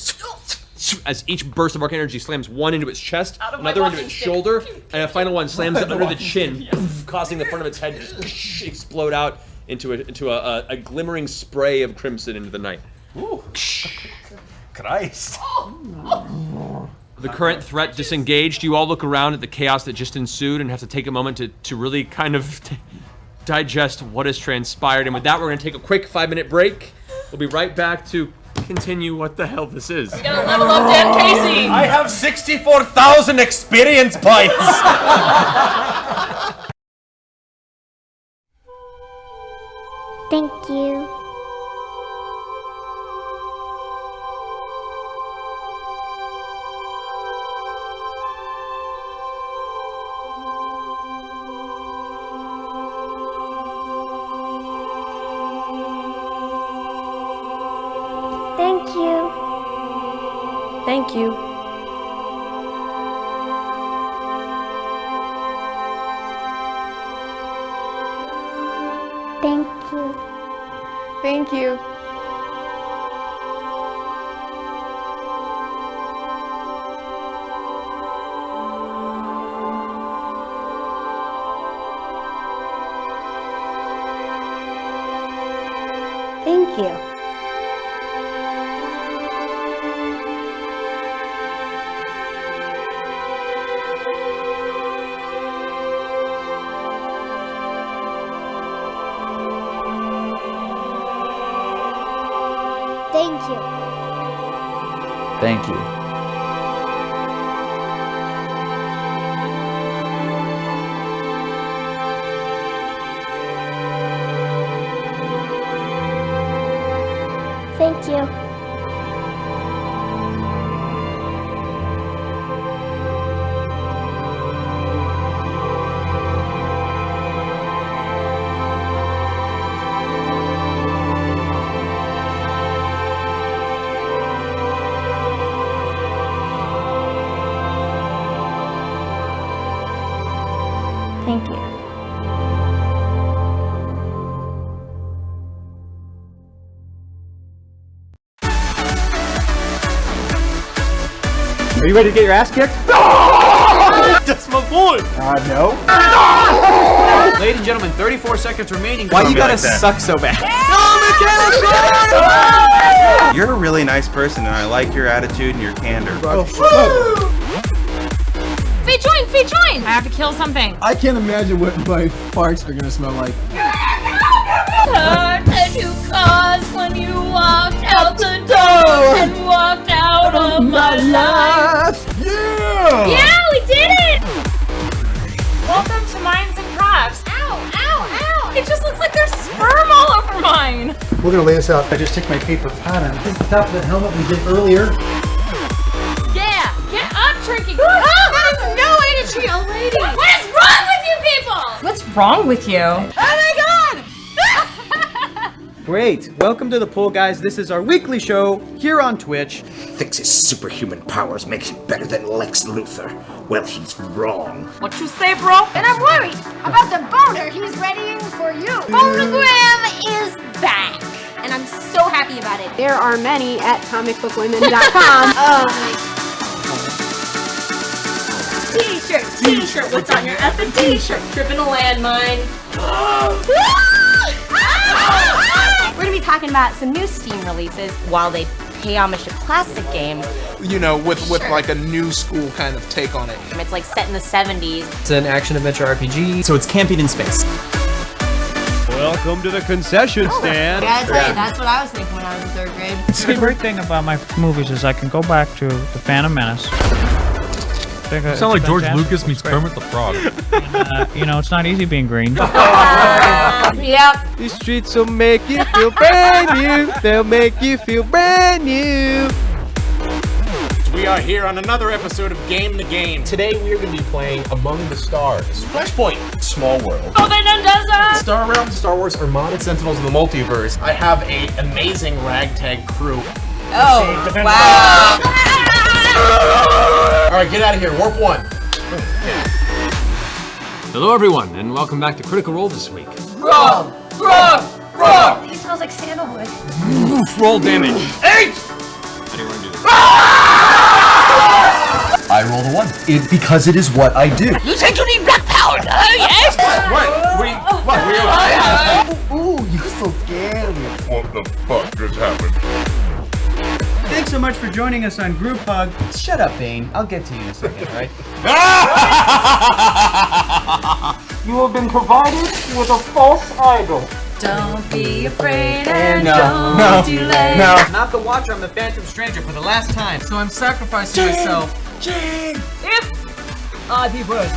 as each burst of arc energy slams one into its chest, Out of my another into walking its stick. shoulder, and a final one slams it under the chin, causing the front of its head to just explode out into a glimmering spray of crimson into the night. Ooh. Christ. The current threat disengaged. You all look around at the chaos that just ensued and have to take a moment to really kind of digest what has transpired. And with that, we're going to take a quick 5-minute break. We'll be right back to continue what the hell this is. We gotta level up Dan Casey. I have 64,000 experience points. Thank you. Thank you. Thank you. Thank you. Thank you. Thank you. Thank you. Thank you. Thank you. Thank you. Are you ready to get your ass kicked? That's my boy! No. Ladies and gentlemen, 34 seconds remaining. Why you gotta suck so bad? You're a really nice person, and I like your attitude and your candor. Fee join! I have to kill something. I can't imagine what my farts are gonna smell like. Hurt that you caused when you walked out the door and walked out of my life. Yeah! Yeah, we did it! Welcome to Minds and Crafts. Ow, ow, ow! It just looks like there's sperm all over mine. We're gonna lay this out. I just take my paper pad on. This is the top of the helmet we did earlier. Yeah, get up, Trinky. That is no way to treat a lady. What is wrong with you people? What's wrong with you? Oh my god! Great. Welcome to the pool, guys. This is our weekly show here on Twitch. Thinks his superhuman powers makes him better than Lex Luthor. Well, he's wrong. What you say, bro? And I'm worried about the boner he's readying for you. Phonogram is back, and I'm so happy about it. There are many at comicbookwomen.com. T-shirt, what's on your effing t-shirt? Tripping a landmine. We're gonna be talking about some new Steam releases while they pay homage to classic games. You know, with like a new school kind of take on it. It's like set in the 70s. It's an action-adventure RPG, so it's camping in space. Welcome to the concession stand. I gotta tell you, that's what I was thinking when I was in 3rd grade. The great thing about my movies is I can go back to The Phantom Menace. You sound like George Lucas meets Kermit the Frog. You know, it's not easy being green. Yep. These streets will make you feel brand new. They'll make you feel brand new. We are here on another episode of Game the Game. Today we are going to be playing Among the Stars. Flashpoint. Small World. Star Realms, Star Wars, or modded Sentinels of the Multiverse. I have an amazing ragtag crew. Oh, wow. Alright, get out of here. Warp 1. Hello, everyone, and welcome back to Critical Role this week. Roll! He smells like sandalwood. Oof, roll damage. 8! How do you want to do this? I rolled a 1. Because it is what I do. You said you need black powder, yes? What? Ooh, you're so scary. What the fuck just happened? Thanks so much for joining us on Group Hug. Shut up, Bane. I'll get to you in a second, alright? You have been provided with a false idol. Don't be afraid and No. don't delay. Not the Watcher, I'm the Phantom Stranger for the last time. So I'm sacrificing myself. If I be worthy.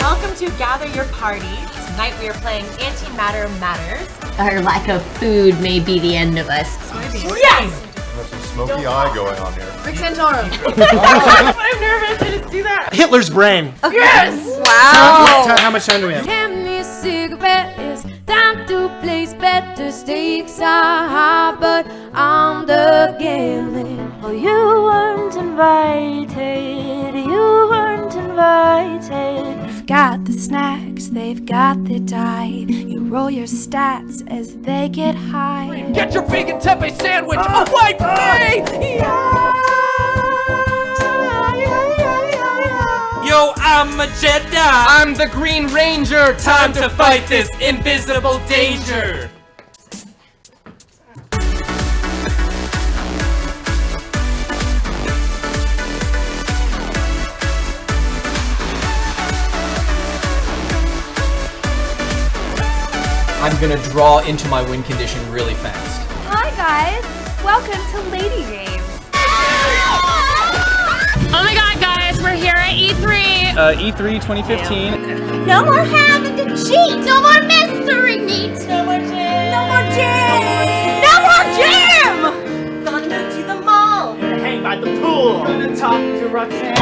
Welcome to Gather Your Party. Tonight we are playing Antimatter Matters. Our lack of food may be the end of us. Yes! There's some smoky eye going on here. Rick Santoro. I'm nervous. I just do that. Hitler's brain. Yes! Wow. How much time do we have? Hand me a cigarette, it's time to place better. Stakes are high, but I'm the gambling. Oh, you weren't invited, you weren't invited. You've got the snacks, they've got the die. You roll your stats as they get high. Get your bacon tempeh sandwich away from me! Yo, I'm a Jedi! I'm the Green Ranger! Time to fight this invisible danger! I'm gonna draw into my win condition really fast. Hi guys. Welcome to Lady Games. Oh my god, guys, we're here at E3. E3 2015. No more having to cheat. No more mystery meat. No more jam. No more jam. No more jam. Gonna to the mall. Gonna hang by the pool. Gonna talk to Roxanne.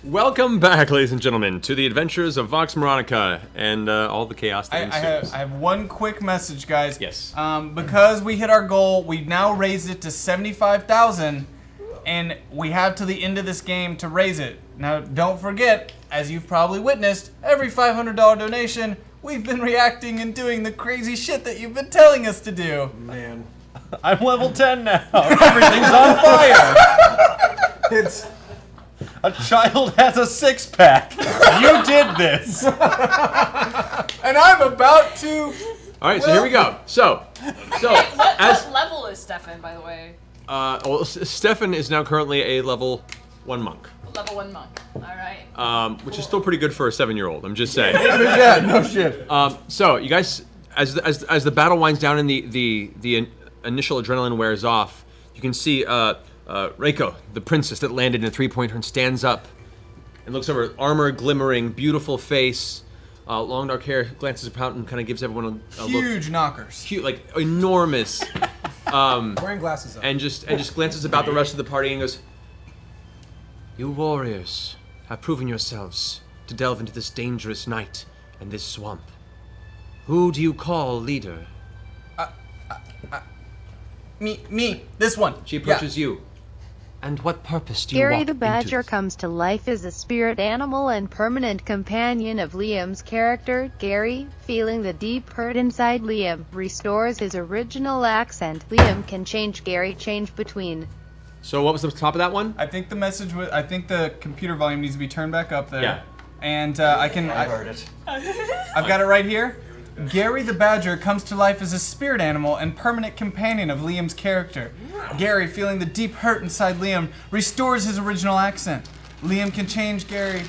Welcome back, ladies and gentlemen, to the adventures of Vox Moronica and all the chaos that ensues. I have one quick message, guys. Yes. Because we hit our goal, we've now raised it to 75,000, and we have to the end of this game to raise it. Now, don't forget, as you've probably witnessed, every $500 donation, we've been reacting and doing the crazy shit that you've been telling us to do. Man. I'm level 10 now. Everything's on fire. It's... A child has a six-pack. You did this. And I'm about to... All right, so here we go. So what level is Stefan, by the way? Well, Stefan is now currently a level 1 monk. Level 1 monk. All right. Which is still pretty good for a 7-year-old. I'm just saying. Yeah, no shit. So you guys, as the battle winds down and the initial adrenaline wears off, you can see Reiko, the princess that landed in a 3-point turn, stands up and looks over, armor glimmering, beautiful face, long dark hair, glances about and kind of gives everyone a look. Huge knockers. Huge, like enormous. Wearing glasses. And just glances about the rest of the party and goes, "You warriors have proven yourselves to delve into this dangerous night and this swamp. Who do you call leader?" Me, this one. She approaches you. "And what purpose do you Gary walk the Badger into?" comes to life as a spirit animal and permanent companion of Liam's character. Gary, feeling the deep hurt inside Liam, restores his original accent. Liam can change. Gary change between. So what was the top of that one? I think the message was, I think the computer volume needs to be turned back up there. Yeah. And I heard it. I've got it right here. Gary the Badger comes to life as a spirit animal and permanent companion of Liam's character. Gary, feeling the deep hurt inside Liam, restores his original accent. Liam can change Gary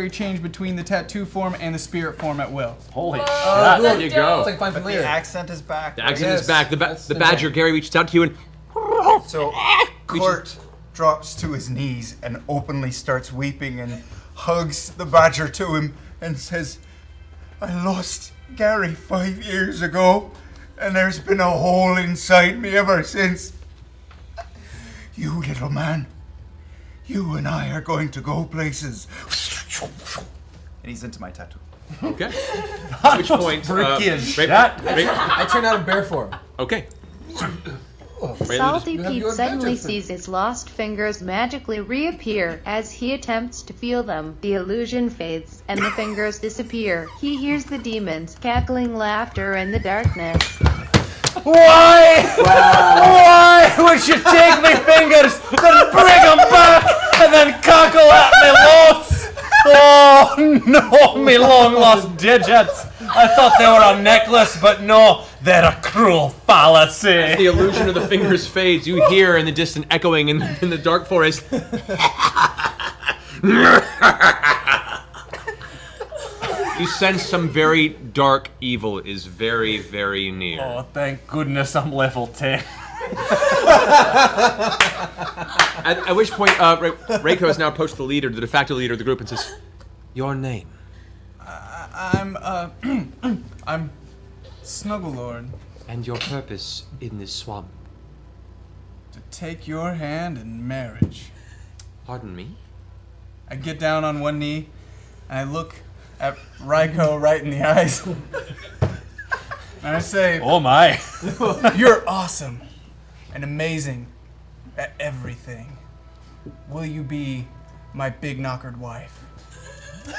change between the tattoo form and the spirit form at will. Holy shit. There you go. It's like fine familiar. The accent is back. The accent is back. The Badger, Gary reaches out to you and... So, Court drops to his knees and openly starts weeping and hugs the Badger to him and says, "I lost Gary 5 years ago, and there's been a hole inside me ever since. You little man, you and I are going to go places." And he's into my tattoo. Okay. At which point, I turn out in bear form. Okay. Salty Pete suddenly sees his lost fingers magically reappear. As he attempts to feel them, the illusion fades and the fingers disappear. He hears the demons cackling laughter in the darkness. Why? Why would you take me fingers, then bring them back, and then cockle at me lots? Oh no, me long lost digits. I thought they were a necklace, but no, they're a cruel fallacy. As the illusion of the fingers fades, you hear in the distant echoing in the dark forest. You sense some very dark evil is very, very near. Oh, thank goodness I'm level 10. At which point, Reiko has now approached the leader, the de facto leader of the group, and says, "Your name?" I'm Snugglelord. "And your purpose in this swamp?" "To take your hand in marriage." "Pardon me?" I get down on one knee, and I look at Reiko right in the eyes. And I say, "Oh my. You're awesome and amazing at everything. Will you be my big knockered wife?"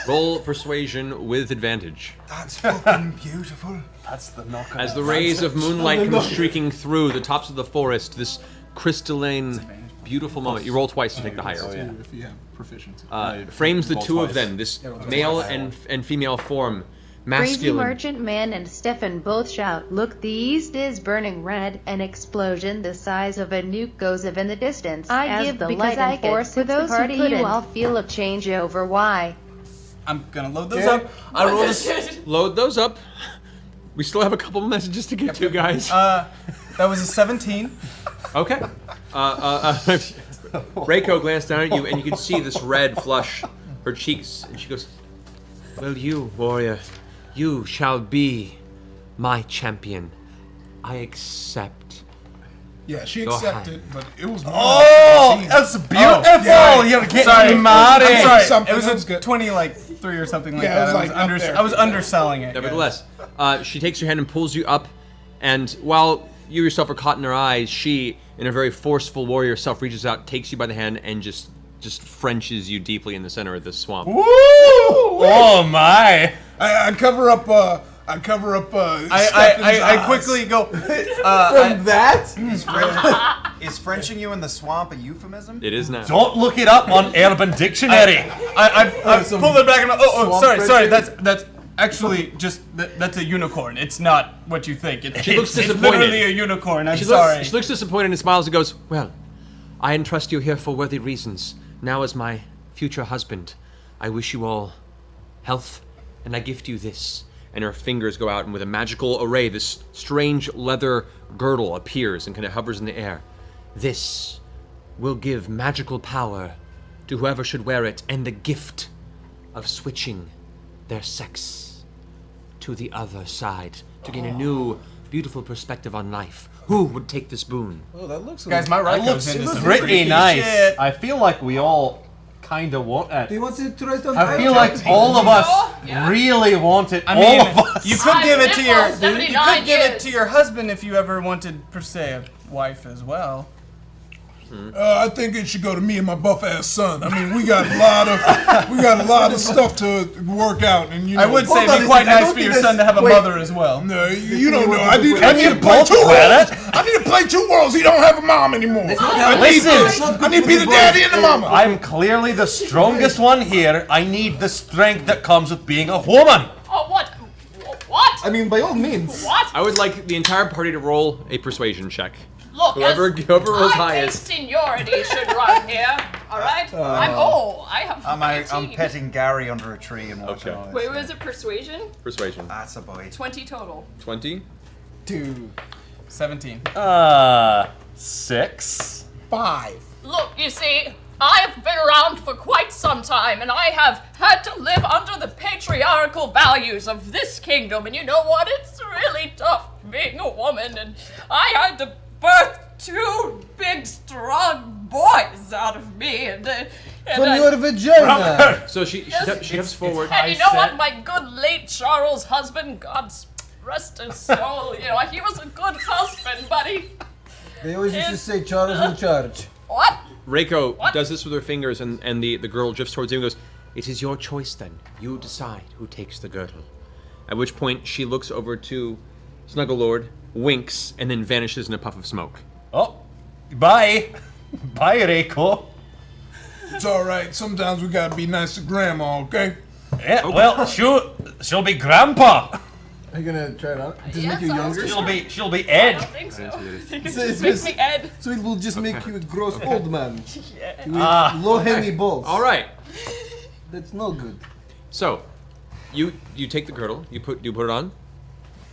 Roll persuasion with advantage. That's fucking beautiful. That's the knocker. As the rays of moonlight come streaking through the tops of the forest, this crystalline, beautiful moment. You roll twice to take the higher. If you have proficiency. Frames the two of them, this male and female form, Crazy masculine. Merchant Man and Stefan both shout, "Look, the east is burning red." An explosion the size of a nuke goes off in the distance. I give the light and force for those who couldn't. I'll feel a changeover. Why? I'm gonna load those up. I roll this. Load those up. We still have a couple messages to get to, guys. That was a 17. Okay. Reiko glanced down at you, and you can see this red flush her cheeks, and she goes, "Well, you, warrior, you shall be my champion. I accept." Yeah, she Go accepted, but it was more Oh, like 15. that's beautiful. yeah. You're getting Sorry. married. I'm sorry. Something, It was that was a good. 23 or something like Yeah, that. it was like up there. I was underselling it. Nevertheless, she takes your hand and pulls you up, and while you yourself are caught in her eyes, she, in a very forceful warrior self, reaches out, takes you by the hand, and just Frenches you deeply in the center of this swamp. Woo! Oh my! I cover up. I quickly go. From that? Is Frenching you in the swamp a euphemism? It is now. Don't look it up on Urban Dictionary. I pulled it back and sorry. Frenching? That's actually just that's a unicorn. It's not what you think. She looks it's disappointed. literally a unicorn. I'm She sorry. looks disappointed and smiles and goes, "Well, I entrust you here for worthy reasons. Now as my future husband, I wish you all health, and I gift you this." And her fingers go out, and with a magical array, this strange leather girdle appears and kind of hovers in the air. This will give magical power to whoever should wear it, and the gift of switching their sex to the other side to gain a new, beautiful perspective on life. Who would take this boon? Oh, that looks Guys, my right looks goes into some pretty freaky nice. shit. I feel like we all kind of want it. Do you want to try it on? I feel like all of us really want it. I mean, all of us. you could give it to your I've lived for 79 your husband if you ever wanted per se a wife as well. I think it should go to me and my buff ass son. I mean, we got a lot of stuff to work out, and you know. I would say it'd be quite nice for your son to have a mother as well. No, you don't know. I need to both play 2 wear worlds. I need to play 2 worlds. He don't have a mom anymore. I need to be the daddy and the mama. I'm clearly the strongest one here. I need the strength that comes with being a woman. Oh, what? What? I mean, by all means. What? I would like the entire party to roll a persuasion check. Look, Whoever rolls I highest. think seniority should run here. All right. I have. I'm 19. petting Gary under a tree and watching all this. Wait, was it persuasion? Persuasion. That's a boy. 20 total. 20. 17. 6. 5. Look, you see, I have been around for quite some time, and I have had to live under the patriarchal values of this kingdom. And you know what? It's really tough being a woman, and I had to birth 2 big, strong boys out of me, and From your vagina. So she steps forward. And you know what? My good late Charles husband, God's rest his soul, you know, he was a good husband, but They always used to say Charles in charge. What? Reiko does this with her fingers, and the girl drifts towards him and goes, "It is your choice then. You decide who takes the girdle." At which point she looks over to Snugglelord, winks, and then vanishes in a puff of smoke. Oh, bye. Bye, Reiko. It's all right. Sometimes we gotta be nice to Grandma, okay? Yeah, well, she'll be Grandpa. Are you gonna try it out? Does it Yeah, make you sounds younger? good. She'll be Ed. I don't think so. I think it So just it's makes me Ed. So it will just make you a gross old man. Yeah. With low hanging balls. All right. That's no good. So, you take the girdle. You put it on.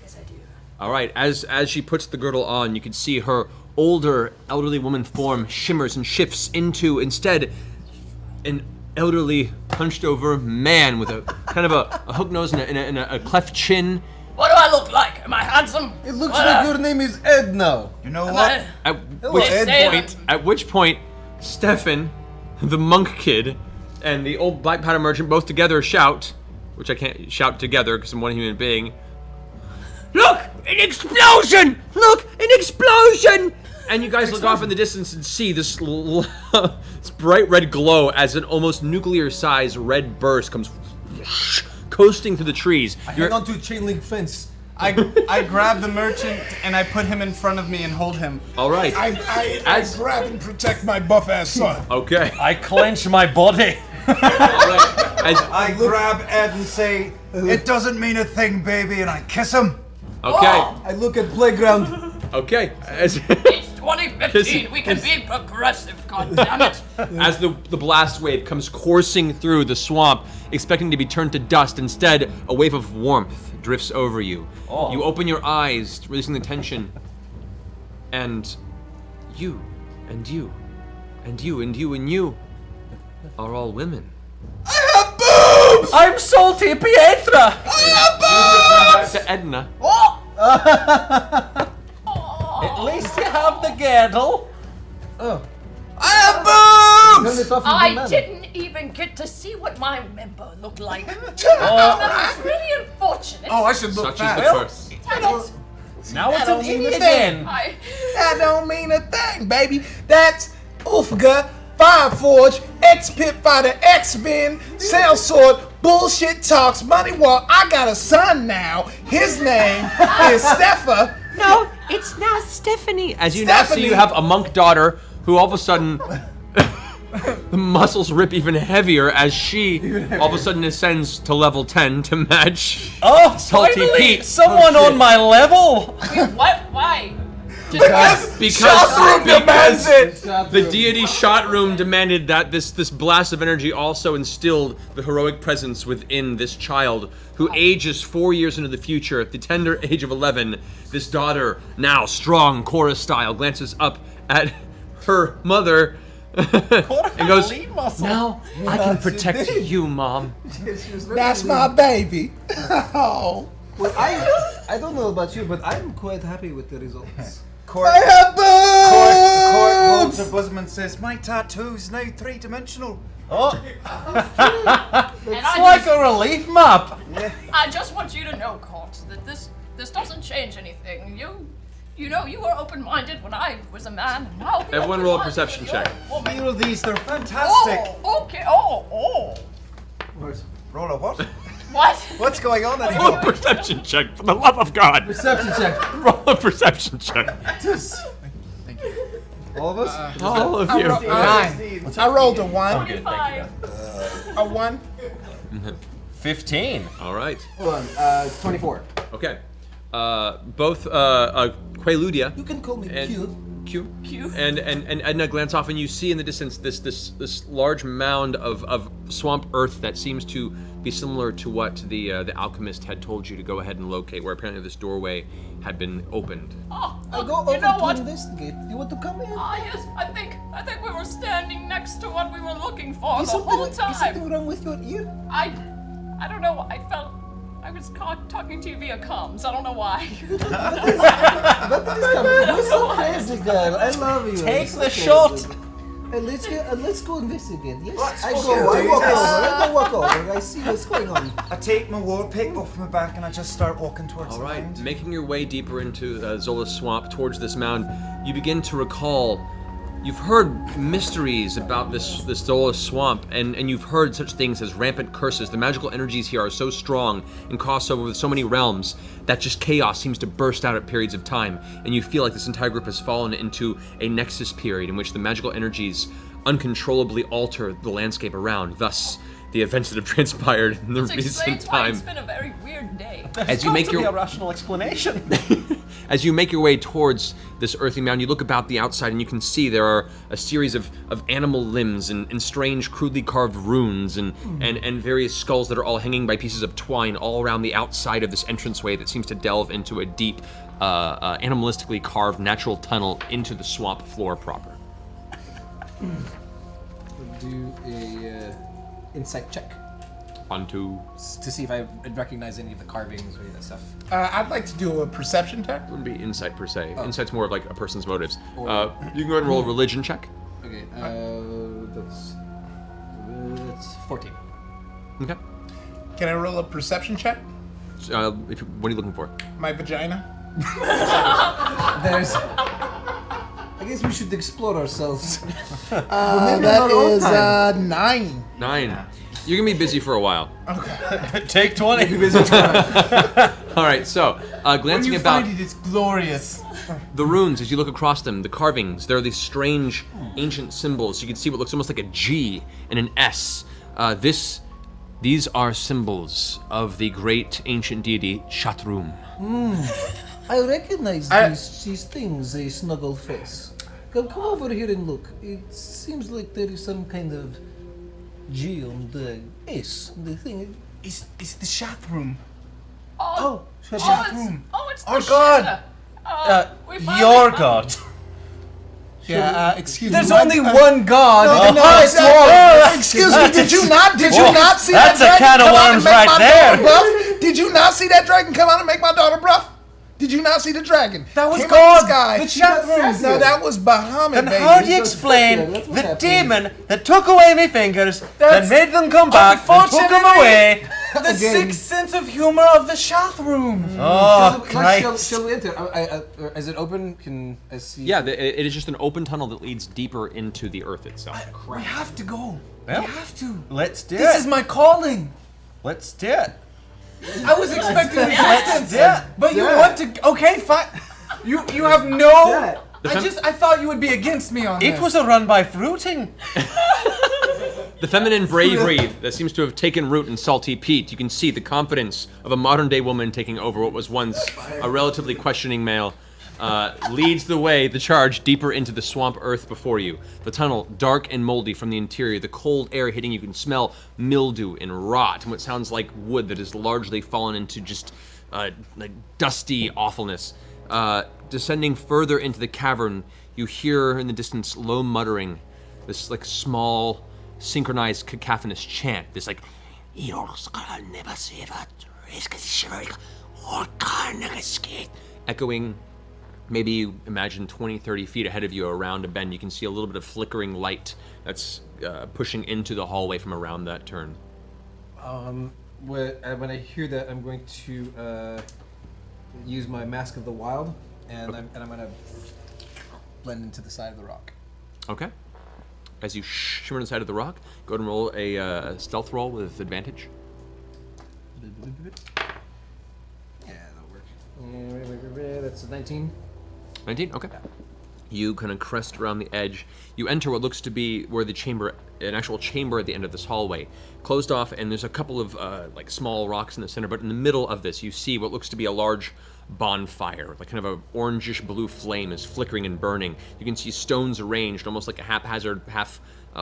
Yes, I do. All right. As she puts the girdle on, you can see her older, elderly woman form shimmers and shifts into instead an elderly, hunched-over man with a kind of a hook nose and a cleft chin. What do I look like? Am I handsome? It looks like your name is Ed now. You know what? At which point, Stefan, the monk kid, and the old black powder merchant both together shout, which I can't shout together because I'm one human being. Look, an explosion! Look, an explosion! And you guys look off in the distance and see this bright red glow as an almost nuclear-sized red burst comes coasting through the trees. I hang on to a chain link fence. I grab the merchant and I put him in front of me and hold him. All right. I grab and protect my buff ass son. Okay. I clench my body. I grab Ed and say, "It doesn't mean a thing, baby," and I kiss him. Okay. I look at playground. Okay. It's 2015. We can be progressive. God damn it. As the blast wave comes coursing through the swamp, expecting to be turned to dust, instead, a wave of warmth drifts over you. Oh. You open your eyes, releasing the tension, and you, and you, and you, and you, and you are all women. I'm Salty Pietra. To Edna. At least you have the girdle. stuff you've I been mad at. didn't even get to see what my member looked like. That was really unfortunate. Oh, I should look Such fast. is the first. Now it's don't an mean idiot a thing. again. That don't mean a thing, baby. That's Ulfgar, Fireforge, X-Pit Fighter, X-Men, Sellsword, Bullshit Talks, Money Walk. I got a son now. His name is Steffa. No, it's now Stephanie. As you now see, Stephanie. you have a monk daughter who all of a sudden the muscles rip even heavier as she all of a sudden ascends to level 10 to match Salty Finally, Pete. someone on my level. Wait, what? Why? Because demands it. the deity shot room demanded that this blast of energy also instilled the heroic presence within this child who ages 4 years into the future. At the tender age of 11, this daughter, now strong chorus style, glances up at her mother and goes, "Now I can protect you, Mom." That's my baby. Oh. Well, I don't know about you, but I'm quite happy with the results. Court, I have boobs! Court holds her bosom and says, my tattoo's now three-dimensional. Oh. And It's like a relief map. I just want you to know, Court, that this doesn't change anything. You know, you were open-minded when I was a man, and now Everyone roll a perception check. Feel these, they're fantastic. Oh, okay. Oh. Roll a what? What? What's going on Roll a anymore? perception check, for the love of God. Perception check. Roll a perception check. All of us? All of you. 9. I rolled a 1. I'm good, thank you. A 1. 15. All right. Hold on, 24. Okay. Both Quaaludia You can call me Q. and Edna glance off, and you see in the distance this large mound of swamp earth that seems to be similar to what the alchemist had told you to go ahead and locate, where apparently this doorway had been opened. Oh, I go over you know to what? investigate. You want to come in? Ah, yes. I think we were standing next to what we were looking for Is the whole something, time. is something wrong with your ear? I don't know. I felt I was talking to you via comms. I don't know why. That is coming. You're so crazy, girl. I love you. Take You're the so shot. crazy. And let's go investigate. Yes, Let's I fucking go. I do walk this. over. I walk over. I see what's going on. I take my war pick off my back and I just start walking towards All the right, mound. making your way deeper into Zola's swamp towards this mound, you begin to recall. You've heard mysteries about this Zola swamp, and you've heard such things as rampant curses. The magical energies here are so strong and cross over with so many realms that just chaos seems to burst out at periods of time, and you feel like this entire group has fallen into a nexus period in which the magical energies uncontrollably alter the landscape around. Thus, the events that have transpired in the This recent explains why time. it's been a very weird day. As you make Got to be your a rational explanation. As you make your way towards this earthy mound, you look about the outside and you can see there are a series of animal limbs and strange, crudely carved runes and various skulls that are all hanging by pieces of twine all around the outside of this entranceway that seems to delve into a deep, animalistically carved natural tunnel into the swamp floor proper. Do a insight check Onto. to see if I recognize any of the carvings or any of that stuff. I'd like to do a perception check. It wouldn't be insight per se. Insight's more of like a person's motives. You Or- can go ahead and roll a religion check. Okay, that's 14. Okay. Can I roll a perception check? What are you looking for? My vagina. There's. I guess we should explore ourselves. That is 9. 9. You're gonna be busy for a while. Okay. Take 20. All right, so glancing about it's glorious. the runes as you look across them, the carvings, there are these strange ancient symbols. You can see what looks almost like a G and an S. These are symbols of the great ancient deity Shatrum. I recognize these things, a snuggle face. Come over here and look. It seems like there is some kind of G on the S. The thing. It's the chat room. Oh, chat room. It's the Oh, God. Shatter. We finally Your found- god. Yeah, excuse There's me. only one god. Excuse me, did you not see That's that a dragon can of come out worms and make right my there. daughter bluff? Did you not see that dragon come out and make my daughter bluff? Did you not see the dragon? That was Came God. out of the sky. The chat room. No, that was Bahamut, Then baby. how do you explain the demon that took away my fingers, That's then made them come back, and took them away? The sixth sense of humor of the Shath room. Oh, Shall we enter? Is it open? Can I see? Yeah, it is just an open tunnel that leads deeper into the earth itself. We have to go. Well, we have to. Let's do it. This is my calling. Let's do it. I was expecting resistance, Yeah. but you Yeah. want to? Okay, fine. You have no. I thought you would be against me on this. It was a run by fruiting. The feminine bravery that seems to have taken root in Salty Pete. You can see the confidence of a modern-day woman taking over what was once a relatively questioning male. Leads the way, the charge, deeper into the swamp earth before you. The tunnel, dark and moldy from the interior, the cold air hitting you can smell mildew and rot, and what sounds like wood that has largely fallen into just like dusty awfulness. Descending further into the cavern, you hear in the distance low muttering, this like small, synchronized cacophonous chant, this like echoing. Maybe you imagine 20, 30 feet ahead of you around a bend, you can see a little bit of flickering light that's pushing into the hallway from around that turn. When I hear that, I'm going to use my Mask of the Wild, and I'm going to blend into the side of the rock. Okay. As you shimmer to the side of the rock, go ahead and roll a stealth roll with advantage. Yeah, that'll work. That's a 19. 19? Okay. You kind of crest around the edge. You enter what looks to be where the chamber, an actual chamber at the end of this hallway, closed off, and there's a couple of like small rocks in the center. But in the middle of this, you see what looks to be a large bonfire, like kind of a orangish blue flame is flickering and burning. You can see stones arranged, almost like a haphazard,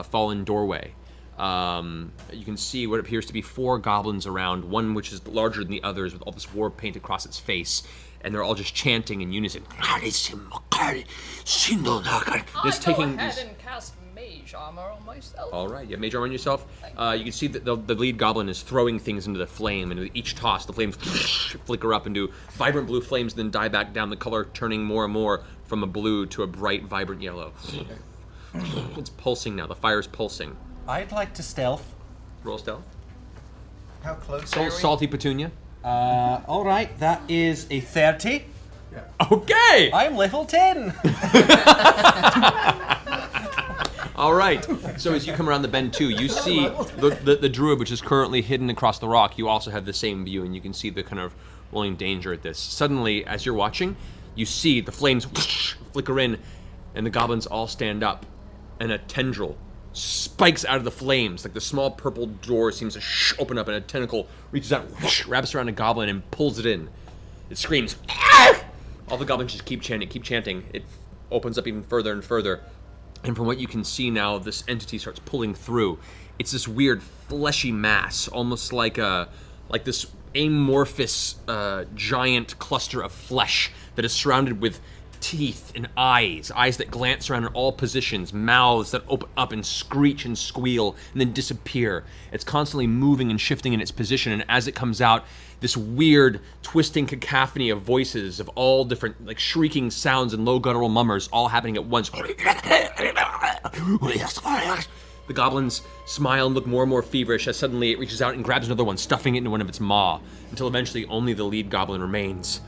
fallen doorway. You can see what appears to be 4 goblins around, one which is larger than the others, with all this war paint across its face. And they're all just chanting in unison. Just taking go ahead these. and cast mage armor on myself. All right, you have mage armor on yourself. You can see that the lead goblin is throwing things into the flame, and with each toss, the flames flicker up into vibrant blue flames, and then die back down. The color turning more and more from a blue to a bright, vibrant yellow. It's pulsing now. The fire's pulsing. I'd like to stealth. Roll stealth. How close are we? Salty Petunia. All right, that is a 30. Yeah. Okay. I'm level 10. All right. So as you come around the bend too, you see the druid, which is currently hidden across the rock. You also have the same view, and you can see the kind of rolling danger at this. Suddenly, as you're watching, you see the flames flicker in, and the goblins all stand up, and a tendril spikes out of the flames. Like the small purple door seems to open up, and a tentacle reaches out, wraps around a goblin, and pulls it in. It screams. All the goblins just keep chanting. It opens up even further and further. And from what you can see now, this entity starts pulling through. It's this weird fleshy mass, almost like this amorphous giant cluster of flesh that is surrounded with teeth and eyes that glance around in all positions, mouths that open up and screech and squeal and then disappear. It's constantly moving and shifting in its position, and as it comes out, this weird twisting cacophony of voices of all different like shrieking sounds and low guttural mummers all happening at once. The goblins smile and look more and more feverish as suddenly it reaches out and grabs another one, stuffing it into one of its maw, until eventually only the lead goblin remains.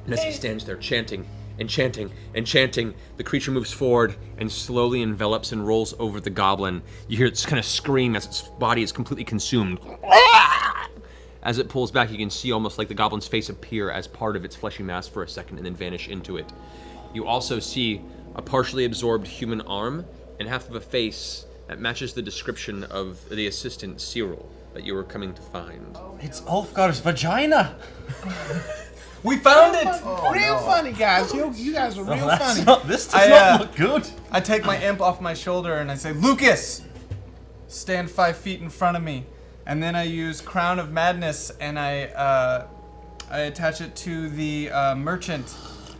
And as he stands there chanting and chanting and chanting, the creature moves forward and slowly envelops and rolls over the goblin. You hear it kind of scream as its body is completely consumed. As it pulls back, you can see almost like the goblin's face appear as part of its fleshy mass for a second and then vanish into it. You also see a partially absorbed human arm and half of a face that matches the description of the assistant Cyril that you were coming to find. It's Ulfgar's vagina. We found it! Real funny, guys. You guys are real funny. This does not look good. I take my imp off my shoulder and I say, Lucas, stand 5 feet in front of me. And then I use Crown of Madness and I attach it to the merchant,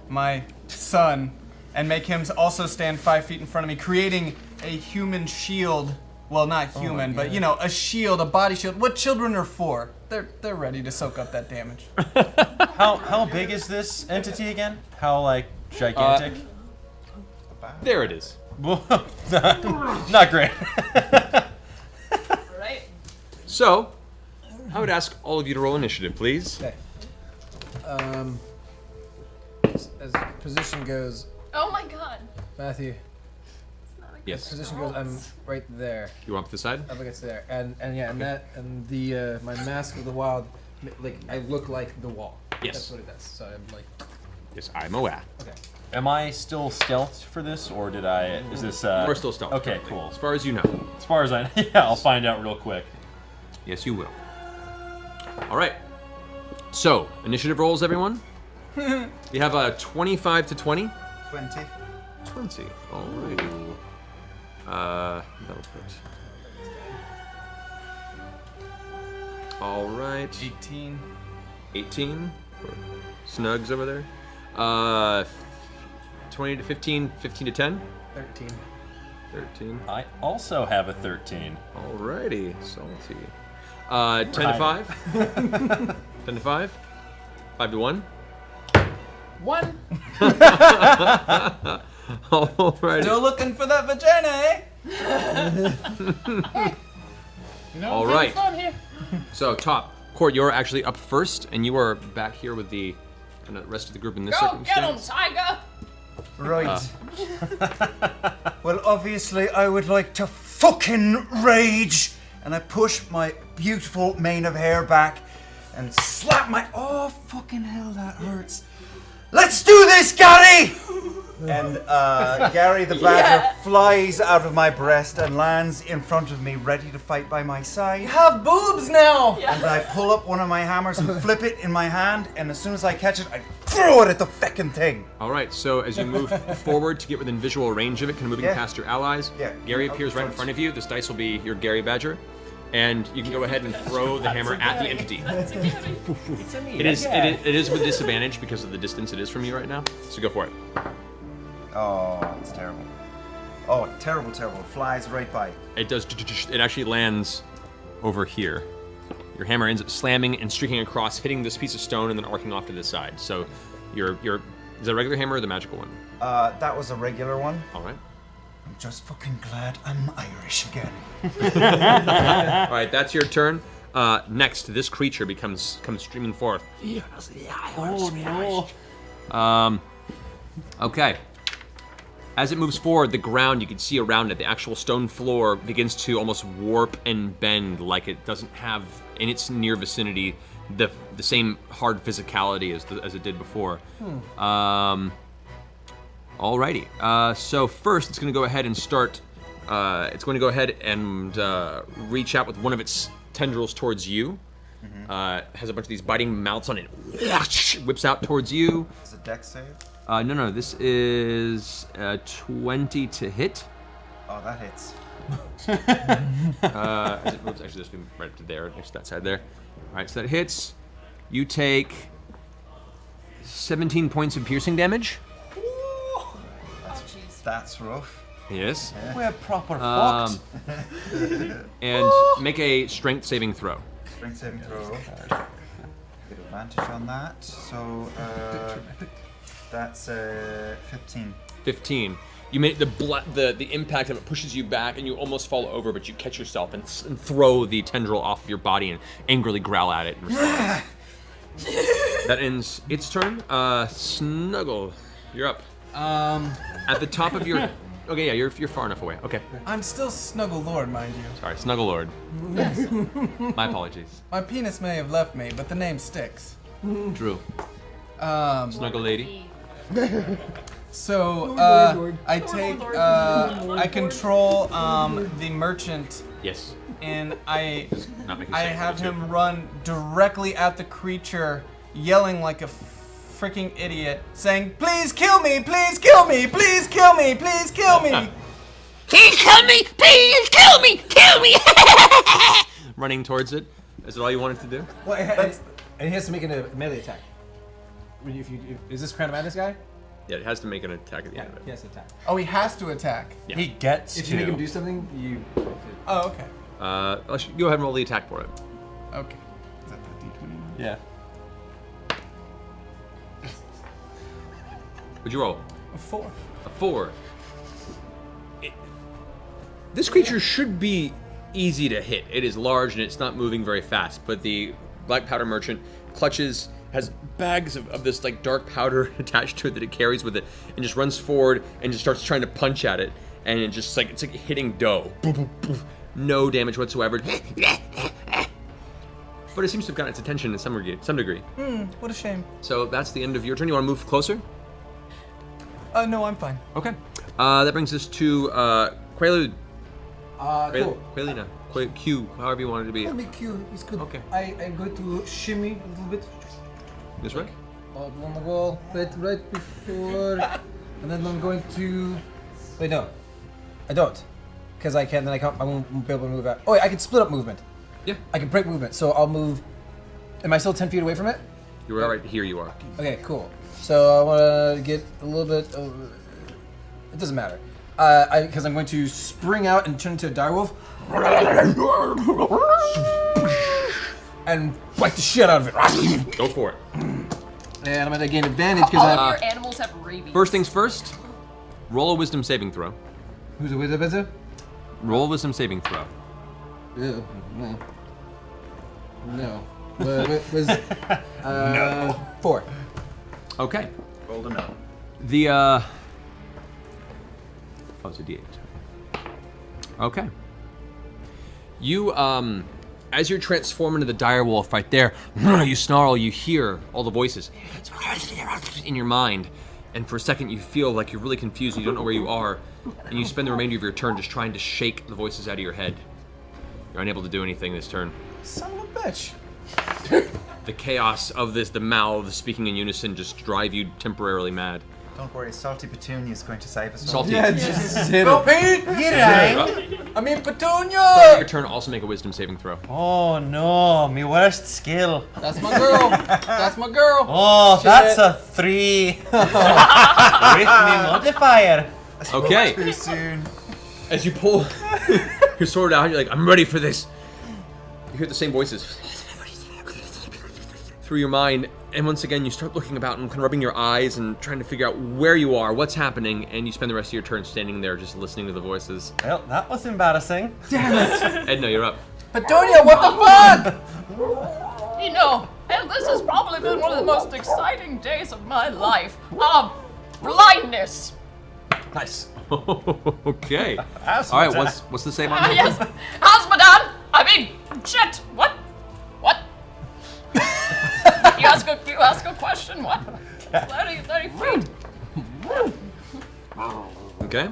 my son, and make him also stand 5 feet in front of me, creating a human shield well, not human, but you know, a shield, a body shield. What children are for? They're ready to soak up that damage. How big is this entity again? How like gigantic? There it is. Not great. Right. So, I would ask all of you to roll initiative, please. Okay. As position goes, Oh my god. Matthew. Yes. Position goes. I'm right there. You want the side? I think it's there, and the my Mask of the Wild, like I look like the wall. Yes. That's what it does. So I'm like. Yes, I'm aware. Okay. Am I still stealthed for this, or did I? Is this? We're still stealth. Okay, currently, cool. As far as you know. As far as I, yeah, I'll find out real quick. Yes, you will. All right. So, initiative rolls, everyone. You have a 25 to 20. 20. 20. Alrighty. That'll put. All right. 18. 18. For Snugs over there. 20 to 15. 15 to 10. 13. 13. I also have a 13. Alrighty. Salty. 10 to 5. 10 to 5. 5 to 1. 1. Alrighty. Still looking for that vagina, eh? You know, All having right. fun here. So, Top. Court, you're actually up first, and you are back here with the rest of the group in this Go get him, circumstance. Tiger. Right. Well, obviously, I would like to fucking rage, and I push my beautiful mane of hair back and slap my. Oh, fucking hell, that hurts. Let's do this, Gary! And Gary the Badger flies out of my breast and lands in front of me, ready to fight by my side. You have boobs now! And I pull up one of my hammers and flip it in my hand, and as soon as I catch it, I throw it at the feckin' thing. All right, so as you move forward to get within visual range of it, kind of moving past your allies, Gary appears right in front of you. This dice will be your Gary Badger. And you can go ahead and throw the hammer at the entity. It is with disadvantage because of the distance it is from you right now. So go for it. Oh, it's terrible. Oh, terrible, terrible. It flies right by. It does. It actually lands over here. Your hammer ends up slamming and streaking across, hitting this piece of stone and then arcing off to the side. So is that a regular hammer or the magical one? That was a regular one. All right. I'm just fucking glad I'm Irish again. All right, that's your turn. Next, this creature comes streaming forth. Oh no. Okay. As it moves forward, the ground you can see around it, the actual stone floor begins to almost warp and bend, like it doesn't have in its near vicinity the same hard physicality as it did before. Alrighty. So first, it's going to go ahead and start. It's going to go ahead and reach out with one of its tendrils towards you. Has a bunch of these biting mouths on it. Whips out towards you. Is it dex save? No. This is 20 to hit. Oh, that hits. As it moves, actually, this will be right up to there, next to that side there. All right, so that hits. You take 17 points of piercing damage. That's rough. Yes. We're proper fucked. And make a strength saving throw. Strength saving throw. Get advantage on that. So that's 15. 15. You made the impact of it pushes you back, and you almost fall over, but you catch yourself and throw the tendril off of your body and angrily growl at it in response. That ends its turn. Snuggle, you're up. At the top of your. Okay, yeah, you're far enough away. Okay. I'm still Snuggle Lord, mind you. Sorry, Snuggle Lord. Yes. My apologies. My penis may have left me, but the name sticks. True. Snuggle Lady. So I take I control the merchant. Yes. And I Not making I sense, have but too. him run directly at the creature, yelling like a freaking idiot, saying, "Please kill me! Please kill me! Please kill me! Please kill me!" Please kill me! Please kill me! Kill me! Running towards it. Is it all you wanted to do? Well, and he has to make a melee attack. Is this Crown of Madness guy? Yeah, it has to make an attack at the end of it. He has to attack. Oh, he has to attack. Yeah. He gets If you make him do something, you. Oh, okay. Go ahead and roll the attack for it. Okay. Is that the D20? Yeah. What'd you roll? A 4. A 4. This creature should be easy to hit. It is large and it's not moving very fast, but the black powder merchant has bags of this like dark powder attached to it that it carries with it, and just runs forward and just starts trying to punch at it, and it just it's like hitting dough. No damage whatsoever. But it seems to have gotten its attention to some degree. What a shame. So that's the end of your turn. You want to move closer? No, I'm fine. Okay. That brings us to Quaalude. Cool. Quailina. Q, however you want it to be. Let me Q. It's good. Okay. I'm going to shimmy a little bit. This way? On the wall, right before, and then I'm going to. Wait, no, I don't, because I can. Then I won't be able to move out. Oh, wait, I can split up movement. Yeah. I can break movement, so I'll move. Am I still 10 feet away from it? You're right here. You are. Okay, cool. So I want to get a little bit. It doesn't matter. Because I'm going to spring out and turn into a direwolf. And bite the shit out of it. Go for it. And I'm going to gain advantage because All of your animals have rabies. First things first, roll a wisdom saving throw. Who's a wisdom? Roll a wisdom saving throw. No. No. Was No. 4. Okay. Rolled a no. The oh, it's a D8. Okay. You as you're transforming into the direwolf right there, you snarl, you hear all the voices in your mind, and for a second you feel like you're really confused and you don't know where you are, and you spend the remainder of your turn just trying to shake the voices out of your head. You're unable to do anything this turn. Son of a bitch. The chaos of the mouths speaking in unison just drive you temporarily mad. Don't worry, Salty Petunia is going to save us. Salty. all. Yeah, just hit Go, him. Pete! You're right. I mean, Start Petunia! your turn, also make a wisdom saving throw. Oh no, my worst skill. That's my girl. That's my girl. Oh, Shit. that's a 3. With me modifier. Okay. Too soon. As you pull your sword out, you're like, I'm ready for this. You hear the same voices through your mind, and once again you start looking about and kind of rubbing your eyes and trying to figure out where you are, what's happening, and you spend the rest of your turn standing there just listening to the voices. Well, that was embarrassing. Damn it. Edna, you're up. Petunia, what the fuck? You know, and this has probably been one of the most exciting days of my life. Blindness. Nice. Okay. Asthma All right, time. what's the save on that? Yes. Asmodan. I mean, shit. What? You ask a question. What? 30 feet. Okay.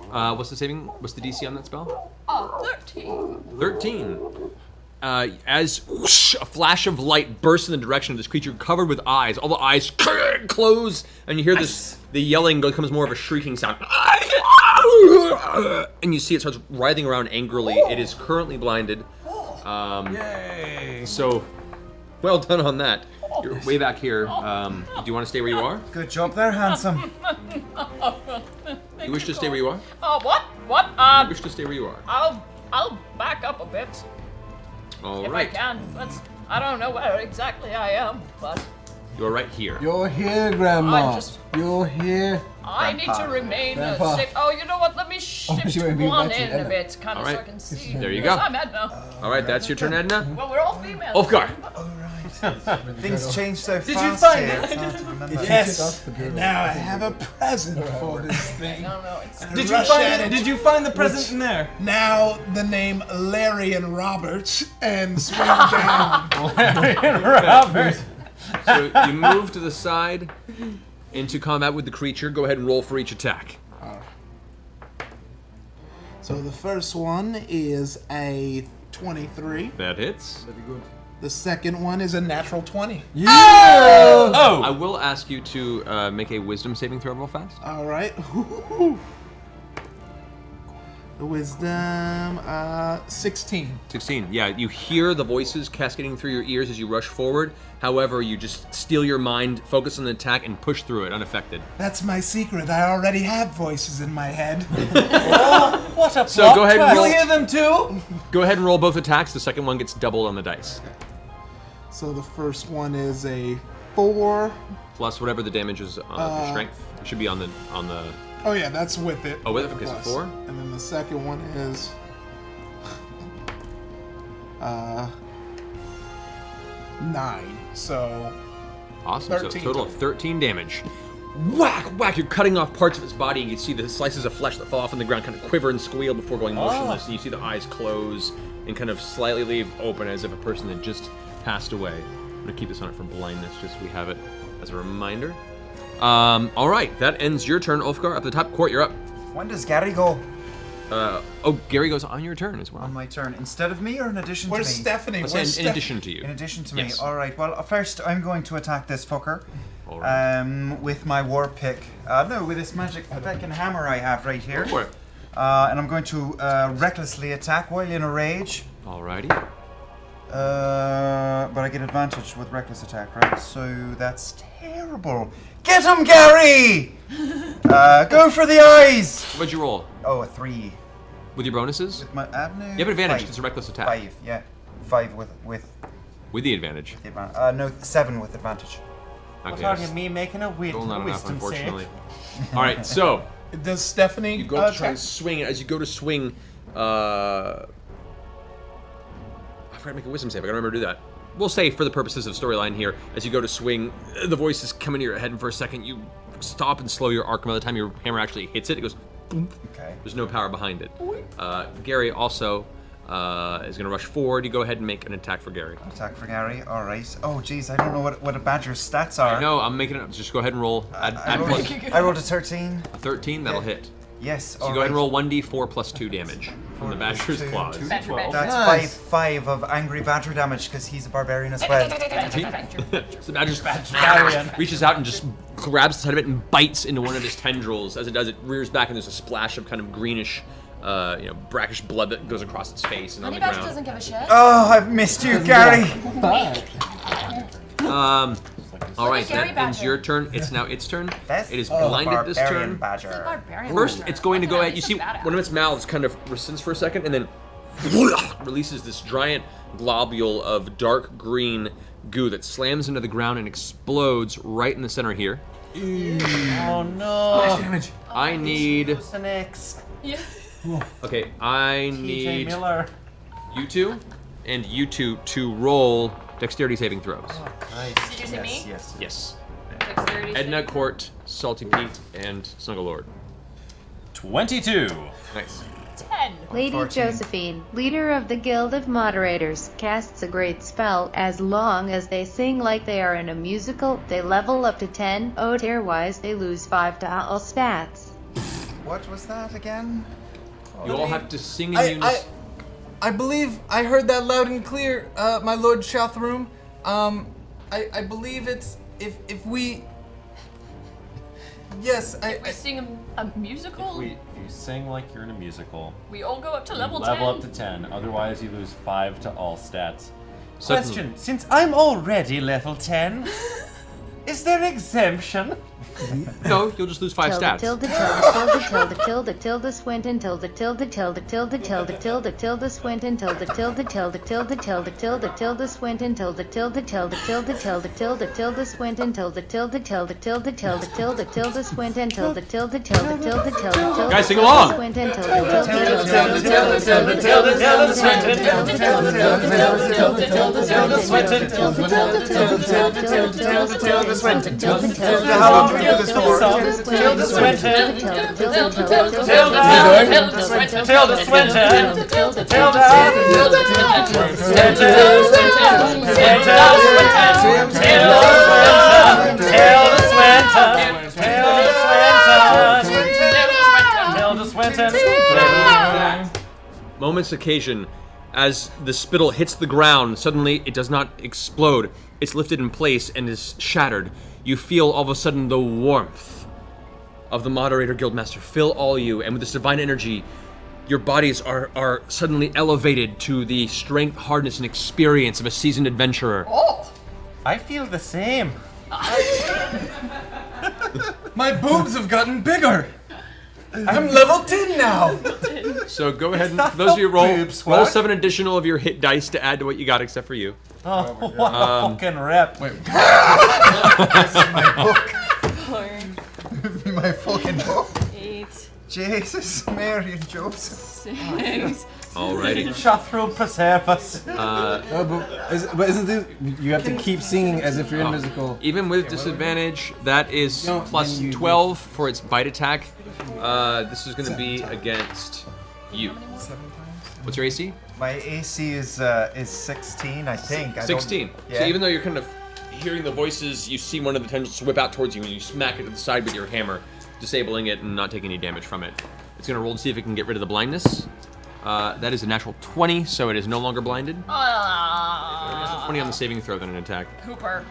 What's the DC on that spell? 13. 13. As whoosh, a flash of light bursts in the direction of this creature covered with eyes, all the eyes close, and you hear the yelling becomes more of a shrieking sound. And you see it starts writhing around angrily. It is currently blinded. Yay. So, well done on that. You're way back here. Do you want to stay where you are? Good job there, handsome. You wish to stay where you are? What? You wish to stay where you are. I'll back up a bit. All if right. I can. I don't know where exactly I am, but You're right here. You're here, Grandma. I just- You're here. I need to remain Grandpa. safe. Oh, you know what? Let me shift you wanna be one back to in a Edna. bit, kind of, All so I right. can see. There you Yes, go. I'm Edna. All right, that's your turn, Edna. Well, we're all females. Ulfgar. Things change so Did you fast find here. it? It's hard to remember. Yes. Now I have a present for this thing. No, it's. Did you find it? Did you find the present in there? Now the name Larry and Roberts and swing down. Robert. So you move to the side into combat with the creature. Go ahead and roll for each attack. So the first one is a 23. That hits. The second one is a natural 20. Oh! I will ask you to make a wisdom saving throw real fast. All right. Wisdom, 16. 16. Yeah, you hear the voices cascading through your ears as you rush forward. However, you just steel your mind, focus on the attack, and push through it unaffected. That's my secret. I already have voices in my head. What a So go ahead and roll. You'll hear them too. Go ahead and roll both attacks. The second one gets doubled on the dice. So the first one is a 4. Plus whatever the damage is on your strength. It should be on the. Oh yeah, that's with it. Oh, with it? Okay, so Plus. 4. And then the second one is 9. So Awesome. 13 So total of 13 damage. Whack, whack! You're cutting off parts of its body, and you see the slices of flesh that fall off on the ground kind of quiver and squeal before going motionless. And you see the eyes close and kind of slightly leave open as if a person had just passed away. I'm gonna keep this on it for blindness, just so we have it as a reminder. All right, that ends your turn, Ulfgar. Up the top court, you're up. When does Gary go? Gary goes on your turn as well. On my turn. Instead of me or in addition Where's to me? Stephanie? Let's Where's say in addition to you. In addition to me. Yes. All right. Well, first I'm going to attack this fucker. All right. With my war pick. No, with this magic fucking hammer I have right here. Go for it. And I'm going to recklessly attack while in a rage. Alrighty. But I get advantage with reckless attack, right? So that's terrible. Get him, Gary! Go for the eyes! What'd you roll? Oh, a 3. With your bonuses? With my You have advantage. 5. It's a reckless attack. 5, yeah. 5 with the advantage. No, 7 with advantage. What are you, me making a Still not enough, wisdom unfortunately. save? All right, so Does Stephanie? you go to try and swing. As you go to swing, I forgot to make a wisdom save. I gotta remember to do that. We'll say, for the purposes of storyline here, as you go to swing, the voices come into your head, and for a second you stop and slow your arc. By the time your hammer actually hits it, it goes boom. Okay. There's no power behind it. Gary also is gonna rush forward. You go ahead and make an attack for Gary. Attack for Gary. All right. Oh, geez, I don't know what a badger's stats are. No, I'm making it up. Just go ahead and roll. I rolled a 13. A 13, that'll hit. Yes. So you go ahead and roll 1d4 plus 2 damage from the badger's claws. That's 5 of angry badger damage because he's a barbarian as well. So the badger reaches out and just grabs the side of it and bites into one of his tendrils. As it does, it rears back and there's a splash of kind of greenish, brackish blood that goes across its face and on Honey the Badger ground. doesn't give a shit. Oh, I've missed you, Gary. All right, that ends your turn. It's now its turn. It is blinded this turn. First, it's going to go ahead. You see one of its mouths kind of rescinds for a second, and then releases this giant globule of dark green goo that slams into the ground and explodes right in the center here. Oh no! Damage. I need. An X. Yeah. Okay, I need Miller. you two and you two to roll dexterity saving throws. Oh, Did you say me? Yes. Dexterity Edna, Court, Salty Pete, and Snuggle Lord. 22. Nice. 10. Lady 14. Josephine, leader of the Guild of Moderators, casts a great spell. As long as they sing like they are in a musical, they level up to 10. Tier-wise, they lose 5 to all stats. What was that again? You all have to sing in unison. I believe I heard that loud and clear, my Lord Shathroom. I believe it's if we. Yes, If we sing a musical, If you sing like you're in a musical, we all go up to you level 10. level up to 10. Otherwise, you lose 5 to all stats. Certainly. Question: since I'm already level 10, is there exemption? No, you'll just lose 5 stats. Tilde Swinton tilde tilde tilde tilde tilde tilde tilde Swinton tilde tilde tilde tilde tilde tilde tilde Swinton tilde tilde tilde tilde tilde tilde tilde Swinton tilde tilde tilde tilde tilde tilde tilde Swinton tilde tilde tilde tilde tilde. Guys, sing along. Swinton tilde tilde Tilde tilde tilde tilde Swinton tilde tilde tilde tilde tilde tilde Swinton tilde tilde tilde tilde tilde tilde Swinton tilde tilde. How long do we do this for? Tilde Swinton. Tilde Swinton. Tilde Swinton. Tilde. Moment's occasion, as the spittle hits the ground, suddenly it does not explode. It's lifted in place and is shattered. You feel all of a sudden the warmth of the Moderator Guildmaster fill all you, and with this divine energy, your bodies are suddenly elevated to the strength, hardness, and experience of a seasoned adventurer. Oh! I feel the same. My boobs have gotten bigger. I'm level 10 now. So go ahead and, for those of you, roll 7 additional of your hit dice to add to what you got, except for you. Oh, what a fucking rep. Wait. My book. Give me my fucking book. 8. Jesus, Mary and Joseph. 6. Alrighty. Shafru preserve us. But isn't this, you have to keep singing as if you're in musical. Even with disadvantage, that is plus 12 for its bite attack. This is going to be against you. What's your AC? My AC is 16, I think. 16. Yeah. So even though you're kind of hearing the voices, you see one of the tendrils whip out towards you and you smack it to the side with your hammer, disabling it and not taking any damage from it. It's going to roll to see if it can get rid of the blindness. That is a natural 20, so it is no longer blinded. 20 on the saving throw, then an attack. Cooper.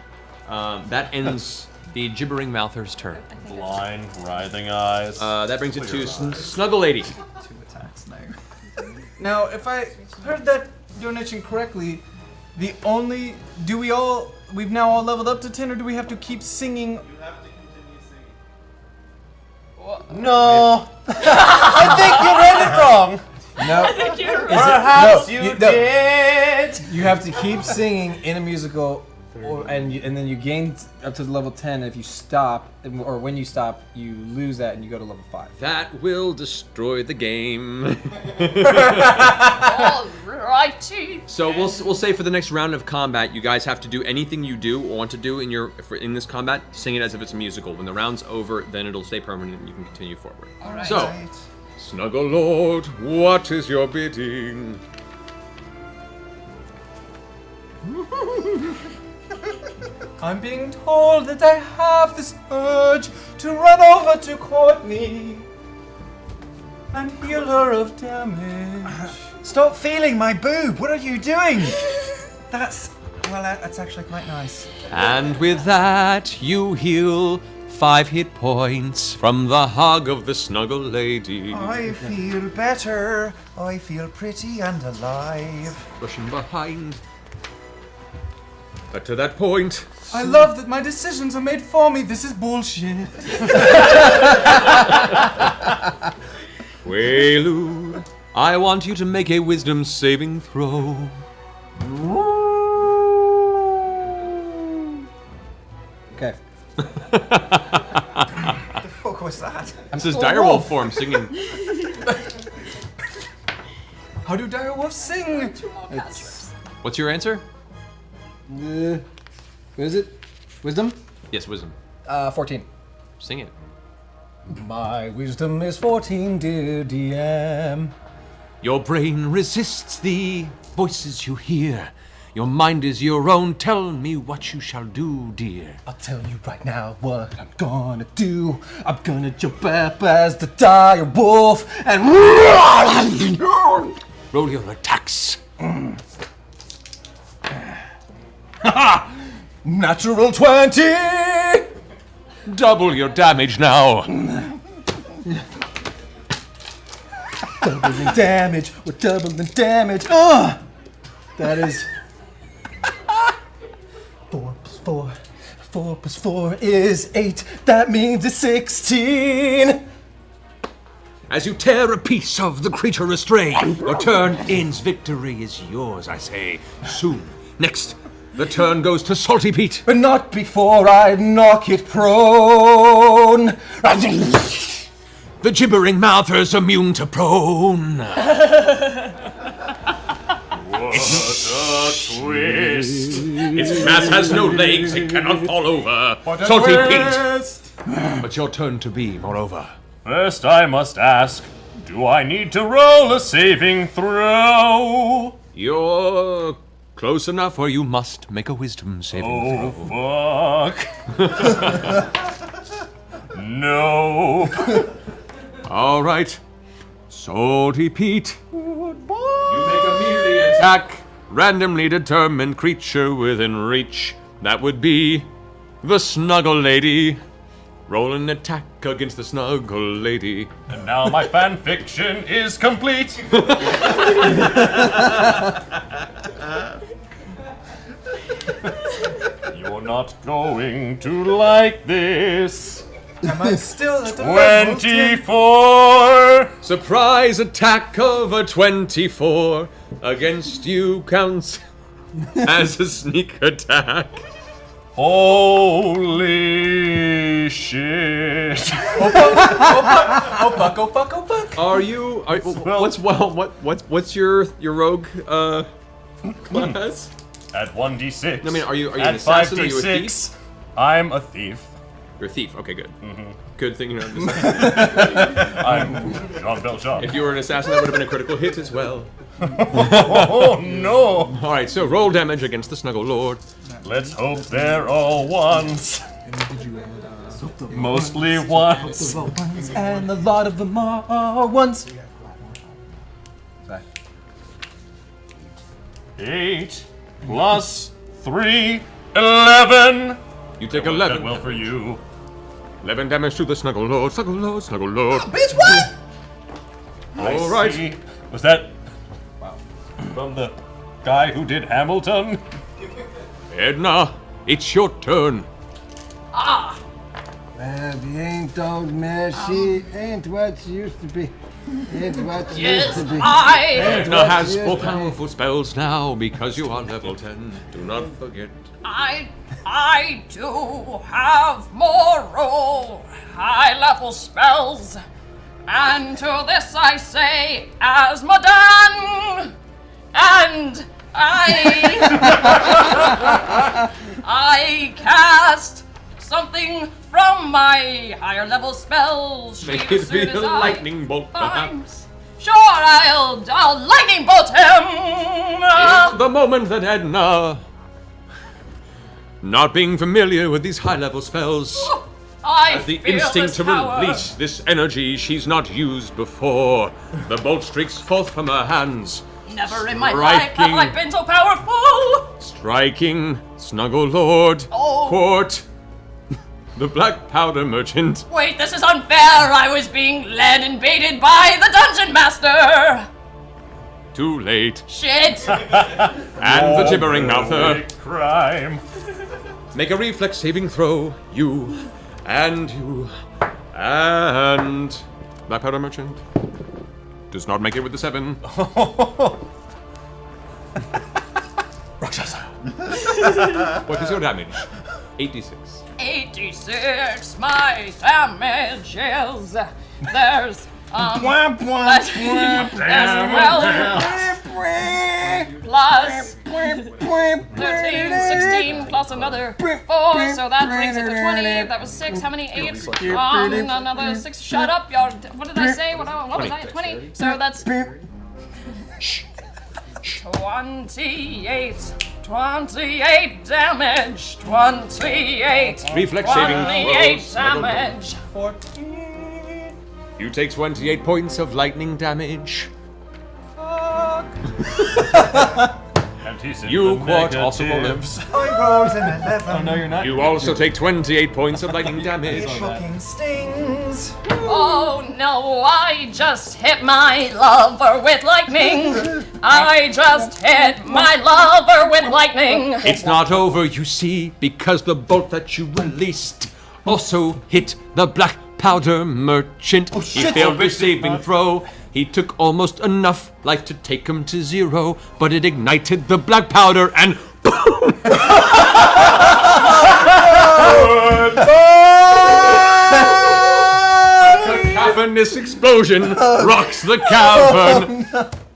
That ends the gibbering mouther's turn. Blind, writhing eyes. That brings it to Snuggle Lady. 2 attacks now. Now, if I heard that donation correctly, we've now all leveled up to 10, or do we have to keep singing? No. I think you read it wrong. No. Perhaps you did. You have to keep singing in a musical, and then you gain up to level 10. If you stop, or when you stop, you lose that and you go to level 5. That will destroy the game. Alrighty. So we'll say for the next round of combat, you guys have to do anything you do or want to do in this combat. Sing it as if it's a musical. When the round's over, then it'll stay permanent and you can continue forward. Alright. So, Snuggle Lord, what is your bidding? I'm being told that I have this urge to run over to Courtney and heal her of damage. Stop feeling my boob. What are you doing? That's actually quite nice. And with that, you heal 5 hit points from the hug of the Snuggle Lady. I feel better. I feel pretty and alive. Rushing behind. But to that point, I love that my decisions are made for me. This is bullshit. Quaalude, I want you to make a wisdom saving throw. Okay. What the fuck was that? This is direwolf form singing. How do direwolves sing? What's your answer? What is it? Wisdom? Yes, wisdom. 14. Sing it. My wisdom is 14, dear DM. Your brain resists the voices you hear. Your mind is your own. Tell me what you shall do, dear. I'll tell you right now what I'm gonna do. I'm gonna jump up as the dire wolf and roll your attacks. Natural 20! Double your damage now. Doubling damage, we're doubling damage. That is 4 plus 4. 4 plus 4 is 8. That means it's 16. As you tear a piece of the creature astray, your turn ends. Victory is yours, I say. Soon. Next, the turn goes to Salty Pete. But not before I knock it prone. The gibbering mouther's immune to prone. What a twist. Its mass has no legs, it cannot fall over. Salty Pete. But your turn to be, moreover. First I must ask, do I need to roll a saving throw? You're close enough where you must make a wisdom saving throw. Fuck. No. All right. Salty Pete. You make a melee attack. Randomly determined creature within reach. That would be the Snuggle Lady. Roll an attack against the Snuggle Lady. And now my fan fiction is complete. You're not going to like this. Am I still at the 24. Surprise attack of a 24 against you counts as a sneak attack. Holy shit! Oh fuck! Are you? What's your rogue class? At 1d6. I mean, are you at an assassin? 5d6, Are you a thief? I'm a thief. You're a thief. Okay, good. Mm-hmm. Good thing you're not an I'm Jean Valjean. If you were an assassin, that would have been a critical hit as well. Oh no! All right, so roll damage against the Snuggle Lord. Let's hope they're all ones. Mostly ones. And a lot of them are ones. 8 plus 3, 11. You take That 11. well for you. 11 damage to the Snuggle Lord. Snuggle Lord. Snuggle Lord. Bitch, what? All right. See. Was that from the guy who did Hamilton? Edna, it's your turn. Ah! Well, you ain't old man. She ain't what she used to be. Ain't what she Yes, used to be. Edna has more powerful spells now because you are level 10. Do not forget. I do have more high-level spells, and to this I say, as Madan, and I cast something from my higher-level spells. Make as it be soon a as I lightning bolt, find- perhaps. Sure, I'll lightning bolt him. In the moment that Edna, not being familiar with these high-level spells, I has the feel instinct this to power. release this energy she's not used before. The bolt streaks forth from her hands, Never in my life have I striking, been so powerful. striking Snuggle Lord, Oh. Court, the Black Powder Merchant. Wait, this is unfair. I was being led and baited by the Dungeon Master. Too late. Shit. And the Gibbering Mouther. Great crime. Make a reflex saving throw. You. And Black Powder Merchant does not make it with the 7. Rakshasa. What is your damage? 86. 86. My damage is there's well plus 13, 16 plus another 4, so that brings it to 20. That was 6. How many? 8. Another 6. Shut up, y'all. What did I say? What was I at? 20. So that's 28. 28 damage. 28. Reflex saving 28 throws. damage. You take 28 points of lightning damage. And he's in You, the Quart, also roll negatives. I rolls an 11. Oh, no, you're not. You also take 28 points of lightning damage. Fucking stings. Oh no, I just hit my lover with lightning. I just hit my lover with lightning. It's not over, you see, because the bolt that you released also hit the Black Powder Merchant. He failed his saving throw. He took almost enough life to take him to 0, but it ignited the black powder and boom! A cavernous explosion rocks the cavern.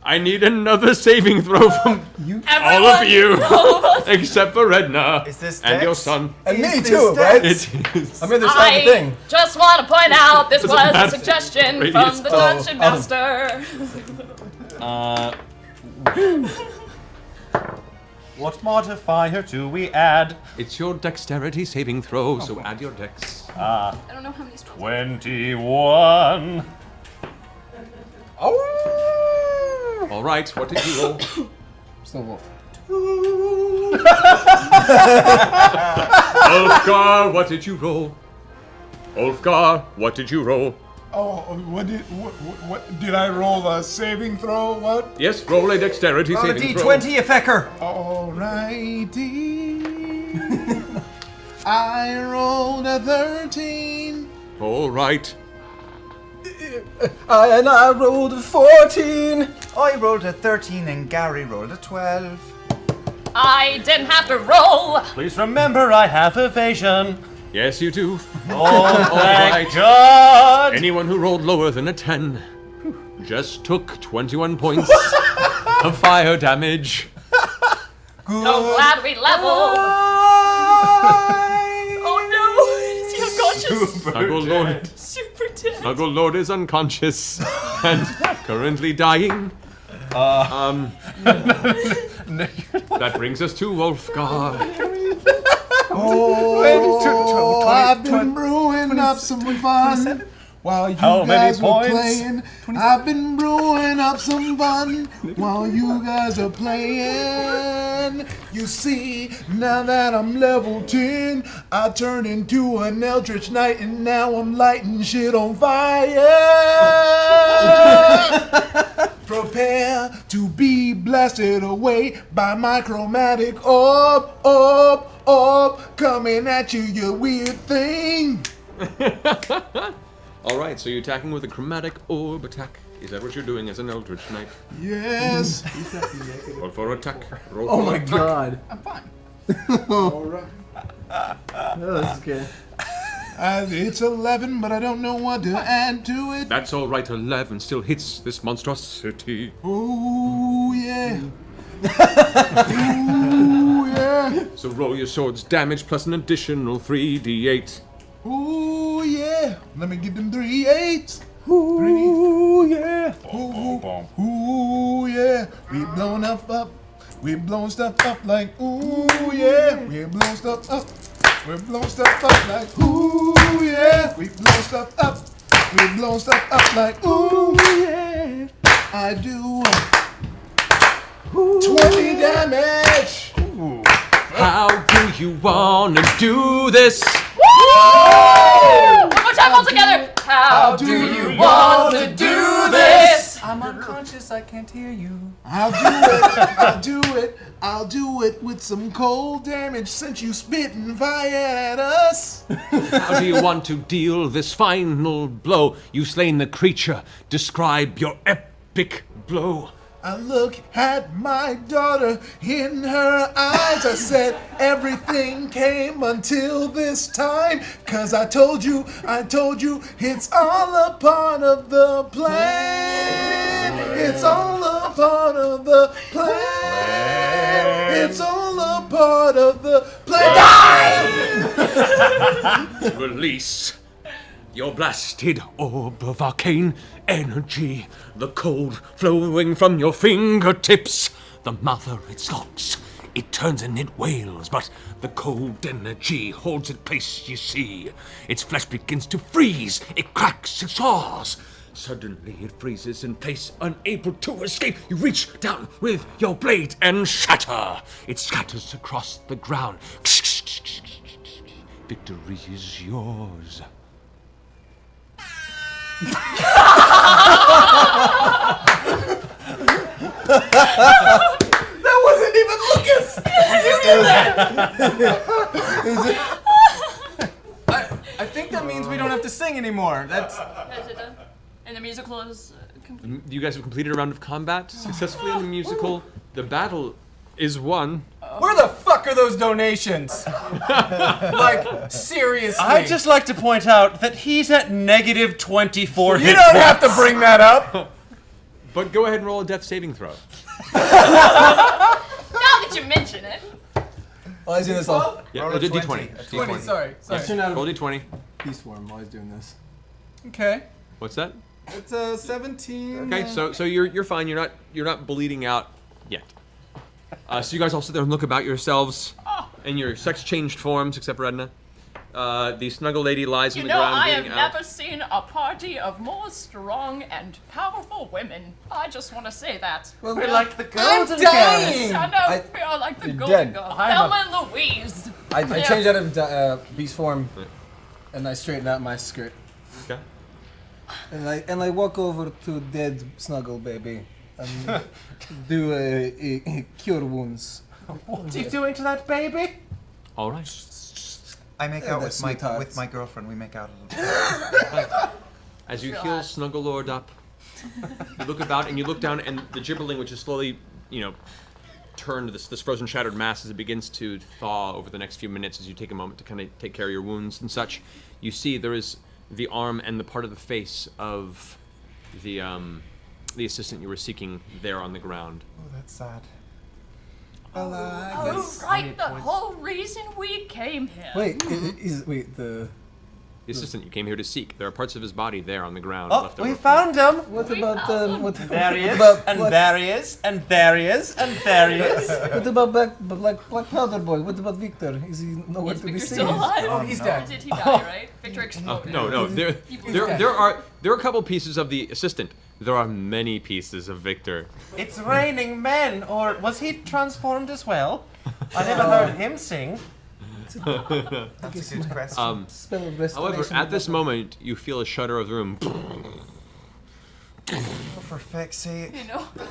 I need another saving throw from all of you, except for Edna Is this and your Dex? son. And me Is too, this right? Dex? It is. I mean, there's like a I thing. just want to point out this Doesn't was a matter. suggestion Radius. from the Dungeon Oh, Master. What modifier do we add? It's your dexterity saving throw, so add your dex. I don't know how many spells. 21. All right, what did you roll? Still wolf. Oscar, what did you roll? Ulfgar, what did you roll? Oh, what did I roll a saving throw? What? Yes, roll a dexterity Roll a saving throw. D20, you fecker. Alrighty. I rolled a 13. All right. And I rolled a 14. I rolled a 13 and Gary rolled a 12. I didn't have to roll. Please remember I have evasion. Yes, you do. Oh, thank right. God. Anyone who rolled lower than a 10 just took 21 points of fire damage. So glad we leveled. Oh no, is he unconscious? Snuggle Lord. Super dead. Snuggle Lord is unconscious and currently dying. That brings us to Wolfgar. Oh, I've been brewing up some fun while you guys were playing. I've been brewing up some fun while you guys are playing. You see, now that I'm level 10, I turned into an eldritch knight and now I'm lighting shit on fire. Prepare to be blasted away by my chromatic orb, coming at you, you weird thing. All right, so you're attacking with a chromatic orb attack. Is that what you're doing as an eldritch knight? Yes. Roll for attack. Roll Oh for my attack. God. I'm fine. All right. That's good. It's 11, but I don't know what to add to it. That's all right. 11 still hits this monstrosity. Ooh, yeah. Ooh, yeah. So roll your sword's damage plus an additional 3d8. Ooh, yeah. Let me get them 3 8s. Ooh, yeah. Ooh, yeah. We blown up. We blown stuff up like, ooh, yeah. We blown stuff up. We blown stuff up like, ooh, yeah. We blown stuff up. We blown stuff up like, ooh, yeah. I do 20 damage. Ooh. How do you wanna do this? One more time all together. How do you want to do this? I'm unconscious, I can't hear you. I'll do it. I'll do it. I'll do it with some cold damage since you spitting fire at us. How do you want to deal this final blow? You've slain the creature. Describe your epic blow. I look at my daughter in her eyes. I said everything came until this time. Cause I told you, it's all a part of the plan. It's all a part of the plan. It's all a part of the plan. Release your blasted orb of arcane energy, the cold flowing from your fingertips. The mother it skulks, it turns and it wails, but the cold energy holds its place, you see. Its flesh begins to freeze, it cracks, it saws. Suddenly it freezes in place, unable to escape. You reach down with your blade and shatter. It scatters across the ground. Victory is yours. That wasn't even Lucas! I think that means we don't have to sing anymore. That's. Is it done? And the musical is complete. You guys have completed a round of combat successfully in the musical. The battle is won. Where the fuck are those donations? Like, seriously. I'd just like to point out that he's at negative 24 hit You don't points. have to bring that up. But go ahead and roll a death saving throw. Now that you mention it. Oh, he's doing this all. Yeah, Roll a D20. 20. 20, sorry. Yes, roll D20. Peace form while he's doing this. Okay. What's that? It's 17. Okay, so you're fine. You're not bleeding out yet. So you guys all sit there and look about yourselves in your sex-changed forms, except for Edna. The snuggle lady lies You on the know, ground I have bleeding out. never seen a party of more strong and powerful women. I just want to say that. Well, We're like the I'm Golden dying! Girls. I know, we are like the You're Golden dead. Girls. I'm Thelma and Louise. I changed out of beast form and I straighten out my skirt. Okay. And I walk over to dead Snuggle Baby and do a cure wounds. What are you doing to that baby? All right. I make out with my girlfriend. We make out a little bit. As you heal Snuggle Lord up, you look about and you look down, and the gibberling, which is slowly, turn to this frozen, shattered mass as it begins to thaw over the next few minutes as you take a moment to kind of take care of your wounds and such. You see there is the arm and the part of the face of the assistant you were seeking there on the ground. Oh, that's sad. Oh, right, the whole reason we came here. Wait, the assistant you came here to seek. There are parts of his body there on the ground. Oh, left we over. found him. What about There he is, and there he is, and there he is, and there he is. What about Black Powder Boy? What about Victor? Is he nowhere to be Victor's seen? still alive. Oh, he's dead. Did he die, right? Victor exploded. No. There are a couple pieces of the assistant. There are many pieces of Victor. It's raining men, or was he transformed as well? I never heard him sing. That's a good question. Spell of However, restoration. at this moment, you feel a shudder of the room. Oh, for feck's sake.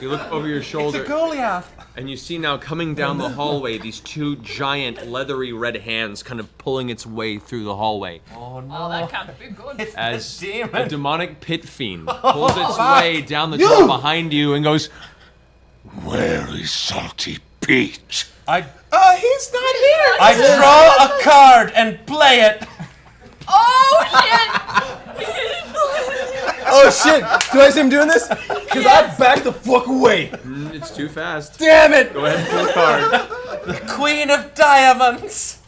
You look over your shoulder. It's a Goliath. And you see now coming down the hallway these two giant leathery red hands kind of pulling its way through the hallway. Oh no. Oh, that can't be good. As demon. a demonic pit fiend pulls its way down the tunnel behind you and goes, Where is Salty Pete? He's not here. I draw a card and play it. Oh, shit! Oh shit! Do I see him doing this? Because I backed the fuck away. It's too fast. Damn it! Go ahead and pull a card. The Queen of Diamonds.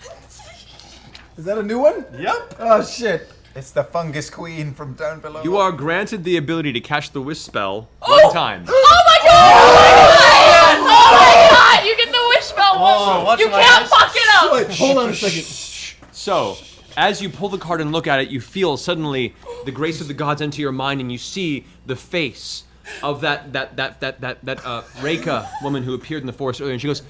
Is that a new one? Yep. Oh shit! It's the Fungus Queen from down below. You are granted the ability to cast the Wisp spell one time. Oh my god! Oh my god! You get the wish spell once. You can't fuck it up! Wait, hold on a second. So, as you pull the card and look at it, you feel suddenly the grace of the gods enter your mind, and you see the face of that Reika woman who appeared in the forest earlier, and she goes,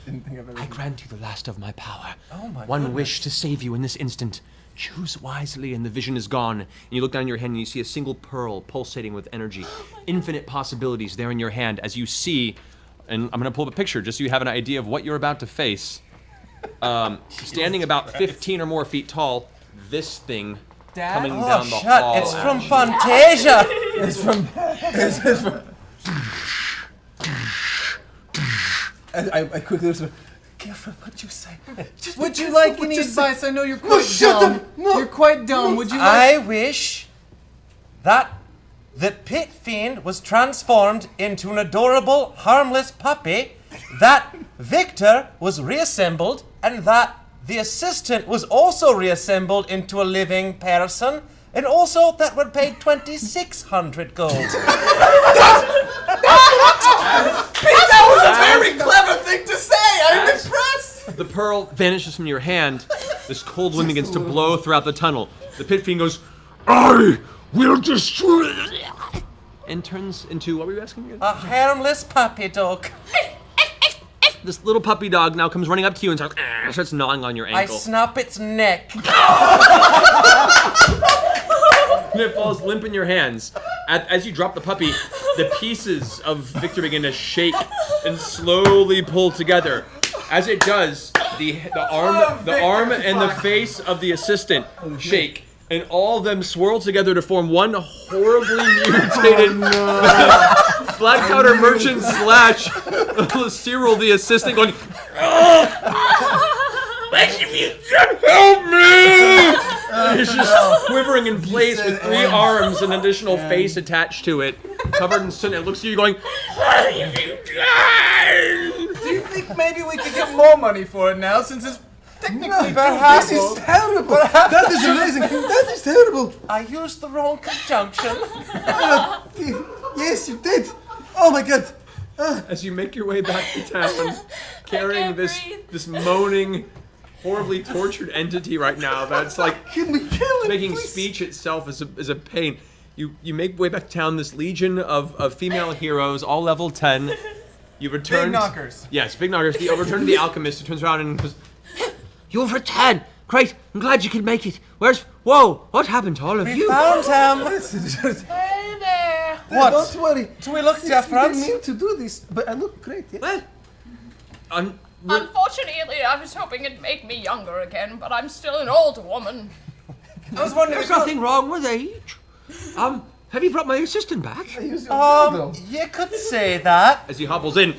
I grant you the last of my power. Oh my One goodness. wish to save you in this instant. Choose wisely, and the vision is gone. And you look down in your hand, and you see a single pearl pulsating with energy. Infinite possibilities there in your hand as you see, and I'm going to pull up a picture just so you have an idea of what you're about to face. Standing about 15 or more feet tall, this thing coming down the hall. It's from Fantasia. It's from. I quickly whisper, careful what you say. Would you like any advice? I know you're quite shut dumb. up! No. You're quite dumb. Would you like... I wish that the pit fiend was transformed into an adorable, harmless puppy, that Victor was reassembled, and that the assistant was also reassembled into a living person, and also that we're paid 2,600 gold. That was a very clever thing to say. I'm impressed. The pearl vanishes from your hand. This cold wind begins to blow throughout the tunnel. The pit fiend goes, I will destroy and turns into, what were you asking again? A harmless puppy dog. This little puppy dog now comes running up to you and starts gnawing on your I ankle. snap its neck. And it falls limp in your hands. As you drop the puppy, the pieces of Victor begin to shake and slowly pull together. As it does, the arm and the face of the assistant shake, and all of them swirl together to form one horribly mutated Black Powder Merchant slash Cyril the assistant going, help me! It's just quivering in place with 3 arms and an additional face attached to it, covered in soot. It looks at you going, what have you done? Do you think maybe we could get more money for it now, since it's technically This is terrible. That is amazing. That is terrible. I used the wrong conjunction. Yes, you did. Oh my god. As you make your way back to town, carrying this moaning, horribly tortured entity right now that's like making speech itself is a pain. You make way back to town, this legion of female heroes, all level 10. You return. Big knockers. Yes, big knockers. You return to the alchemist, who turns around and goes, "You've returned. Great, I'm glad you could make it. Whoa, what happened to all of you? Found him. Hey there. What? Don't worry. Do we look different? I didn't mean to do this, but I look great. Yeah. Well, Unfortunately, I was hoping it'd make me younger again, but I'm still an old woman. I was wondering. There's nothing wrong with age. Have you brought my assistant back? You could say that. As he hobbles in.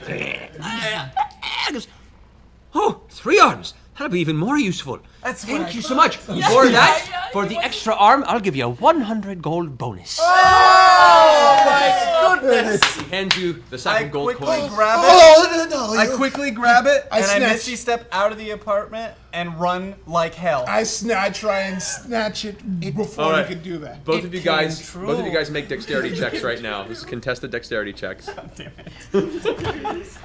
Oh, 3 arms. That'll be even more useful. Thank you so much. For that, for the extra arm, I'll give you a 100 gold bonus. Oh my goodness! He hands you the second gold coin. Grab it. Oh, I quickly grab it and I snatch- misty step out of the apartment and run like hell. I try and snatch it before All right. you can do that. Both of you guys make dexterity checks right now. This is contested dexterity checks. God damn it.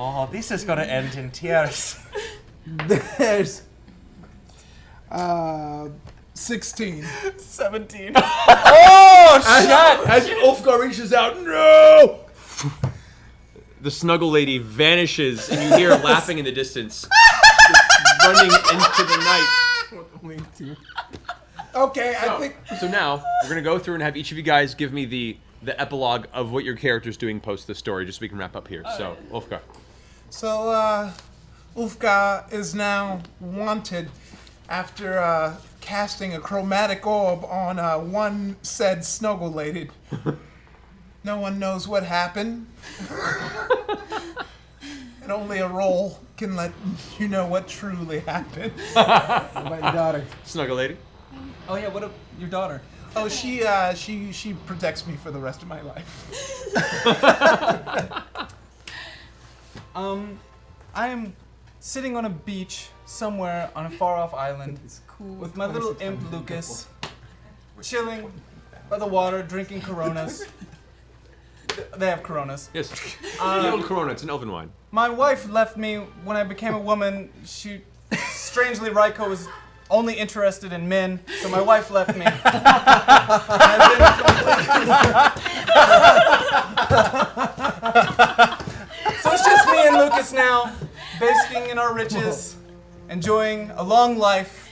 Oh, this is gonna end in tears. There's 16. 17. Oh, shit! As Ulfgar reaches out, no! The snuggle lady vanishes, and you hear laughing in the distance, just running into the night. Okay, I think. So now we're gonna go through and have each of you guys give me the epilogue of what your character's doing post the story, just so we can wrap up here. So, Ulfgar. So, Ulfgar is now wanted after casting a chromatic orb on one said snuggle lady. No one knows what happened. And only a roll can let you know what truly happened. What about your daughter? Snuggle lady. Oh yeah, what your daughter? Oh, she protects me for the rest of my life. I am sitting on a beach somewhere on a far-off island with my little imp Lucas, chilling by the water, drinking Coronas. They have Coronas. Yes. The old Corona. It's an elven wine. My wife left me when I became a woman. Strangely, Raiko was only interested in men, so my wife left me. So it's just me and Lucas now, basking in our riches, enjoying a long life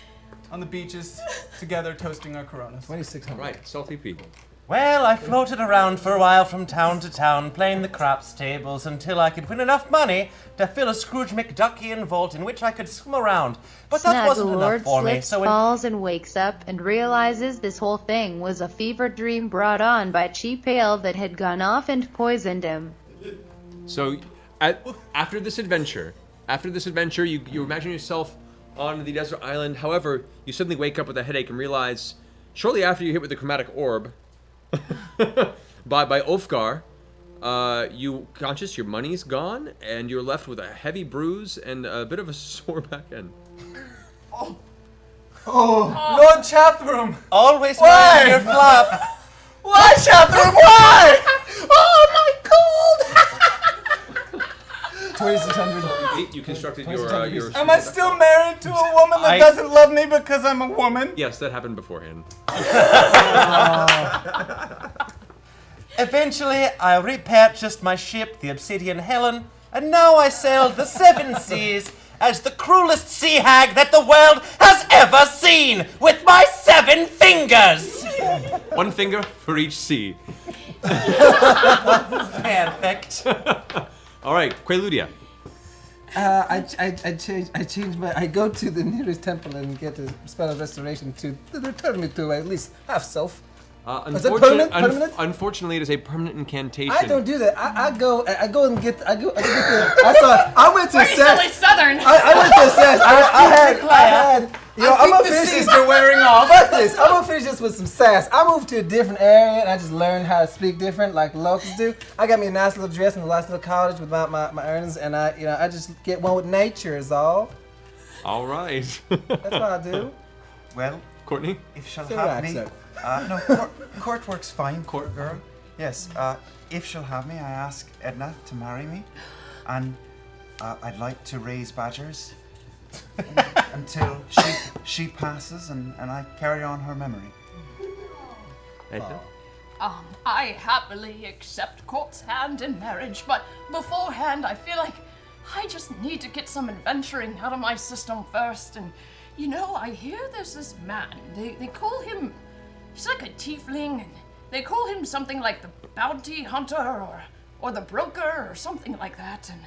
on the beaches, together toasting our Coronas. 2600. Right, salty people. Well, I floated around for a while from town to town, playing the craps tables until I could win enough money to fill a Scrooge McDuckian vault in which I could swim around. But that wasn't enough Snugglord for me, slips, so falls, and wakes up and realizes this whole thing was a fever dream brought on by cheap ale that had gone off and poisoned him. So, after this adventure, you imagine yourself on the desert island. However, you suddenly wake up with a headache and realize, shortly after you hit with the chromatic orb, by Ulfgar, you conscious your money's gone, and you're left with a heavy bruise and a bit of a sore back end. Oh, Lord Chatham! Always Why? mind your flap. Why, Chatham? Why? Oh, my cold! 2600. You constructed your. Am I still married to a woman that doesn't love me because I'm a woman? Yes, that happened beforehand. Eventually, I repurchased my ship, the Obsidian Helen, and now I sailed the 7 seas as the cruelest sea hag that the world has ever seen, with my 7 fingers! 1 finger for each sea. Perfect. All right, Queludia. I change my. I go to the nearest temple and get a spell of restoration to return me to at least half self. Is it permanent? Unfortunately, it is a permanent incantation. I don't do that. I go and get. I went to Sass. Really southern. I went to Sass. I had. You know, I'm gonna finish this. Are wearing off. Fuck this. I'm gonna finish this with some sass. I moved to a different area and I just learned how to speak different, like the locals do. I got me a nice little dress in the last little college with my earnings, and I just get one with nature is all. All right. That's what I do. Well, Courtney, if she'll Say have your me, accent. court works fine. Court girl. Yes. If she'll have me, I ask Edna to marry me, and I'd like to raise badgers until she passes, and I carry on her memory. Edna. I happily accept Court's hand in marriage, but beforehand, I feel like I just need to get some adventuring out of my system first and You know, I hear there's this man. They call him. He's like a tiefling, and they call him something like the bounty hunter or the broker or something like that. And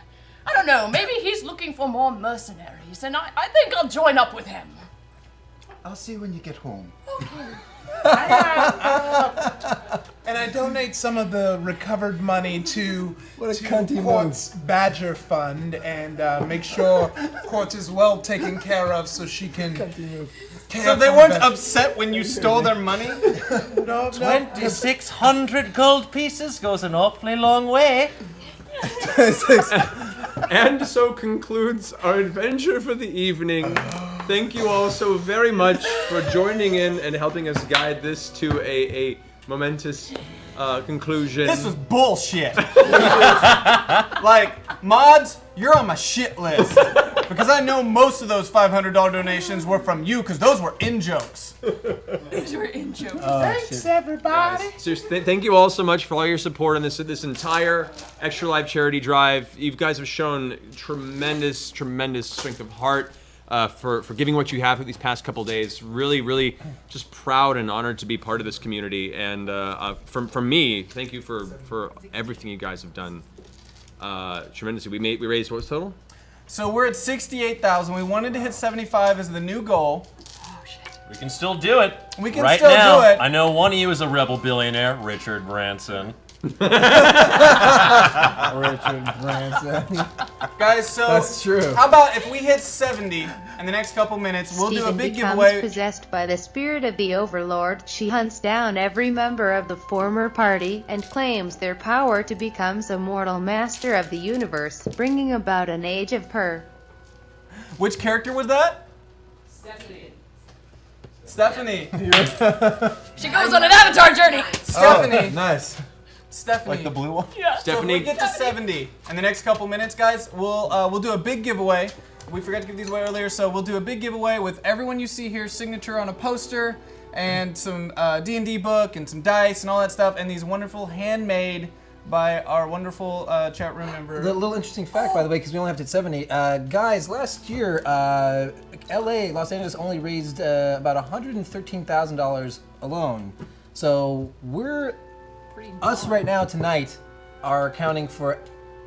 I don't know, maybe he's looking for more mercenaries, and I think I'll join up with him. I'll see you when you get home. And I donate some of the recovered money to cunty Quartz Badger Fund and make sure Quartz is well taken care of so she can care So they for weren't better. upset when you stole their money? No, 2,600 gold pieces goes an awfully long way. And so concludes our adventure for the evening. Thank you all so very much for joining in and helping us guide this to a momentous conclusion. This was bullshit. Like, mods, you're on my shit list. Because I know most of those $500 donations were from you, because those were in-jokes. These were in-jokes. Thanks, everybody. Seriously, thank you all so much for all your support on this entire Extra Life charity drive. You guys have shown tremendous strength of heart for giving what you have for these past couple days. Really just proud and honored to be part of this community. And from me, thank you for everything you guys have done tremendously. We raised, what was the total? So we're at 68,000. We wanted to hit 75 as the new goal. We can still do it. We can right still now, do it. I know one of you is a rebel billionaire, Richard Branson. Richard Branson. Guys, so That's true. How about if we hit 70 in the next couple minutes, we'll do a Stephen big becomes giveaway. possessed by the spirit of the Overlord. She hunts down every member of the former party and claims their power to become the mortal master of the universe, bringing about an age of purr. Which character was that? Stephanie. She goes on an avatar journey. Stephanie. Nice. Stephanie. Like the blue one? Yeah. So if we get to 70 in the next couple minutes, guys, we'll do a big giveaway. We forgot to give these away earlier, so we'll do a big giveaway with everyone you see here's signature on a poster and some D&D book and some dice and all that stuff, and these wonderful handmade by our wonderful chat room member. The little interesting fact, by the way, because we only have to hit 70. Guys, last year, LA, Los Angeles, only raised about $113,000 alone. So us right now tonight are accounting for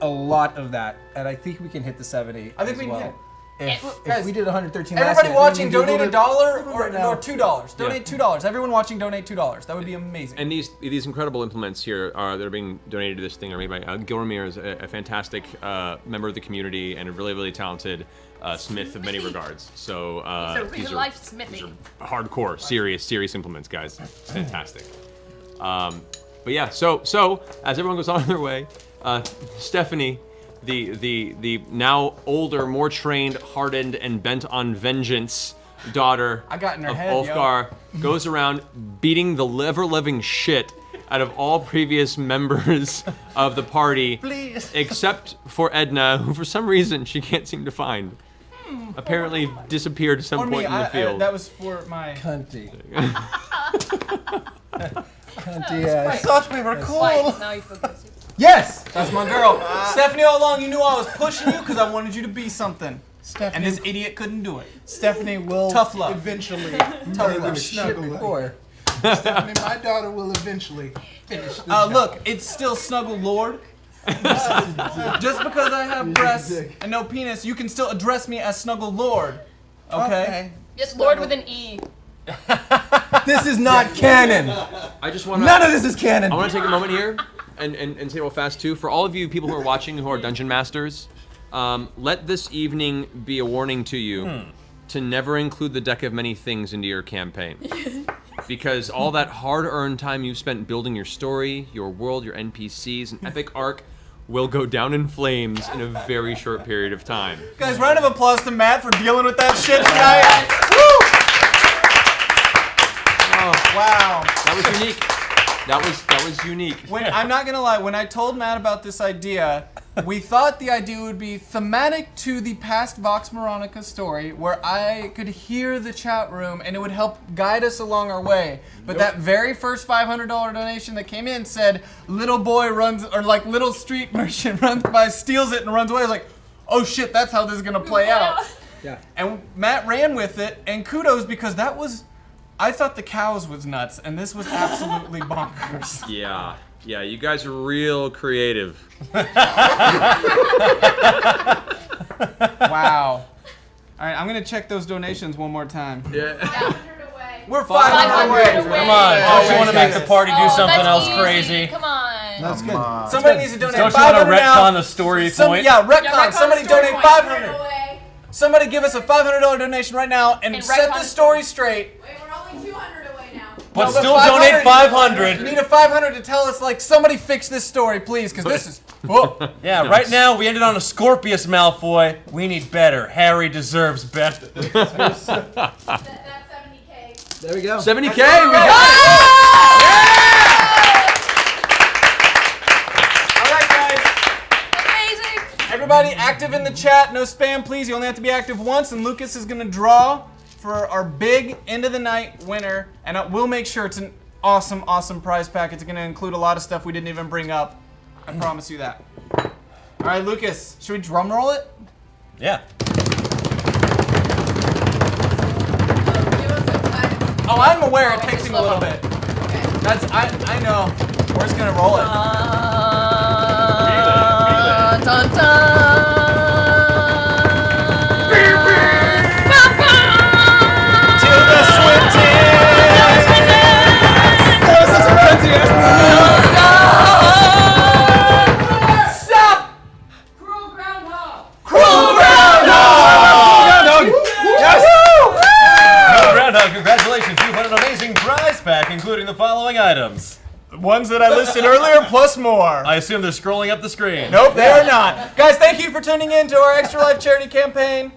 a lot of that, and I think we can hit the 70. I think we can hit. If we did 113 last Everybody year, watching, then we donate can $1 do it or, right now. or $2. Donate $2. Everyone watching, donate $2. That would be amazing. And these incredible implements here that are being donated to this thing are made by Gilramir, is a fantastic member of the community and a really talented smith of many regards. So He's a real-life smithy. these are hardcore, serious implements, guys. It's fantastic. But yeah, so as everyone goes on their way, Stephanie, the now older, more trained, hardened, and bent on vengeance daughter I got in her of head, Ulfgar, goes around beating the ever-living shit out of all previous members of the party, Please. except for Edna, who for some reason she can't seem to find. Apparently disappeared at some Or point me, in the field. that was for my... Cunty. I thought we were cool. Wait, now you feel guilty. Yes! That's my girl. Stephanie, all along, you knew I was pushing you because I wanted you to be something. Stephanie, And this idiot couldn't do it. Stephanie will Tough love. eventually Tough love. snuggle before. Stephanie, my daughter will eventually finish this job. Look, it's still Snuggle Lord. Just because I have breasts and no penis, you can still address me as Snuggle Lord. Okay? Yes, Lord with an E. This is not canon. I just want to. None of this is canon. I want to take a moment here and say real fast too. For all of you people who are watching who are dungeon masters, let this evening be a warning to you to never include the deck of many things into your campaign. Because all that hard-earned time you've spent building your story, your world, your NPCs, an epic arc will go down in flames in a very short period of time. Guys, round of applause to Matt for dealing with that shit tonight. Woo! Oh, wow. That was unique. That was unique. I'm not gonna lie, when I told Matt about this idea, we thought the idea would be thematic to the past Vox Moronica story, where I could hear the chat room and it would help guide us along our way. But that very first $500 donation that came in said, little boy runs, or like little street merchant runs by, steals it and runs away. I was like, oh shit, that's how this is gonna play out. Yeah. And Matt ran with it, and kudos because that was. I thought the cows was nuts, and this was absolutely bonkers. Yeah, you guys are real creative. Wow. All right, I'm gonna check those donations one more time. Yeah. We're 500 away. Come on, don't you want to make the party do something else crazy? Come on. That's good. Somebody needs to donate Don't you 500 want to now. retcon the story point? Yeah, retcon. retcon Somebody the story donate point. 500. Somebody give us a $500 donation right now and set retcon the story straight. Wait, we're only 200 away now. But still donate 500. You need a 500 to tell us, like, somebody fix this story, please, because this is. Whoa. Yeah, right now we ended on a Scorpius Malfoy. We need better. Harry deserves better. That's 70K. There we go. 70K, we got it! All right, guys. Amazing. Everybody active in the chat. No spam, please. You only have to be active once, and Lucas is going to draw for our big end of the night winner, and we'll make sure it's an awesome, awesome prize pack. It's going to include a lot of stuff we didn't even bring up. I promise you that. All right, Lucas, should we drum roll it? Yeah. Oh, I'm aware it takes him a little bit. That's I know. We're just gonna roll it. Dun, dun. Tilda Swinton! That was such a cunty ass move. Stop! Cruel groundhog. Cruel groundhog! Yes! Groundhog, congratulations. You've won an amazing prize pack, including the following items. The ones that I listed earlier, plus more. I assume they're scrolling up the screen. Nope, they are not. Guys, thank you for tuning in to our Extra Life charity campaign.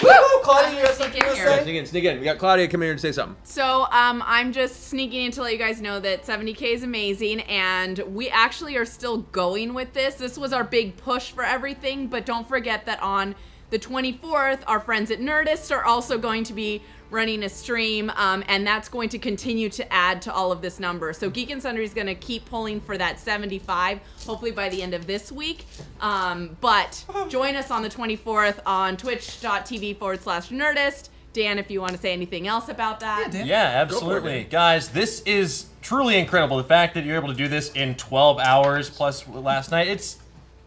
Woo! Claudia, you have something to say? Sneak in. We got Claudia come here to say something. So I'm just sneaking in to let you guys know that 70K is amazing, and we actually are still going with this. This was our big push for everything, but don't forget that on the 24th, our friends at Nerdist are also going to be running a stream, and that's going to continue to add to all of this number. So Geek and Sundry is going to keep pulling for that 75, hopefully by the end of this week. But join us on the 24th on twitch.tv/Nerdist. Dan, if you want to say anything else about that. Yeah, absolutely. Guys, this is truly incredible. The fact that you're able to do this in 12 hours plus last night, it's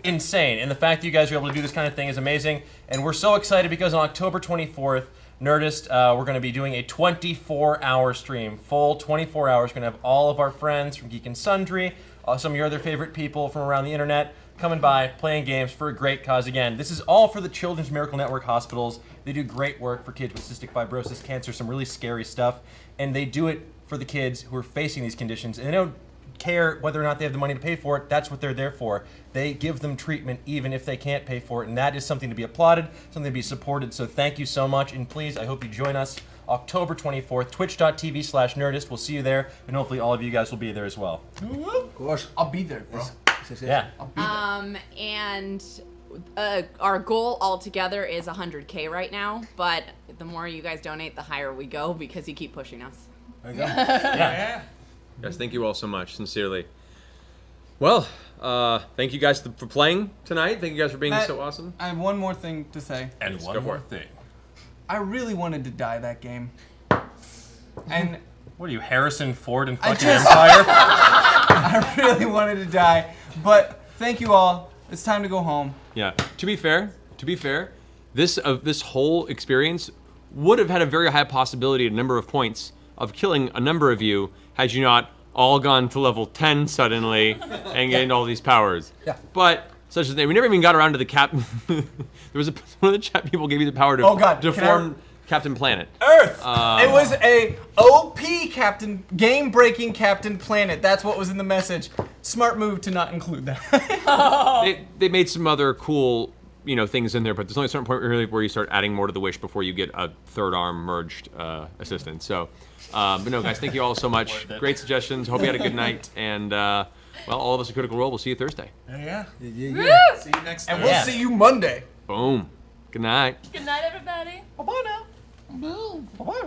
insane. And the fact that you guys are able to do this kind of thing is amazing. And we're so excited because on October 24th, Nerdist, we're going to be doing a 24-hour stream. Full 24 hours. We're going to have all of our friends from Geek and Sundry, some of your other favorite people from around the internet coming by, playing games for a great cause. Again, this is all for the Children's Miracle Network hospitals. They do great work for kids with cystic fibrosis, cancer, some really scary stuff. And they do it for the kids who are facing these conditions. And they don't care whether or not they have the money to pay for it. That's what they're there for. They give them treatment even if they can't pay for it, and that is something to be applauded, something to be supported. So thank you so much, and please, I hope you join us October 24th, twitch.tv/Nerdist. We'll see you there, and hopefully all of you guys will be there as well. Of course. I'll be there, bro. Yeah. I'll be there. And our goal altogether is 100K right now, but the more you guys donate, the higher we go because you keep pushing us. There you go. Yeah. Guys, thank you all so much, sincerely. Well, thank you guys for playing tonight. Thank you guys for being Matt, so awesome. I have one more thing to say. And one more thing. I really wanted to die that game. And what are you, Harrison Ford and fucking Empire? I really wanted to die, but thank you all. It's time to go home. Yeah. To be fair, this whole experience would have had a very high possibility, a number of points of killing a number of you had you not all gone to level 10 suddenly and gained all these powers. Yeah. But such as we never even got around to the cap. There was one of the chat people gave you the power to form Captain Planet. Earth. It was a OP Captain, game-breaking Captain Planet. That's what was in the message. Smart move to not include that. They made some other cool, things in there, but there's only a certain point really where you start adding more to the wish before you get a third arm merged assistant. So, but no, guys, thank you all so much. Great suggestions. Hope you had a good night, and well, all of us at Critical Role. We'll see you Thursday. Yeah. See you next Thursday. And we'll see you Monday. Boom. Good night. Good night, everybody. Bye-bye now. Bye-bye.